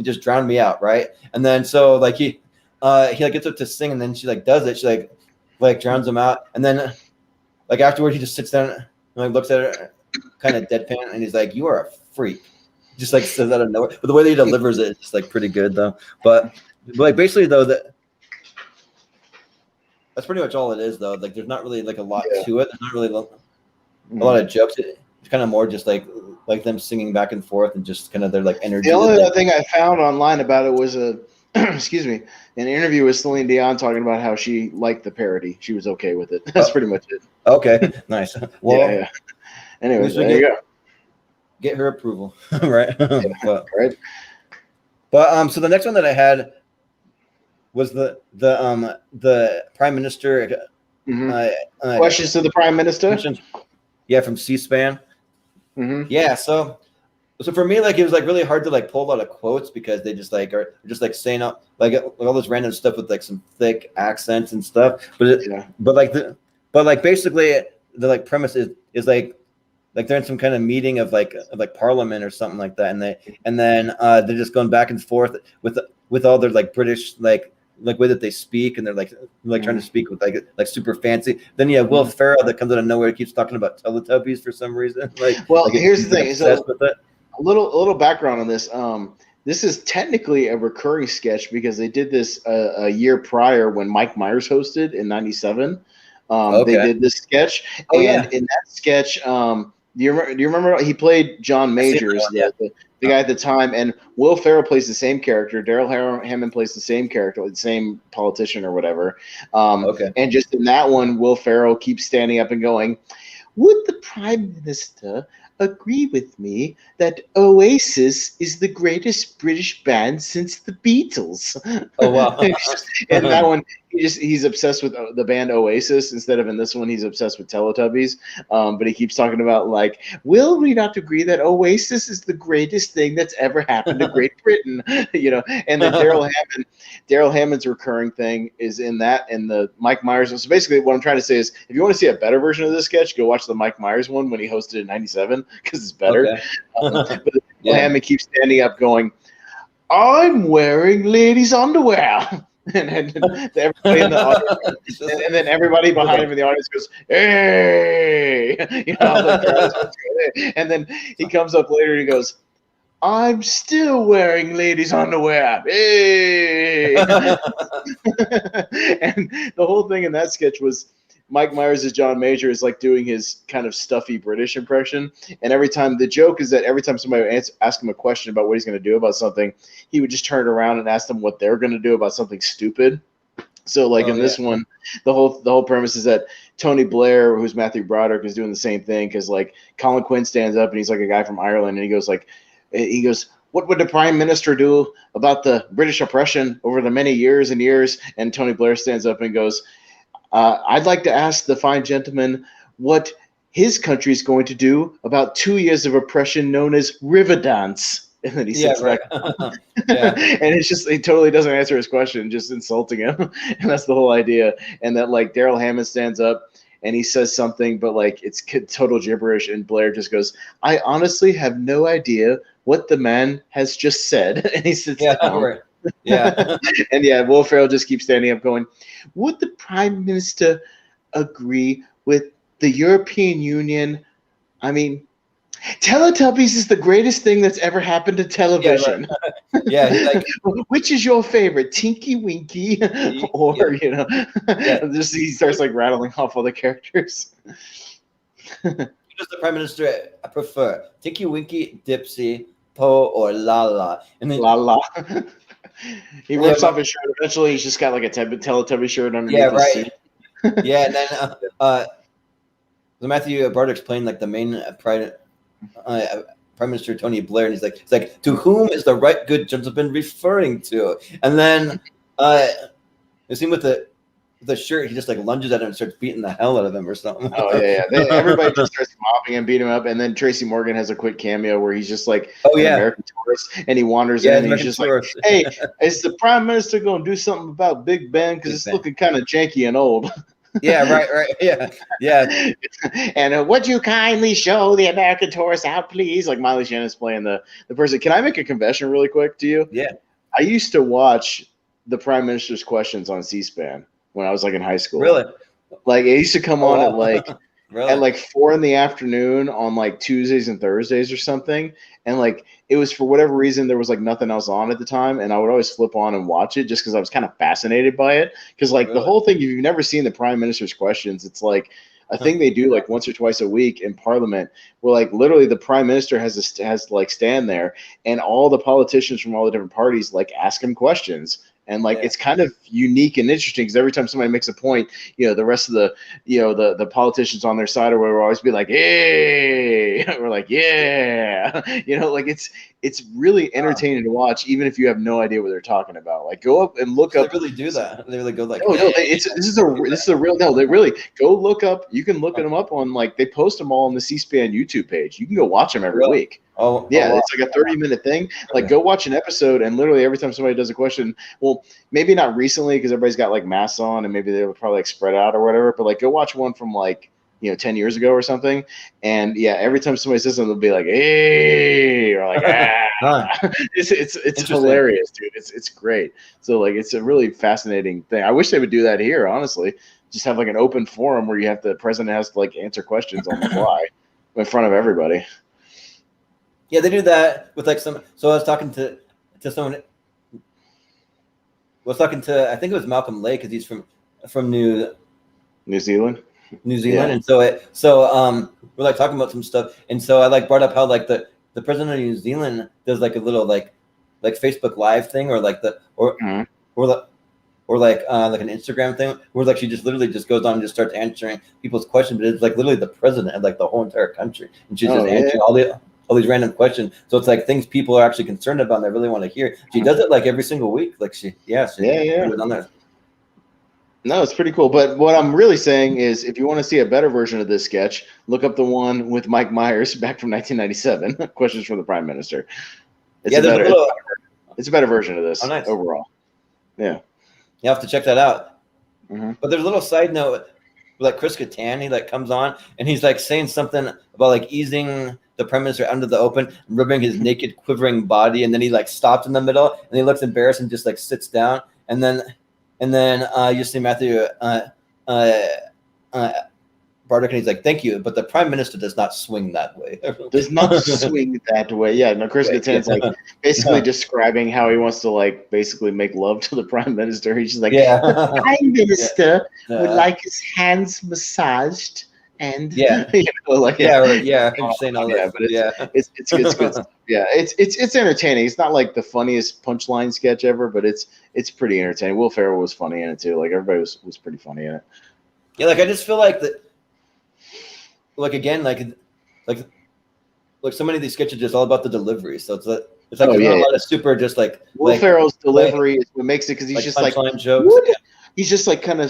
just drown me out, right? And then so like he like gets up to sing, and then she like does it. She like drowns him out, and then like afterwards he just sits down and like looks at her, kind of deadpan, and he's like, you are a freak. Just like says out of nowhere, but the way that he delivers it is just like pretty good though. But like basically though, that's pretty much all it is though. Like there's not really like a lot to it. There's not really a lot of jokes. It's kind of more just like them singing back and forth and just kind of their like energy. The only other thing I found online about it was excuse me, an interview with Celine Dion talking about how she liked the parody. She was okay with it. That's pretty much it. Okay, nice. Well, yeah. Anyways, there you go. Get her approval, right? Right. But so the next one that I had was the Prime Minister. Questions to the Prime Minister. Yeah, from C-SPAN. Mm-hmm. Yeah, so for me, like it was like really hard to like pull a lot of quotes because they just like are just like saying like all this random stuff with like some thick accents and stuff. But basically the like premise is like they're in some kind of meeting of like Parliament or something like that, and then they're just going back and forth with all their like British like way that they speak, and they're like trying to speak with like super fancy. Then you have Will Ferrell that comes out of nowhere, he keeps talking about Teletubbies for some reason. Here's the thing: so a little background on this. This is technically a recurring sketch because they did this a year prior when Mike Myers hosted in '97. They did this sketch, in that sketch, do you remember he played John Majors, the guy at the time, and Will Ferrell plays the same character. Daryl Hammond plays the same character, the same politician or whatever. And just in that one, Will Ferrell keeps standing up and going, "Would the Prime Minister agree with me that Oasis is the greatest British band since the Beatles?" Oh wow! And that one, he's obsessed with the band Oasis instead of in this one he's obsessed with Teletubbies. But he keeps talking about like, will we not agree that Oasis is the greatest thing that's ever happened to Great Britain? And then Daryl Hammond's recurring thing is in that and the Mike Myers. So basically, what I'm trying to say is, if you want to see a better version of this sketch, go watch the Mike Myers one when he hosted in '97 because it's better. Okay. But Daryl Hammond keeps standing up, going, "I'm wearing ladies' underwear." and everybody in the audience, and then everybody behind him in the audience goes, "Hey!" And then he comes up later and he goes, "I'm still wearing ladies' underwear." Hey! And the whole thing in that sketch was Mike Myers as John Major is like doing his kind of stuffy British impression. And every time the joke is that every time somebody would ask him a question about what he's going to do about something, he would just turn around and ask them what they're going to do about something stupid. So like this one, the whole premise is that Tony Blair, who's Matthew Broderick, is doing the same thing because like Colin Quinn stands up and he's like a guy from Ireland and he goes, "What would the Prime Minister do about the British oppression over the many years and years?" And Tony Blair stands up and goes, "I'd like to ask the fine gentleman what his country is going to do about 2 years of oppression known as river dance." And then he sits back. And it's just, he totally doesn't answer his question, just insulting him. And that's the whole idea. And that like Daryl Hammond stands up and he says something, but like it's total gibberish. And Blair just goes, "I honestly have no idea what the man has just said." And he sits down. Right. Yeah. And Will Ferrell just keeps standing up going, "Would the Prime Minister agree with the European Union? I mean, Teletubbies is the greatest thing that's ever happened to television." Yeah, like, "Which is your favorite, Tinky Winky?" Or, just he starts like rattling off all the characters. Who does the Prime Minister prefer? Tinky Winky, Dipsy, Po, or Lala? And then Lala. He rips off his shirt. Eventually, he's just got like a Teletubby shirt underneath his suit. Yeah, and then the Matthew Broderick's playing like the main Prime Minister Tony Blair, and he's like, "To whom is the right good gentleman referring to?" And then you see him with the shirt, he just like lunges at him and starts beating the hell out of him or something. Oh yeah. Everybody just starts mobbing him, beating him up, and then Tracy Morgan has a quick cameo where he's just like an American tourist, and he wanders in, and he's just tourist. Like, "Hey, is the Prime Minister going to do something about Big Ben? Because it's looking kind of janky and old." Yeah, right. Yeah. And would you kindly show the American tourist out, please? Like Miley Shannon's playing the person. Can I make a confession really quick to you? Yeah. I used to watch the Prime Minister's questions on C-SPAN when I was like in high school. Really? Like it used to come on at like really? At like 4 PM on like Tuesdays and Thursdays or something. And like it was, for whatever reason, there was like nothing else on at the time, and I would always flip on and watch it just because I was kind of fascinated by it. Because like the whole thing, if you've never seen the Prime Minister's questions, it's like a thing they do like once or twice a week in Parliament, where like literally the Prime Minister has like stand there, and all the politicians from all the different parties like ask him questions. And like it's kind of unique and interesting because every time somebody makes a point, the rest of the the politicians on their side or whatever will always be like, "Hey," we're like, "Yeah," like it's really entertaining to watch, even if you have no idea what they're talking about. Like go up and look up. They really do that. They really go like, "Oh no, this is a real no." They really go look up. You can look them up on like they post them all on the C-SPAN YouTube page. You can go watch them every week. Oh yeah, it's like a 30-minute thing. Like go watch an episode, and literally every time somebody does a question, well, maybe not recently because everybody's got like masks on and maybe they were probably like spread out or whatever, but like go watch one from like 10 years ago or something, and every time somebody says something, they'll be like, "Hey," or like, "Ah." It's hilarious, dude. It's great. So like it's a really fascinating thing. I wish they would do that here, honestly. Just have like an open forum where the president has to like answer questions on the fly in front of everybody. Yeah, they do that with like some. So I was talking to someone. I was talking to, I think it was Malcolm Lake, because he's from New Zealand, and so we're like talking about some stuff, and so I like brought up how like the president of New Zealand does like a little like Facebook Live thing, or like or like an Instagram thing where like she just literally just goes on and just starts answering people's questions, but it's like literally the president of like the whole entire country, and she's just answering all these random questions. So it's like things people are actually concerned about and they really want to hear. She does it like every single week. Like she on there. No, it's pretty cool. But what I'm really saying is, if you want to see a better version of this sketch, look up the one with Mike Myers back from 1997. Questions from the Prime Minister. It's it's a better version of this overall. Yeah, you have to check that out. Mm-hmm. But there's a little side note, like Chris Kattan, he like comes on and he's like saying something about like easing the Prime Minister under the open, rubbing his naked, quivering body, and then he like stops in the middle and he looks embarrassed and just like sits down, and then you see Matthew Broderick, and he's like, "Thank you," but the Prime Minister does not swing that way. Does not swing that way. Yeah, no. Chris Kattan's like basically describing how he wants to like basically make love to the Prime Minister. He's just like, the Prime Minister would like his hands massaged and you know, like I'm saying all that. But it's good stuff. Yeah, it's entertaining. It's not like the funniest punchline sketch ever, but it's pretty entertaining. Will Ferrell was funny in it too. Like everybody was pretty funny in it. Yeah, like I just feel like that. Like again, like so many of these sketches are just all about the delivery. So it's like a lot of super just like Will Ferrell's delivery is what makes it, because he's like just like jokes. He's just like kind of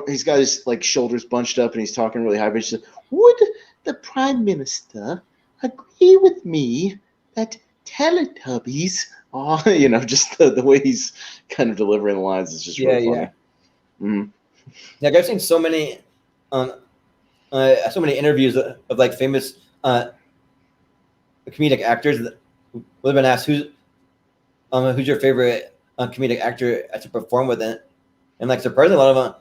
he's got his like shoulders bunched up and he's talking really high. But he's just, would the Prime Minister agree with me that Teletubbies are, you know, just the way he's kind of delivering the lines is just really funny. Mm-hmm. Like I've seen so many interviews of like famous comedic actors that have been asked who's your favorite comedic actor to perform with it, and like surprisingly, a lot of them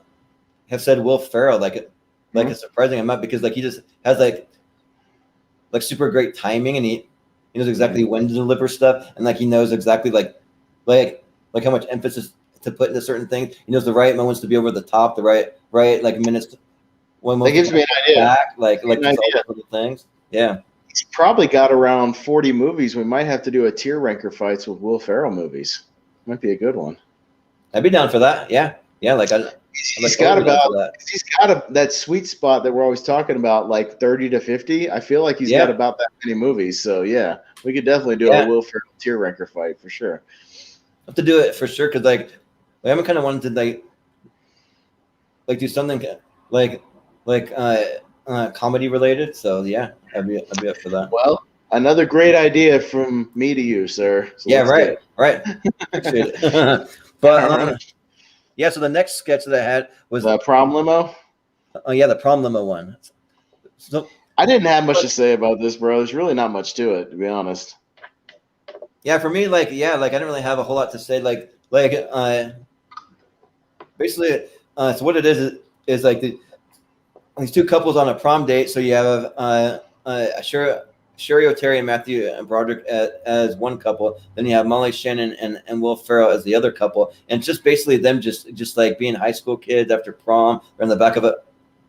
have said Will Ferrell. Like it's surprising amount, because like he just has like super great timing, and he knows exactly when to deliver stuff, and like he knows exactly like how much emphasis to put into certain things. He knows the right moments to be over the top, the right like minutes. That gives me an idea. Back, like all the things. Yeah. He's probably got around 40 movies. We might have to do a tier ranker fights with Will Ferrell movies. Might be a good one. I'd be down for that. Yeah. Yeah. He's got that sweet spot that we're always talking about, like 30 to 50. I feel like he's got about that many movies. So yeah, we could definitely do a Will Ferrell tier ranker fight for sure. Have to do it for sure, because like I'm kind of wanting to like do something like comedy related. So yeah, I'd be up for that. Well, another great idea from me to you, sir. So right. Appreciate it. But so the next sketch that I had was the prom limo. The prom limo one. So I didn't have much to say about this, bro. There's really not much to it, to be honest. Yeah, for me, I didn't really have a whole lot to say. Basically, so what it is like these two couples on a prom date. So you have Sherry O'Terry and Matthew Broderick as one couple. Then you have Molly Shannon and Will Ferrell as the other couple. And it's just basically them just like being high school kids after prom. They're in the back of a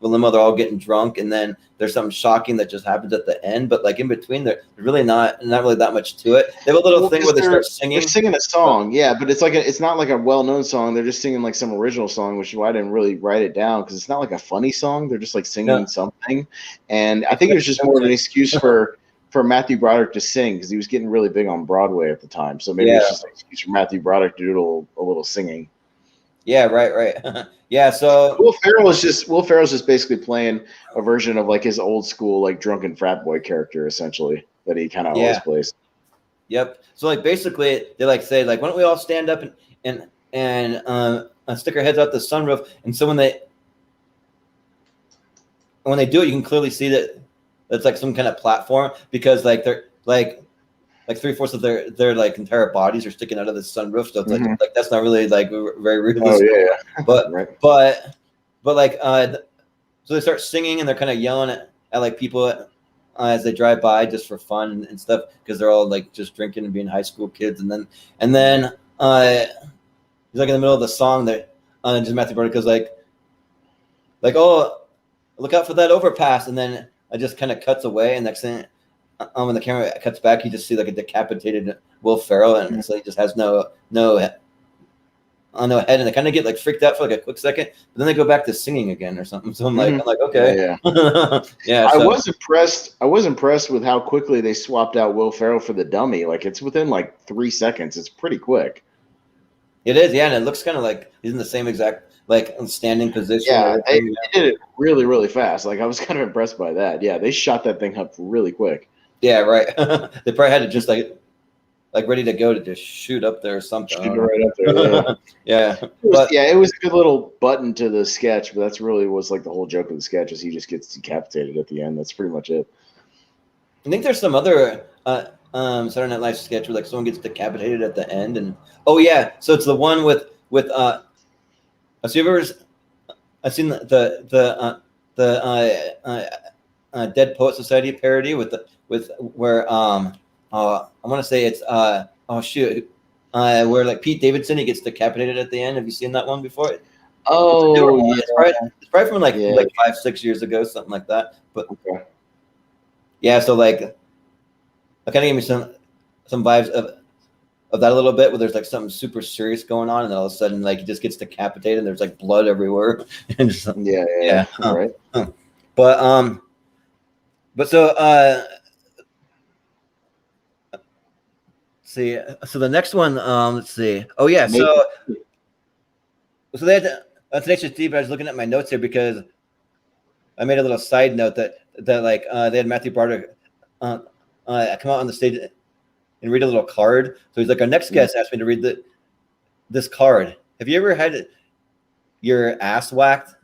limo. They're all getting drunk, and then there's something shocking that just happens at the end. But like in between, they're really not really that much to it. They have a little thing where they start singing. They're singing a song, but it's not like a well-known song. They're just singing like some original song, which is why I didn't really write it down, because it's not like a funny song. They're just like singing something, and I think it was just more of an excuse for Matthew Broderick to sing, because he was getting really big on Broadway at the time. So maybe it's just an excuse for Matthew Broderick to do a little singing. Yeah, right. Yeah, so Will Ferrell's just basically playing a version of like his old school like drunken frat boy character, essentially, that he kind of always plays. Yep. So like basically they like say like, why don't we all stand up and stick our heads out the sunroof? And so when they do it, you can clearly see that it's like some kind of platform, because like they're like 3/4 of their like entire bodies are sticking out of the sunroof. So it's like that's not really like very realistic. Oh yeah. But like so they start singing, and they're kind of yelling at like people as they drive by just for fun and stuff, because they're all like just drinking and being high school kids. And then he's like in the middle of the song that just Matthew Broderick goes like, oh, look out for that overpass, and then it just kind of cuts away, and next thing. When the camera cuts back, you just see like a decapitated Will Ferrell, and so he just has no head, and they kind of get like freaked out for like a quick second, but then they go back to singing again or something. So I'm like, okay, yeah. I was impressed with how quickly they swapped out Will Ferrell for the dummy. Like it's within like 3 seconds. It's pretty quick. It is, yeah, and it looks kind of like he's in the same exact like in standing position. Yeah, they did it really, really fast. Like I was kind of impressed by that. Yeah, they shot that thing up really quick. Yeah, right. They probably had it just like ready to go to just shoot up there or something. Shoot it right up there. Yeah. yeah. It was a good little button to the sketch, but that's really was like the whole joke of the sketch is he just gets decapitated at the end. That's pretty much it. I think there's some other Saturday Night Live sketch where like someone gets decapitated at the end, and so it's the one with so you've ever I've seen the Dead Poet Society parody with where I want to say it's where like Pete Davidson, he gets decapitated at the end. Have you seen that one before? Oh, it's probably from like 5-6 years ago, something like that. But yeah, so like it kind of gave me some vibes of that a little bit, where there's like something super serious going on, and then all of a sudden like he just gets decapitated, and there's like blood everywhere. And just, right. But so see, so the next one, let's see. Oh yeah, so they had Tenacious D, but I was looking at my notes here because I made a little side note that like they had Matthew Broderick come out on the stage and read a little card. So he's like, our next guest asked me to read this card. Have you ever had your ass whacked?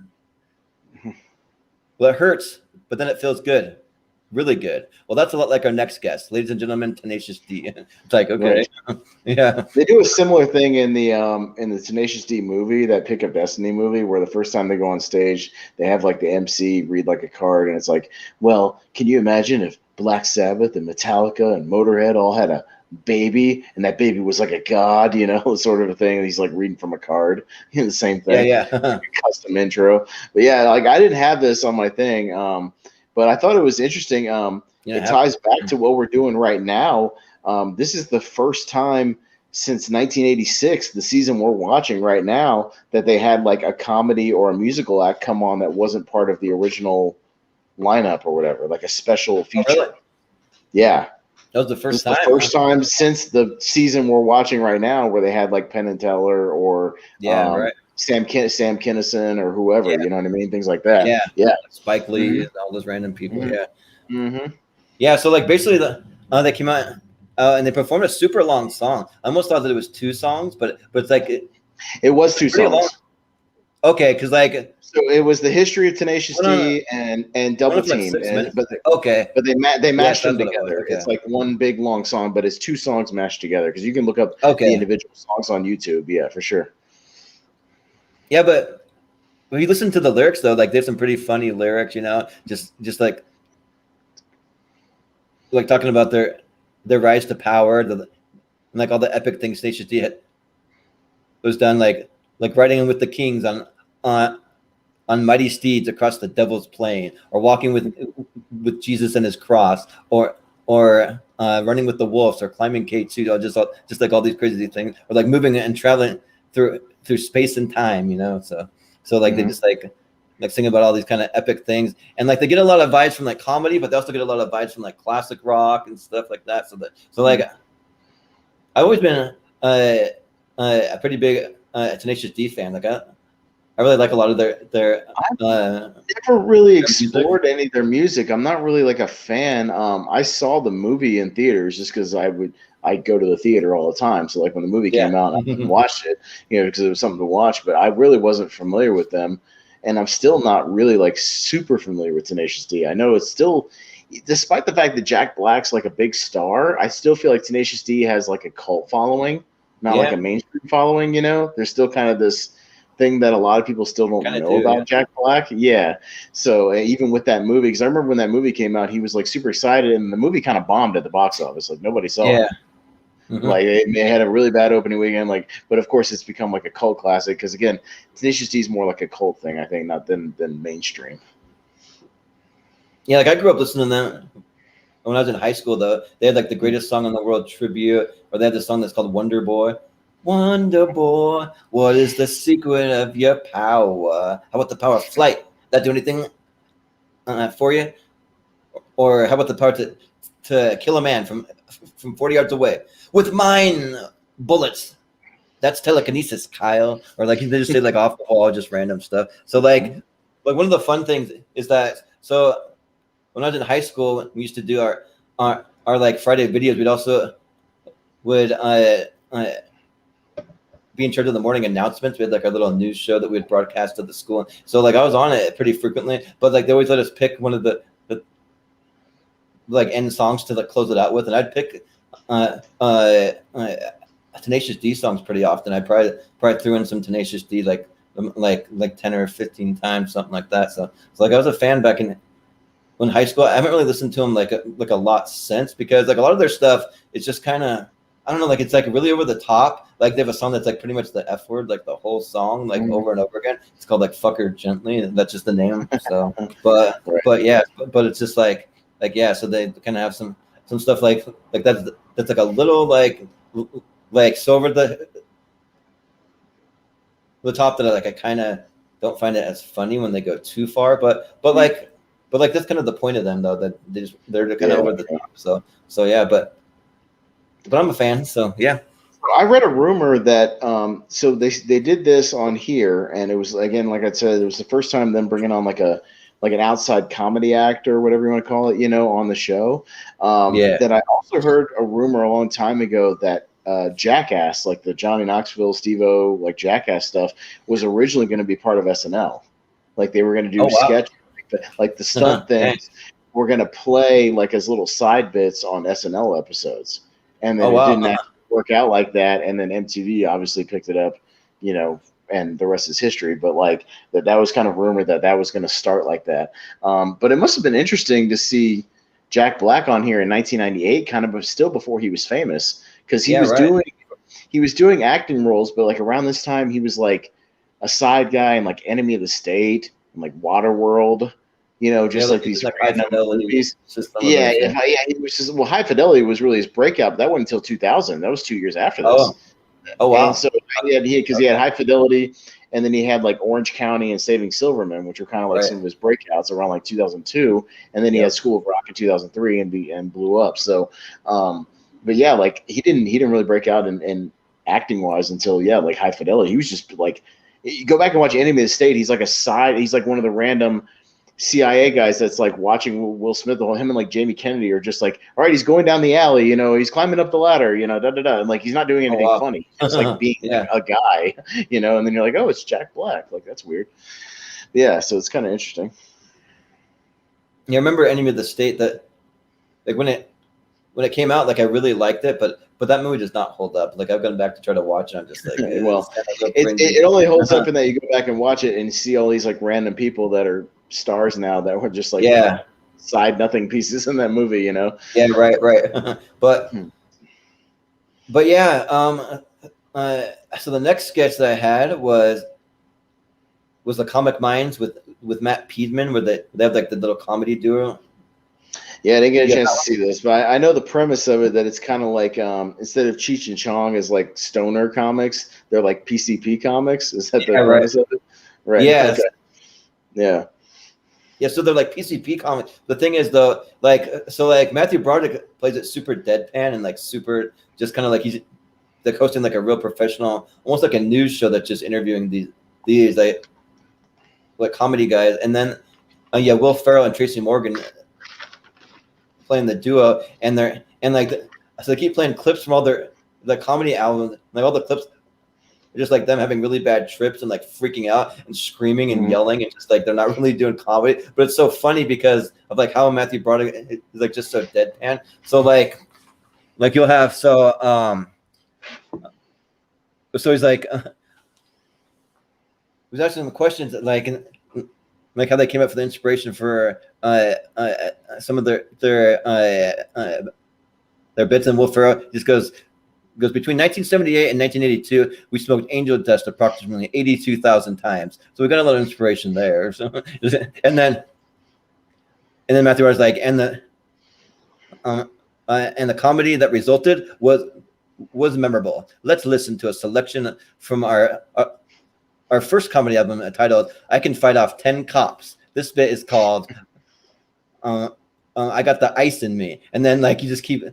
Well, it hurts, but then it feels good. Really good. Well, that's a lot like our next guest, ladies and gentlemen, Tenacious D. It's like, okay, right. Yeah. They do a similar thing in the Tenacious D movie, that Pick Up Destiny movie, where the first time they go on stage, they have like the MC read like a card, and it's like, well, can you imagine if Black Sabbath and Metallica and Motorhead all had a baby, and that baby was like a god, sort of a thing. And he's like reading from a card, the same thing. Yeah. Like a custom intro. But yeah, like I didn't have this on my thing. But I thought it was interesting. It ties back to what we're doing right now. This is the first time since 1986, the season we're watching right now, that they had like a comedy or a musical act come on that wasn't part of the original lineup or whatever, like a special feature. Oh, really? Yeah. That was the first time. The first time since the season we're watching right now where they had like Penn and Teller or right. Sam Kinison or whoever, you know what I mean? Things like that. Yeah. Spike Lee, all those random people. Mm-hmm. Yeah. Mm-hmm. Yeah. So like basically they came out and they performed a super long song. I almost thought that it was 2 songs, but it's like it was 2 songs. Long. Okay, because like so it was the history of Tenacious D and Double Team, but they mashed them together. Okay. It's like one big long song, but it's 2 songs mashed together because you can look up the individual songs on YouTube. Yeah, for sure. Yeah, but when you listen to the lyrics though, like there's some pretty funny lyrics, just like talking about their rise to power, and like all the epic things Tenacious D was done, like riding with the kings on mighty steeds across the devil's plain, or walking with Jesus and his cross, or running with the wolves, or climbing K2, just like all these crazy things, or like moving and traveling through space and time, so like they just like sing about all these kind of epic things, and like they get a lot of vibes from like comedy, but they also get a lot of vibes from like classic rock and stuff like that. So like I've always been a pretty big Tenacious D fan. Like I really like a lot of their I've never really explored any of their music. I'm not really like a fan. I saw the movie in theaters just because I go to the theater all the time. So like when the movie came out, I watched it, because it was something to watch. But I really wasn't familiar with them, and I'm still not really like super familiar with Tenacious D. I know it's still, despite the fact that Jack Black's like a big star, I still feel like Tenacious D has like a cult following, not like a mainstream following. There's still kind of this thing that a lot of people still don't know about Jack Black. Yeah. So even with that movie, because I remember when that movie came out, he was like super excited, and the movie kind of bombed at the box office. Like nobody saw it. Mm-hmm. Like it had a really bad opening weekend. But of course it's become like a cult classic because again, Tenacious D is more like a cult thing, I think, not than mainstream. Yeah, like I grew up listening to them when I was in high school. Though they had like the greatest song in the world tribute, or they had this song that's called Wonder Boy. Wonder Boy, what is the secret of your power? How about the power of flight? That do anything for you? Or how about the power to kill a man from 40 yards away with mine bullets? that's telekinesis, Kyle, or like they just say like off the wall, just random stuff. So like one of the fun things is that when I was in high school, we used to do our like Friday videos. We'd also would be in charge of the morning announcements. We had like our little news show that we would broadcast to the school. So like I was on it pretty frequently, but like they always let us pick one of the like end songs to like close it out with, and I'd pick Tenacious D songs pretty often. I probably threw in some Tenacious D like 10 or 15 times, something like that. So like I was a fan back in high school. I haven't really listened to them like a lot since, because like a lot of their stuff is just kind of, I don't know, like it's like really over the top. Like they have a song that's like pretty much the F word, like the whole song, like over and over again. It's called like "Fuck Her Gently," and that's just the name. So, but yeah, but it's just like yeah. So they kind of have some stuff like that's like a little like so over the top that I kind of don't find it as funny when they go too far. But like that's kind of the point of them, though, that they're kind of over the top. So yeah, but I'm a fan. So yeah. I read a rumor that so they did this on here, and it was, again, like I said, it was the first time them bringing on like an outside comedy actor, or whatever you want to call it, on the show. That I also heard a rumor a long time ago that Jackass, like the Johnny Knoxville, Steve-O, like Jackass stuff, was originally going to be part of SNL. Like they were going to do sketch, like the stunt things were going to play like as little side bits on SNL episodes, and then it didn't actually work out like that. And then MTV obviously picked it up, and the rest is history. But like that was kind of rumored that was going to start like that. But it must have been interesting to see Jack Black on here in 1998, kind of still before he was famous, because he was doing acting roles, but like around this time he was like a side guy in like Enemy of the State and like Waterworld, like these random movies. Yeah, he was just, High Fidelity was really his breakout, but that wasn't until 2000. That was 2 years after this. Oh wow! And so he had High Fidelity, and then he had like Orange County and Saving Silverman, which were kind of like some of his breakouts around like 2002, and then he had School of Rock in 2003 and blew up. So, but yeah, like he didn't really break out in acting wise until like High Fidelity. He was just like, you go back and watch Enemy of the State, he's like one of the random CIA guys that's like watching Will Smith, him and like Jamie Kennedy are just like, all right, he's going down the alley, he's climbing up the ladder, and like he's not doing anything funny. It's like being a guy, and then you're like, oh, it's Jack Black. Like that's weird. Yeah, so it's kind of interesting. Yeah, I remember Enemy of the State, that like when it came out, like I really liked it, but that movie does not hold up. Like I've gone back to try to watch it, I'm just like, it only holds up in that you go back and watch it and see all these like random people that are stars now that were just like side nothing pieces in that movie, Yeah, right. but yeah, so the next sketch that I had was the Comic Minds with Matt Piedman, where they have like the little comedy duo. Yeah, I didn't get a chance to see this, but I know the premise of it, that it's kind of like instead of Cheech and Chong as like stoner comics, they're like PCP comics. Is that the premise of it? Right. Yeah. Okay. Yeah. Yeah, so they're like PCP comics. The thing is, though, like Matthew Broderick plays it super deadpan and like super just kind of like he's like hosting like a real professional, almost like a news show that's just interviewing these like comedy guys. And then Will Ferrell and Tracy Morgan playing the duo, and so they keep playing clips from all the comedy albums, like all the clips. Just like them having really bad trips and like freaking out and screaming and yelling, and just like they're not really doing comedy, but it's so funny because of like how Matthew Broderick is like just so deadpan. So like you'll have so he's like was asking them questions that like how they came up with the inspiration for some of their bits, and Will Ferrell just goes between 1978 and 1982, we smoked angel dust approximately 82,000 times. So we got a lot of inspiration there. So, and then Matthew was like, and the comedy that resulted was memorable. Let's listen to a selection from our first comedy album titled "I Can Fight Off 10 Cops." This bit is called "I Got the Ice in Me," and then like you just keep.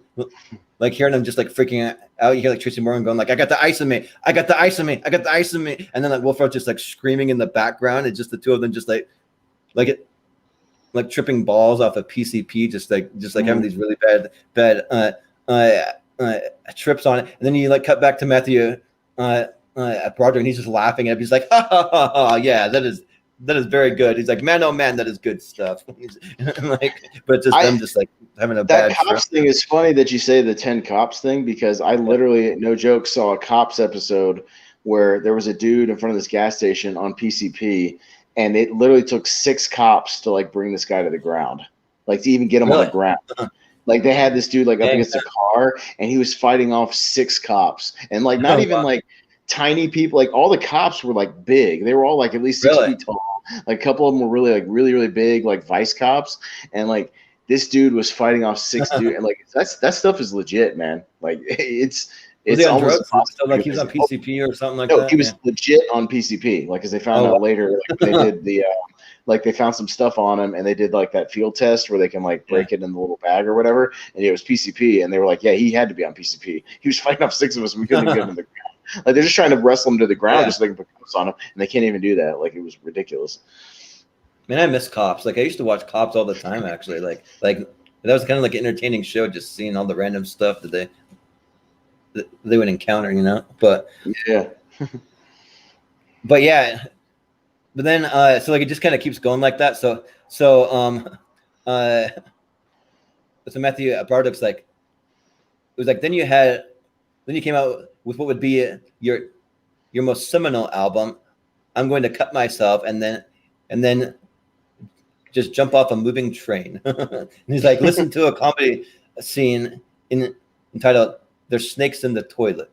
like hearing them just like freaking out. You hear like Tracy Morgan going like, "I got the ice in me, I got the ice in me, I got the ice in me," and then like Will Ferrell just like screaming in the background, and just the two of them just like tripping balls off of PCP, just like having these really bad trips on it. And then you like cut back to Matthew Broderick, and he's just laughing, and he's like, "Ha ha ha ha! Yeah, that is very good." He's like, "Man, oh man, that is good stuff." But just them just like having a that bad cops thing is funny that you say the 10 cops thing, because I literally, no joke, saw a cops episode where there was a dude in front of this gas station on PCP, and it literally took 6 cops to like bring this guy to the ground, like to even get him on the ground. Like they had this dude like up against a car, and he was fighting off 6 cops, and like not even like tiny people. Like all the cops were like big. They were all like at least 6 feet tall. Like a couple of them were really like really big, like vice cops, and like this dude was fighting off 6 dudes, and like that stuff is legit, man. Like it's almost impossible. Like he's on PCP or something like that. No, he was legit on PCP. Like, because they found out later, like, they did the like they found some stuff on him, and they did like that field test where they can like break it in the little bag or whatever, and it was PCP, and they were like, yeah, he had to be on PCP. He was fighting off 6 of us, and we couldn't get him to the ground. Like they're just trying to wrestle him to the ground just so they can put cuffs on him, and they can't even do that. Like it was ridiculous. Man, I miss Cops. Like I used to watch Cops all the time. Actually, like that was kind of like an entertaining show, just seeing all the random stuff that they would encounter, you know. But yeah, but then so like it just kind of keeps going like that. So Matthew Broderick's like, it was like then you came out with what would be your most seminal album, I'm Going to Cut Myself, and then just jump off a moving train. And he's like, listen to a comedy scene entitled "There's Snakes in the Toilet."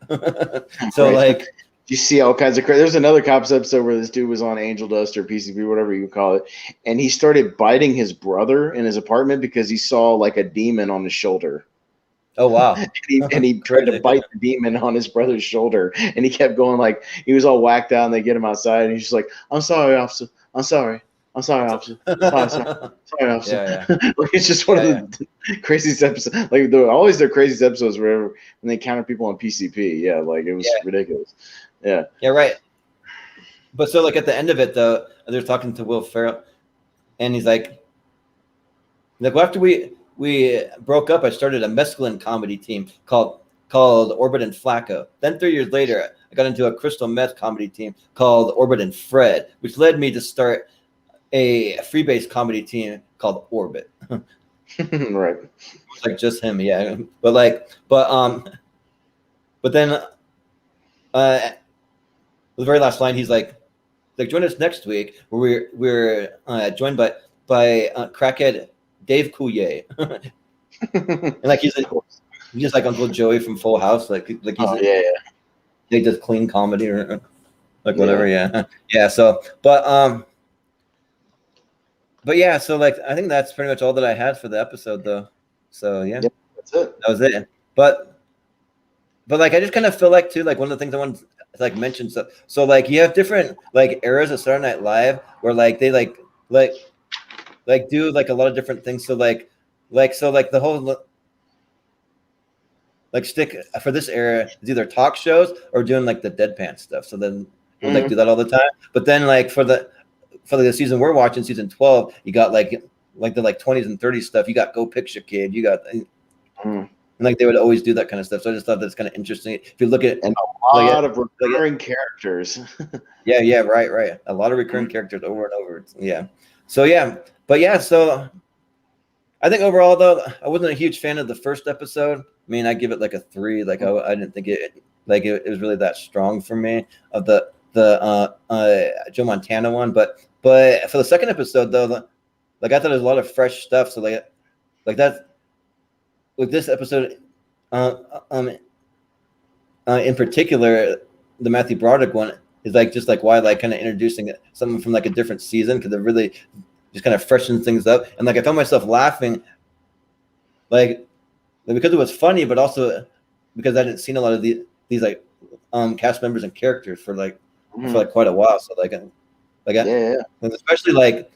So like, you see all kinds of crazy. There's another Cops episode where this dude was on Angel Dust or PCP, whatever you call it, and he started biting his brother in his apartment because he saw like a demon on his shoulder. Oh wow! and he tried to bite the demon on his brother's shoulder, and he kept going like he was all whacked out. And they get him outside, and he's just like, "I'm sorry, officer. I'm sorry, officer. Sorry, officer." Yeah. Like it's just one of the craziest episodes. Like always their craziest episodes when they encounter people on PCP. Yeah, like it was ridiculous. Yeah. Yeah, right. But so like at the end of it though, they're talking to Will Ferrell, and he's like, well, after we broke up, I started a mescaline comedy team called Orbit and Flacco. Then 3 years later, I got into a crystal meth comedy team called Orbit and Fred, which led me to start a freebase comedy team called Orbit. Right. It's like just him, yeah. But then the very last line, he's like join us next week where we're joined by crackhead Dave Coulier. And like he's just like Uncle Joey from Full House, like he's he does clean comedy or like whatever, yeah. So but yeah, so like I think that's pretty much all that I had for the episode though. So yeah, that's it. That was it. But like I just kind of feel like too, like one of the things I want to like mention, so like you have different like eras of Saturday Night Live where like they like do like a lot of different things. So like the whole like stick for this era is either talk shows or doing like the deadpan stuff. So then we'll like do that all the time. But then like for the season we're watching, season 12, you got like the like 20s and 30s stuff. You got Go Picture Kid. You got and like they would always do that kind of stuff. So I just thought that's kind of interesting. If you look at and a lot of recurring characters. yeah, right. A lot of recurring characters over and over. Yeah. So yeah. But yeah, so I think overall though, I wasn't a huge fan of the first episode. I mean, I give it like a 3. Like I didn't think it was really that strong for me of the Joe Montana one. But for the second episode though, like I thought there was a lot of fresh stuff. So like that's with this episode, in particular, the Matthew Broderick one is like just like why like kind of introducing something from like a different season because it really just kind of freshens things up. And like I found myself laughing like because it was funny, but also because I hadn't seen a lot of these like cast members and characters for like quite a while. So like especially like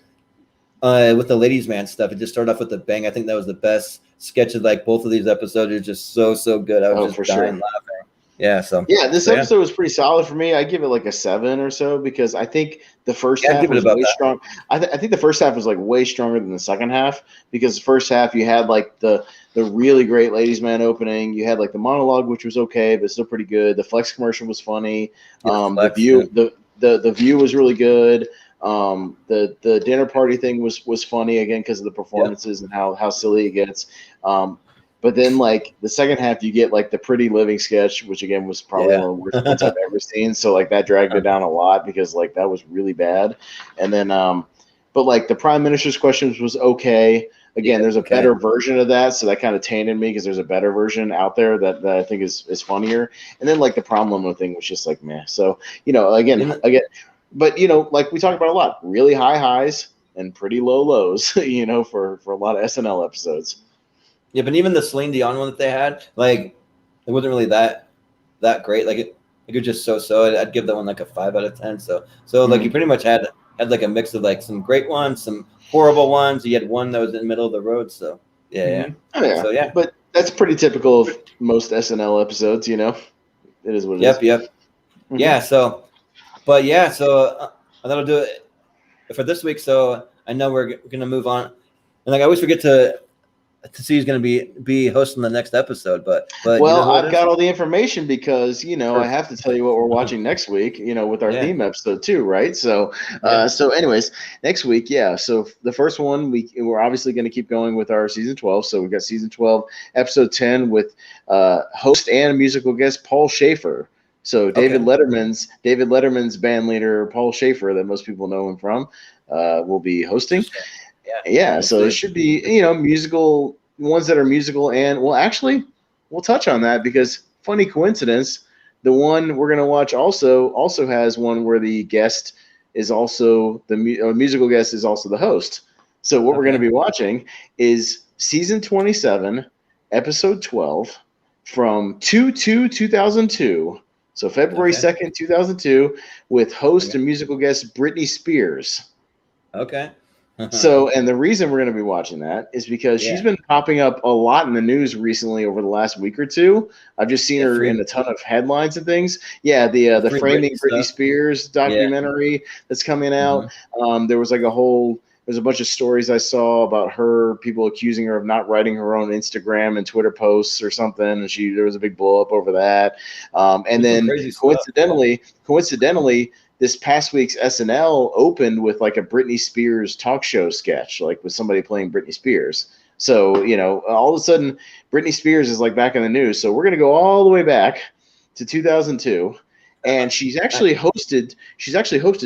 with the ladies man stuff. It just started off with a bang. I think that was the best sketch of like both of these episodes. Are just so good. I was just dying laughing. Yeah. So this episode was pretty solid for me. I give it like a 7 or so because I think the first half was way strong. I think the first half was like way stronger than the second half because the first half you had like the really great ladies man opening. You had like the monologue, which was okay, but still pretty good. The Flex commercial was funny. The view was really good. The dinner party thing was funny again because of the performances and how silly it gets. But then, like, the second half, you get, like, the Pretty Living sketch, which, again, was probably one of the worst ones I've ever seen. So, like, that dragged it down a lot because, like, that was really bad. And then, but, like, the Prime Minister's questions was okay. Again, there's a better version of that, so that kind of tainted me because there's a better version out there that I think is funnier. And then, like, the prom limo thing was just, like, meh. So, you know, again, but, you know, like we talk about a lot, really high highs and pretty low lows, you know, for a lot of SNL episodes. Yeah, but even the Celine Dion one that they had, like, it wasn't really that great. Like, it was just so. I'd give that one like a 5 out of 10. So like, you pretty much had like a mix of like some great ones, some horrible ones. You had one that was in the middle of the road. So yeah. Oh, yeah. So yeah, but that's pretty typical of most SNL episodes. You know, it is what it is. Yep. Mm-hmm. Yeah. So, but yeah. So that'll do it for this week. So I know we're gonna move on, and like I always forget to see who's going to be hosting the next episode, but well, you know I've got all the information because you know I have to tell you what we're watching next week. You know, with our theme episode too, right? So, so anyways, next week, So the first one we're obviously going to keep going with our season 12. So we've got season 12, episode 10 with host and musical guest Paul Schaefer. So David Letterman's band leader Paul Schaefer, that most people know him from, will be hosting. Yeah, so it should be, you know, musical ones that are musical. And well, actually, we'll touch on that because funny coincidence, the one we're going to watch also has one where the guest is also the musical guest is also the host. So what we're going to be watching is season 27, episode 12 from 2/2/2002. So February 2nd, 2002, with host and musical guest Britney Spears. Okay. So, and the reason we're going to be watching that is because she's been popping up a lot in the news recently over the last week or two. I've just seen her in a ton of headlines and things. Yeah, the Framing Britney Spears documentary that's coming out. There was like there's a bunch of stories I saw about her, people accusing her of not writing her own Instagram and Twitter posts or something, and there was a big blow up over that. And then coincidentally, this past week's SNL opened with like a Britney Spears talk show sketch, like with somebody playing Britney Spears. So, you know, all of a sudden Britney Spears is like back in the news. So we're going to go all the way back to 2002. And she's actually hosted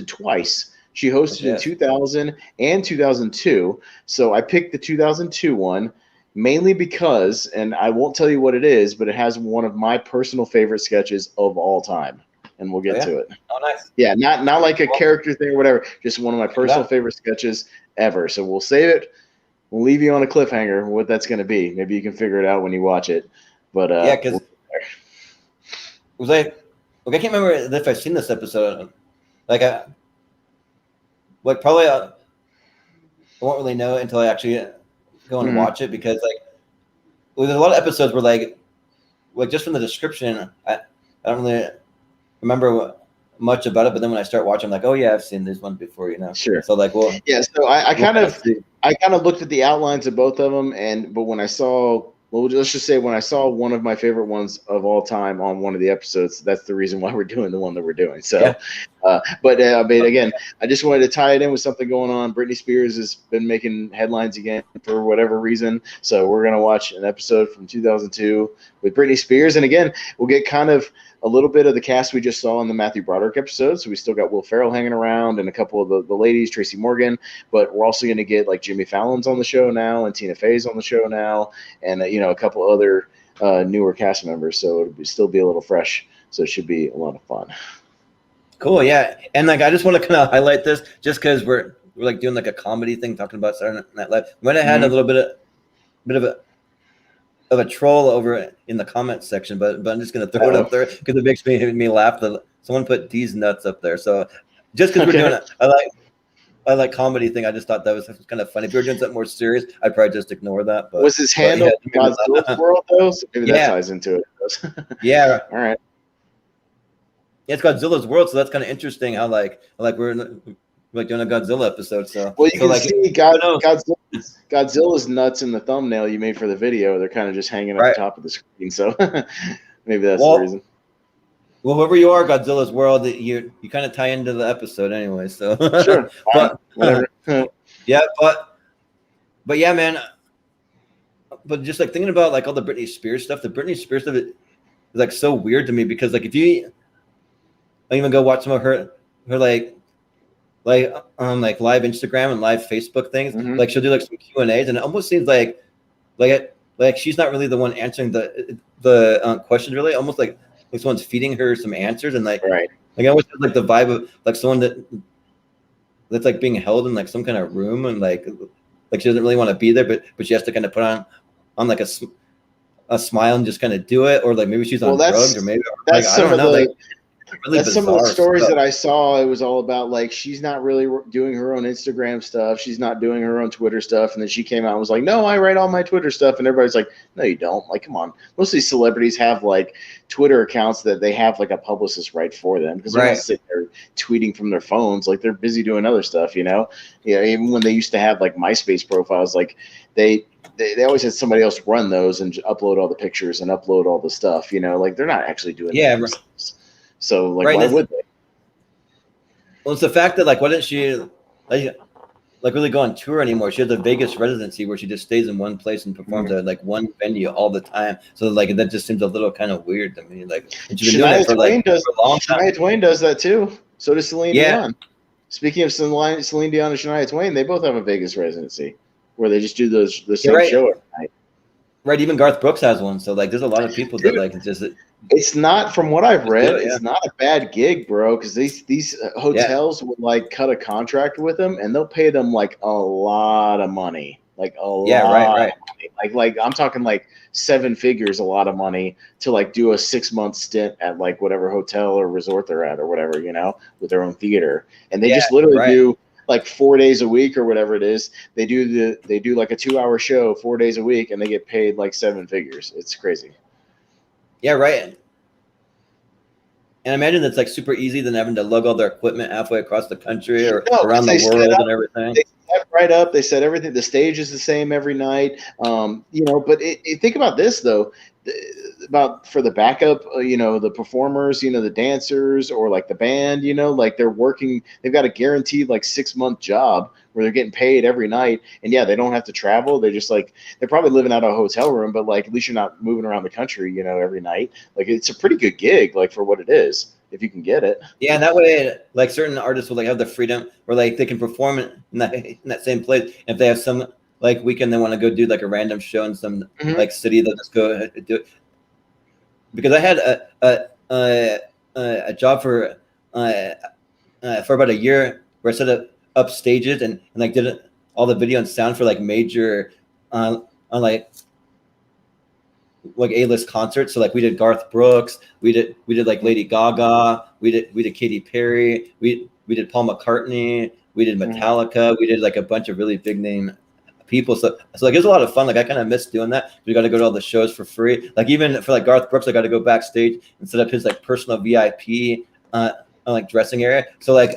twice. She hosted in 2000 and 2002. So I picked the 2002 one mainly because, and I won't tell you what it is, but it has one of my personal favorite sketches of all time. And we'll get to it. Oh, nice. Yeah, not like a character thing or whatever. Just one of my personal favorite sketches ever. So we'll save it. We'll leave you on a cliffhanger what that's going to be. Maybe you can figure it out when you watch it. But because I can't remember if I've seen this episode. Probably I won't really know until I actually go and watch it because there's a lot of episodes where like just from the description I don't really remember much about it, but then when I start watching, I'm like, oh yeah, I've seen this one before, you know. Sure. So like, well, yeah. So I kind of looked at the outlines of both of them, but when I saw, let's just say when I saw one of my favorite ones of all time on one of the episodes, that's the reason why we're doing the one that we're doing. So, but again, I just wanted to tie it in with something going on. Britney Spears has been making headlines again for whatever reason. So we're going to watch an episode from 2002 with Britney Spears. And again, we'll get kind of a little bit of the cast we just saw in the Matthew Broderick episode. So we still got Will Ferrell hanging around and a couple of the ladies, Tracy Morgan, but we're also going to get like Jimmy Fallon's on the show now and Tina Fey's on the show now. And, a couple other newer cast members. So it'll still be a little fresh. So it should be a lot of fun. Cool. Yeah. And like, I just want to kind of highlight this just because we're like doing like a comedy thing, talking about Saturday Night Live. We might have had a little bit of a troll over in the comment section, but I'm just going to throw it up there because it makes me laugh. Someone put D's nuts up there. So just because we're doing it, like comedy thing. I just thought that was kind of funny. If you were doing something more serious, I'd probably just ignore that. But was his handle Godzilla's World though? So maybe that ties into it. Yeah. All right. Yeah, it's Godzilla's World, so that's kind of interesting. How like we're like doing a Godzilla episode. So well, you can like, see Godzilla's nuts in the thumbnail you made for the video. They're kind of just hanging at the top of the screen. So maybe that's the reason. Well, whoever you are, Godzilla's World, you kind of tie into the episode anyway. So sure, but whatever. Yeah, but yeah, man. But just like thinking about like all the Britney Spears stuff, the Britney Spears stuff is like so weird to me because like if you even go watch some of her like live Instagram and live Facebook things, like she'll do like some Q&As, and it almost seems like she's not really the one answering the questions. Really, almost like someone's feeding her some answers, and like I always have like the vibe of like someone that's like being held in like some kind of room, and like she doesn't really want to be there, but she has to kind of put on like a smile and just kind of do it, or like maybe she's on drugs, or maybe that's like, I don't know. Really that's some of the stories that I saw. It was all about like she's not really doing her own Instagram stuff. She's not doing her own Twitter stuff. And then she came out and was like, "No, I write all my Twitter stuff." And everybody's like, "No, you don't." Like, come on. Most of these celebrities have like Twitter accounts that they have like a publicist write for them because they're not sitting there tweeting from their phones. Like they're busy doing other stuff, you know. Yeah, even when they used to have like MySpace profiles, like they always had somebody else run those and upload all the pictures and upload all the stuff. You know, like they're not actually doing that. So, like, why would they? Well, it's the fact that, like, why didn't she, like really go on tour anymore? She has a Vegas residency where she just stays in one place and performs at, like, one venue all the time. So, like, that just seems a little kind of weird to me. Like, she's been doing it for, like, for a long time. Shania Twain does that, too. So does Celine Dion. Speaking of Celine Dion and Shania Twain, they both have a Vegas residency where they just do the same show every night. Right, even Garth Brooks has one. So, like, there's a lot of people that, like, just... It's not, from what I've read, it's not a bad gig, bro, because these hotels would, like, cut a contract with them, and they'll pay them, like, a lot of money. Like, a lot of money. Like, I'm talking, like, 7 figures, a lot of money, to, like, do a 6-month stint at, like, whatever hotel or resort they're at or whatever, you know, with their own theater. And they just literally do, like, 4 days a week or whatever it is. They do like a 2-hour show 4 days a week, and they get paid, like, 7 figures. It's crazy. Yeah, right. And I imagine it's like super easy than having to lug all their equipment halfway across the country or around the world and everything. They set right up. They set everything. The stage is the same every night. You know, but think about this though. About for the backup, you know, the performers, you know, the dancers or like the band, you know, like they're working. They've got a guaranteed like 6-month job where they're getting paid every night, and they don't have to travel. They're just like they're probably living out of a hotel room, but like at least you're not moving around the country, you know, every night. Like it's a pretty good gig, like for what it is, if you can get it. Yeah, and that way, like certain artists will like have the freedom where like they can perform in that same place. If they have some like weekend they want to go do like a random show in some like city, they'll just go do it. Because I had a job for about a year where I set up stages and like did all the video and sound for like major like A-list concerts. So like we did Garth Brooks, we did like Lady Gaga, we did Katy Perry, we did Paul McCartney, we did Metallica, we did like a bunch of really big name people. So like it was a lot of fun. Like I kind of miss doing that. We got to go to all the shows for free. Like even for like Garth Brooks, I got to go backstage and set up his like personal VIP like dressing area. So like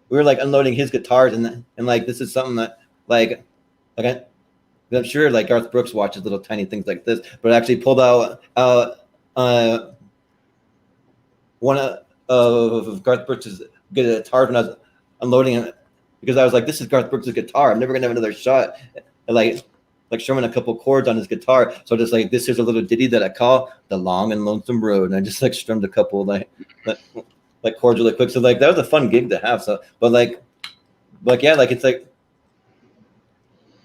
we were like unloading his guitars and like this is something that like I'm sure like Garth Brooks watches little tiny things like this, but I actually pulled out one of Garth Brooks' guitars when I was unloading it because I was like, this is Garth Brooks' guitar. I'm never gonna have another shot. And like strumming a couple chords on his guitar. So just like this is a little ditty that I call The Long and Lonesome Road. And I just like strummed a couple like chords really quick. So like that was a fun gig to have. So but yeah, like it's like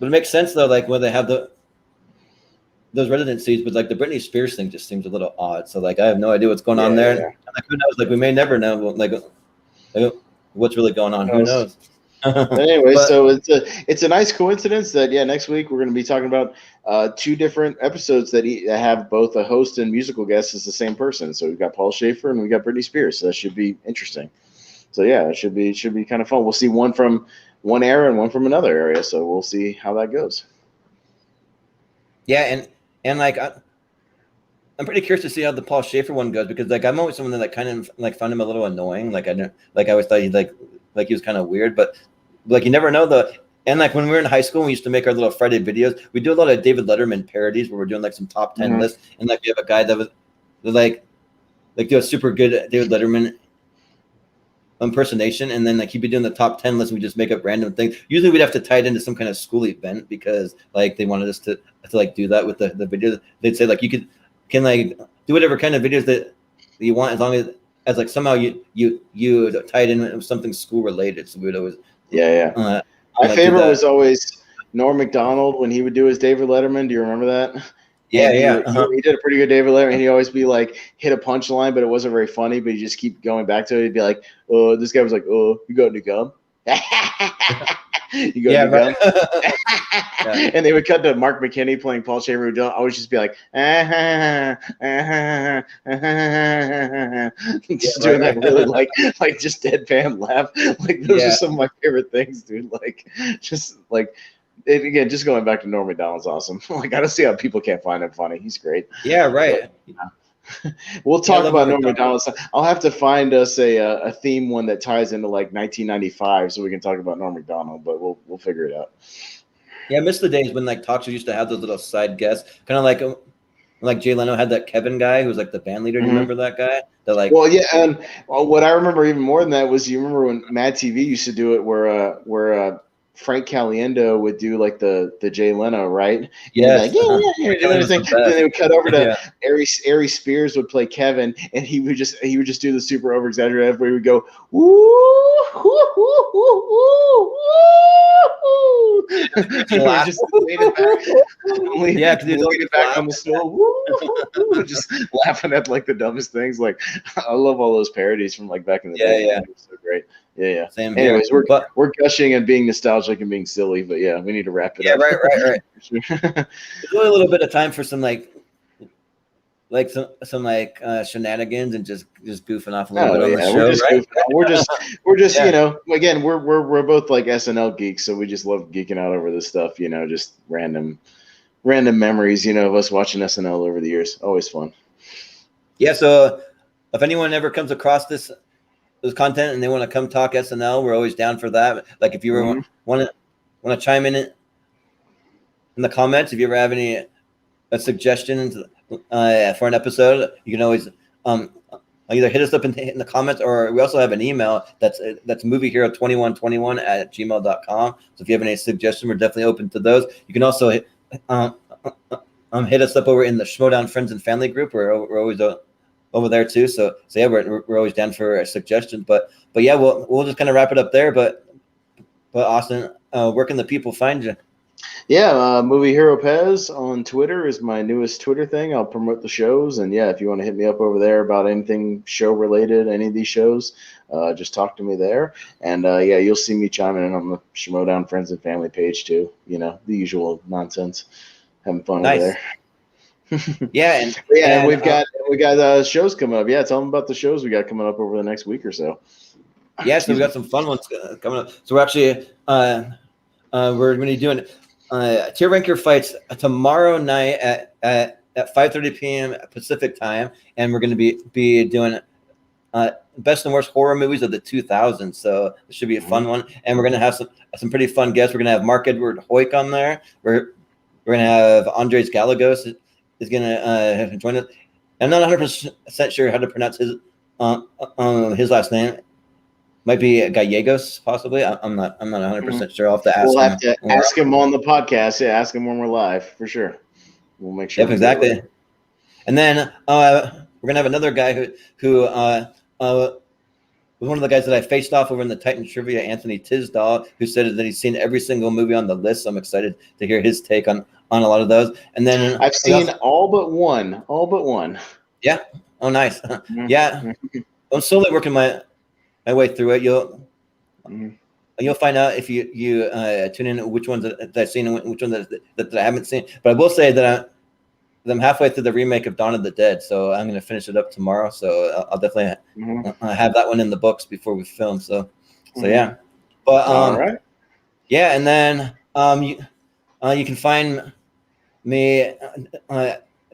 but it makes sense though, like when they have those residencies, but like the Britney Spears thing just seems a little odd. So like I have no idea what's going on there. Yeah. And, like who knows? Like we may never know like what's really going on. Who knows? Anyway, so it's a nice coincidence that next week we're going to be talking about 2 different episodes that have both a host and musical guest as the same person. So we've got Paul Schaefer and we got Britney Spears. So that should be interesting. So yeah, it should be kind of fun. We'll see one from one era and one from another area. So we'll see how that goes. Yeah, and like I'm pretty curious to see how the Paul Schaefer one goes, because like I'm always someone that like kind of like found him a little annoying. Like I always thought he was kind of weird, but like you never know. And like when we were in high school, we used to make our little Friday videos. We do a lot of David Letterman parodies where we're doing like some top 10 lists, and like we have a guy that was like do a super good David Letterman impersonation, and then like he'd be doing the top 10 list. And we just make up random things. Usually we'd have to tie it into some kind of school event, because like they wanted us to like do that with the videos. They'd say like you can like do whatever kind of videos that you want, as long as like somehow you tie it in with something school related. So we would always my favorite was always Norm Macdonald when he would do his David Letterman. Do you remember that? Yeah, He did a pretty good David Letterman. He'd always be like, hit a punchline, but it wasn't very funny. But he just keep going back to it. He'd be like, "Oh, this guy was like, oh, you got any gum? You got any gum?" And they would cut to Mark McKinney playing Paul Schaefer. Who always just be like, just doing that really like just deadpan laugh. Like those are some of my favorite things, dude. Like just like. Again, just going back to Norm Macdonald's awesome. Like, I don't see how people can't find him funny. He's great. Yeah, right. But, we'll talk about Norm Macdonald. I'll have to find us a theme one that ties into like 1995, so we can talk about Norm Macdonald. But we'll figure it out. Yeah, I miss the days when like talk shows used to have those little side guests, kind of like Jay Leno had that Kevin guy who was like the band leader. Do you remember that guy? That like. Well, yeah, and what I remember even more than that was, you remember when Mad TV used to do it, where Frank Caliendo would do like the Jay Leno, right? Yeah, like, then they would cut over to Ari Spears would play Kevin, and he would just do the super over exaggerated where he would go just leaning back on the stool, just laughing at like the dumbest things. Like, I love all those parodies from like back in the day. Yeah, it was so great. Yeah. Same Anyways, here. we're gushing and being nostalgic and being silly, but yeah, we need to wrap it up. Yeah, right. There's only a little bit of time for some shenanigans and just goofing off a little bit on the show. We're just you know, again, we're both like SNL geeks, so we just love geeking out over this stuff, you know, just random memories, you know, of us watching SNL over the years. Always fun. Yeah, so if anyone ever comes across this content and they want to come talk SNL, we're always down for that. Like if you want to chime in the comments, if you ever have any suggestions for an episode, you can always either hit us up in the comments, or we also have an email that's moviehero2121@gmail.com. So if you have any suggestions, we're definitely open to those. You can also hit us up over in the Schmodown Friends and Family group. We're always over there too. So yeah, we're always down for suggestions. But yeah, we'll just kind of wrap it up there. But Austin, where can the people find you? Yeah, Movie Hero Pez on Twitter is my newest Twitter thing. I'll promote the shows, and yeah, if you want to hit me up over there about anything show related, any of these shows, just talk to me there. And yeah, you'll see me chiming in on the Schmodown Friends and Family page too. You know, the usual nonsense, having fun over there. And we got shows coming up. Yeah, tell them about the shows we got coming up over the next week or so. Yeah, so we got some fun ones coming up. So we're actually we're going to be doing Tier Ranker fights tomorrow night at 5:30 p.m. Pacific time, and we're going to be doing best and worst horror movies of the 2000s. So it should be a fun one, and we're going to have some pretty fun guests. We're going to have Mark Edward Hoyk on there. We're going to have Andres Gallegos is going to join us. I'm not 100% sure how to pronounce his last name. Might be Gallegos, possibly. I'm not 100% sure. I'll have to ask him. We'll have to ask him on the podcast. Yeah, ask him when we're live for sure. We'll make sure. Yep, exactly. And then we're gonna have another guy who was one of the guys that I faced off over in the Titan Trivia, Anthony Tisdall, who said that he's seen every single movie on the list. So I'm excited to hear his take on a lot of those. And then I've seen all but one. Yeah. Oh, nice. Yeah. I'm slowly working my way through it. You'll find out if you tune in which ones that I've seen and which ones that I haven't seen. But I will say that I'm halfway through the remake of Dawn of the Dead, so I'm going to finish it up tomorrow. So I'll definitely have that one in the books before we film. So yeah. But all right. Yeah, and then you can find me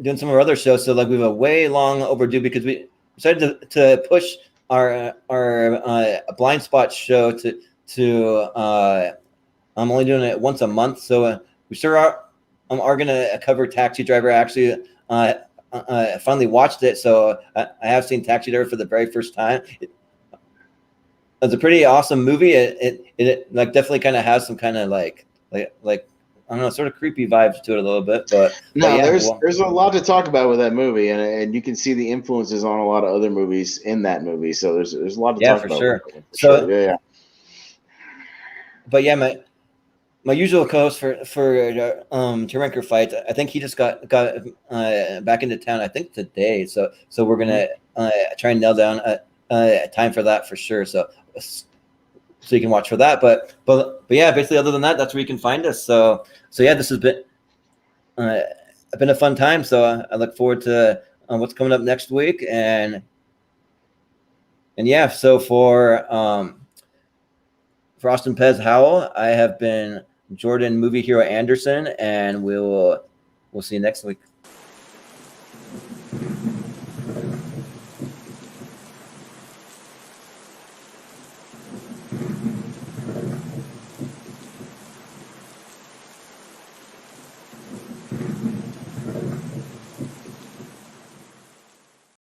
doing some of our other shows. So like we have a way long overdue because we decided to push our blind spot show to I'm only doing it once a month. So we sure are going to cover Taxi Driver. Actually, finally watched it, so I have seen Taxi Driver for the very first time. It's a pretty awesome movie. It like definitely kind of has some kind of like I don't know, sort of creepy vibes to it a little bit. But yeah, there's a lot to talk about with that movie, and you can see the influences on a lot of other movies in that movie. So there's a lot to talk about. Sure. So yeah. But yeah, my usual co-host for Terranker Fights, I think he just got back into town. I think today. So we're gonna try and nail down a time for that for sure. So you can watch for that. But yeah, basically other than that, that's where you can find us. So yeah, this has been a fun time. So I look forward to what's coming up next week. And yeah, so for Austin Pez Howell, I have been Jordan Movie Hero Anderson, and we'll see you next week.